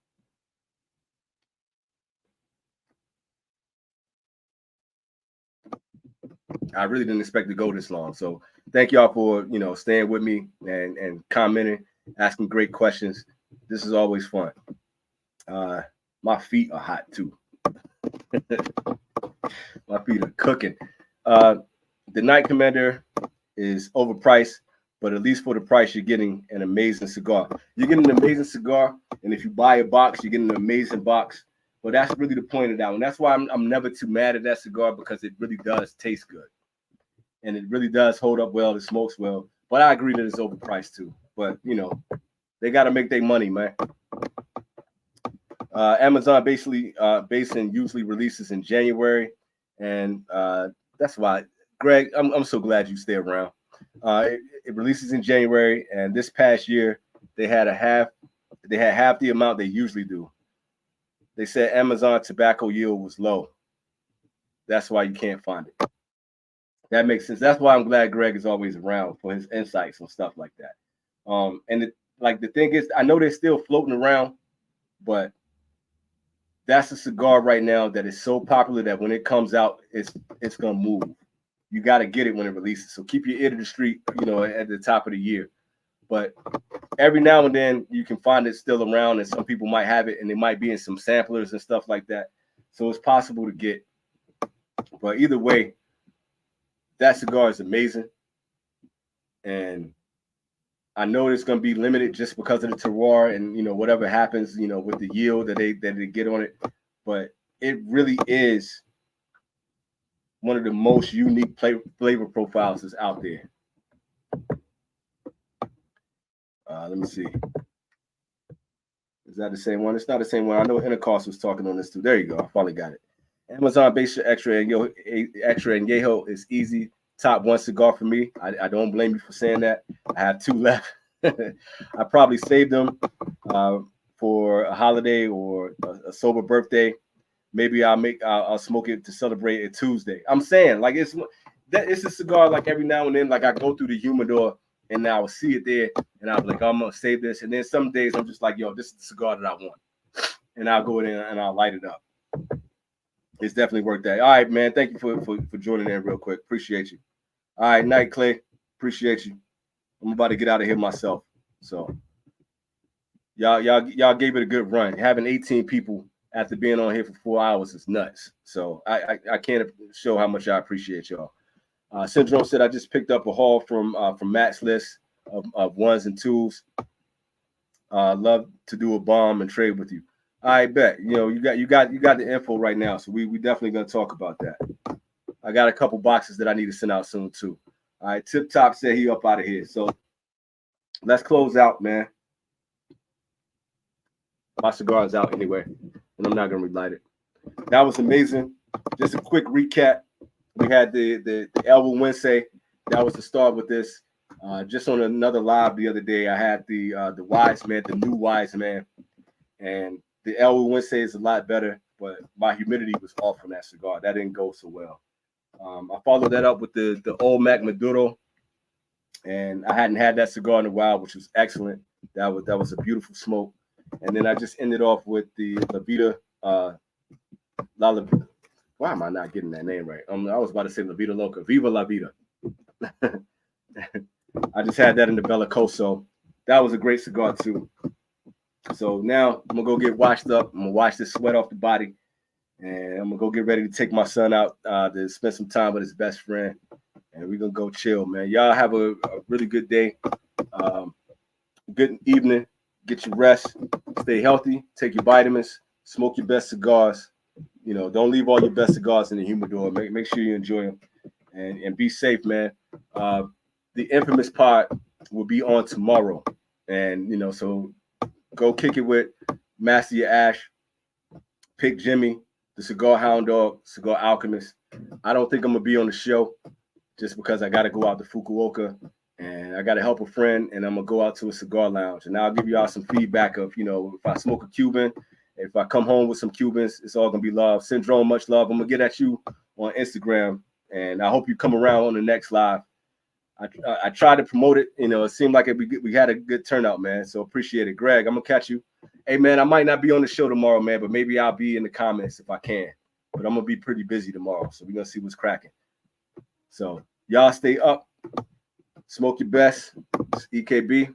I really didn't expect to go this long. So thank y'all for staying with me and commenting, asking great questions. This is always fun. My feet are hot too. My feet are cooking. The Night Commander is overpriced, but at least for the price, you're getting an amazing cigar. You're getting an amazing cigar, and if you buy a box, you're getting an amazing box. But that's really the point of that one. That's why I'm never too mad at that cigar, because it really does taste good. And it really does hold up well. It smokes well. But I agree that it's overpriced too. But, they got to make their money, man. Amazon basically usually releases in January. And that's why, Greg, I'm so glad you stay around. It releases in January. And this past year, they had half the amount they usually do. They said Amazon tobacco yield was low. That's why you can't find it. That makes sense. That's why I'm glad Greg is always around for his insights and stuff like that. And the thing is, I know they're still floating around, but that's a cigar right now that is so popular that when it comes out, it's gonna move. You got to get it when it releases. So keep your ear to the street, at the top of the year. But every now and then you can find it still around, and some people might have it, and it might be in some samplers and stuff like that. So it's possible to get. But either way, that cigar is amazing. And I know it's going to be limited just because of the terroir and, whatever happens, with the yield that they get on it. But it really is one of the most unique flavor profiles that's out there. Let me see. Is that the same one? It's not the same one. I know Intercost was talking on this too. There you go. I finally got it. Amazon Base Extra and Yeho is easy. Top 1 cigar for me. I don't blame you for saying that. I have 2 left. I probably saved them for a holiday or a sober birthday. Maybe I'll smoke it to celebrate a Tuesday. I'm saying, like, it's a cigar, like, every now and then, like, I go through the humidor and I will see it there and I'll be like, I'm gonna save this. And then some days I'm just like, yo, this is the cigar that I want. And I'll go in and I'll light it up. It's definitely worked that. All right, man. Thank you for joining in real quick. Appreciate you. All right, night, Clay. Appreciate you. I'm about to get out of here myself. So y'all gave it a good run. Having 18 people after being on here for 4 hours is nuts. So I can't show how much I appreciate y'all. Syndrome said I just picked up a haul from Matt's list of 1s and 2s. Love to do a bomb and trade with you. I bet. You got the info right now, so we definitely gonna talk about that. I got a couple boxes that I need to send out soon too. All right, Tip Top said he up out of here. So let's close out, man. My cigar is out anyway, and I'm not gonna relight it. That was amazing. Just a quick recap. We had the Elwood Wednesday. That was the start with this. Just on another live the other day, I had the Wiseman, the new Wiseman, and the Elwood Wednesday is a lot better. but my humidity was off on that cigar. That didn't go so well. I followed that up with the old Mac Maduro, and I hadn't had that cigar in a while, which was excellent. That was a beautiful smoke. And then I just ended off with the La Vida, why am I not getting that name right? I was about to say La Vida Loca, Viva La Vida. I just had that in the Bellicoso. That was a great cigar too. So now I'm gonna go get washed up. I'm gonna wash the sweat off the body, and I'm gonna go get ready to take my son out to spend some time with his best friend, and we're gonna go chill, man. Y'all have a really good day, good evening. Get your rest, stay healthy, take your vitamins, smoke your best cigars. You know, don't leave all your best cigars in the humidor. Make sure you enjoy them, and be safe, man. The infamous pod will be on tomorrow, and you know, so go kick it with Master Your Ash, Pick Jimmy, the Cigar Hound Dog, Cigar Alchemist. I don't think I'm gonna be on the show just because I got to go out to Fukuoka and I got to help a friend, and I'm gonna go out to a cigar lounge, and I'll give y'all some feedback of, you know, if I smoke a Cuban, if I come home with some Cubans, it's all gonna be love. Syndrome, much love. I'm gonna get at you on Instagram, and I hope you come around on the next live. I tried to promote it. You know, it seemed like we had a good turnout, man. So appreciate it. Greg, I'm going to catch you. Hey, man, I might not be on the show tomorrow, man, but maybe I'll be in the comments if I can. But I'm going to be pretty busy tomorrow, so we're going to see what's cracking. So y'all stay up. Smoke your best. It's EKB.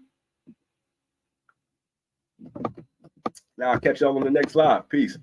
Now I'll catch y'all on the next live. Peace.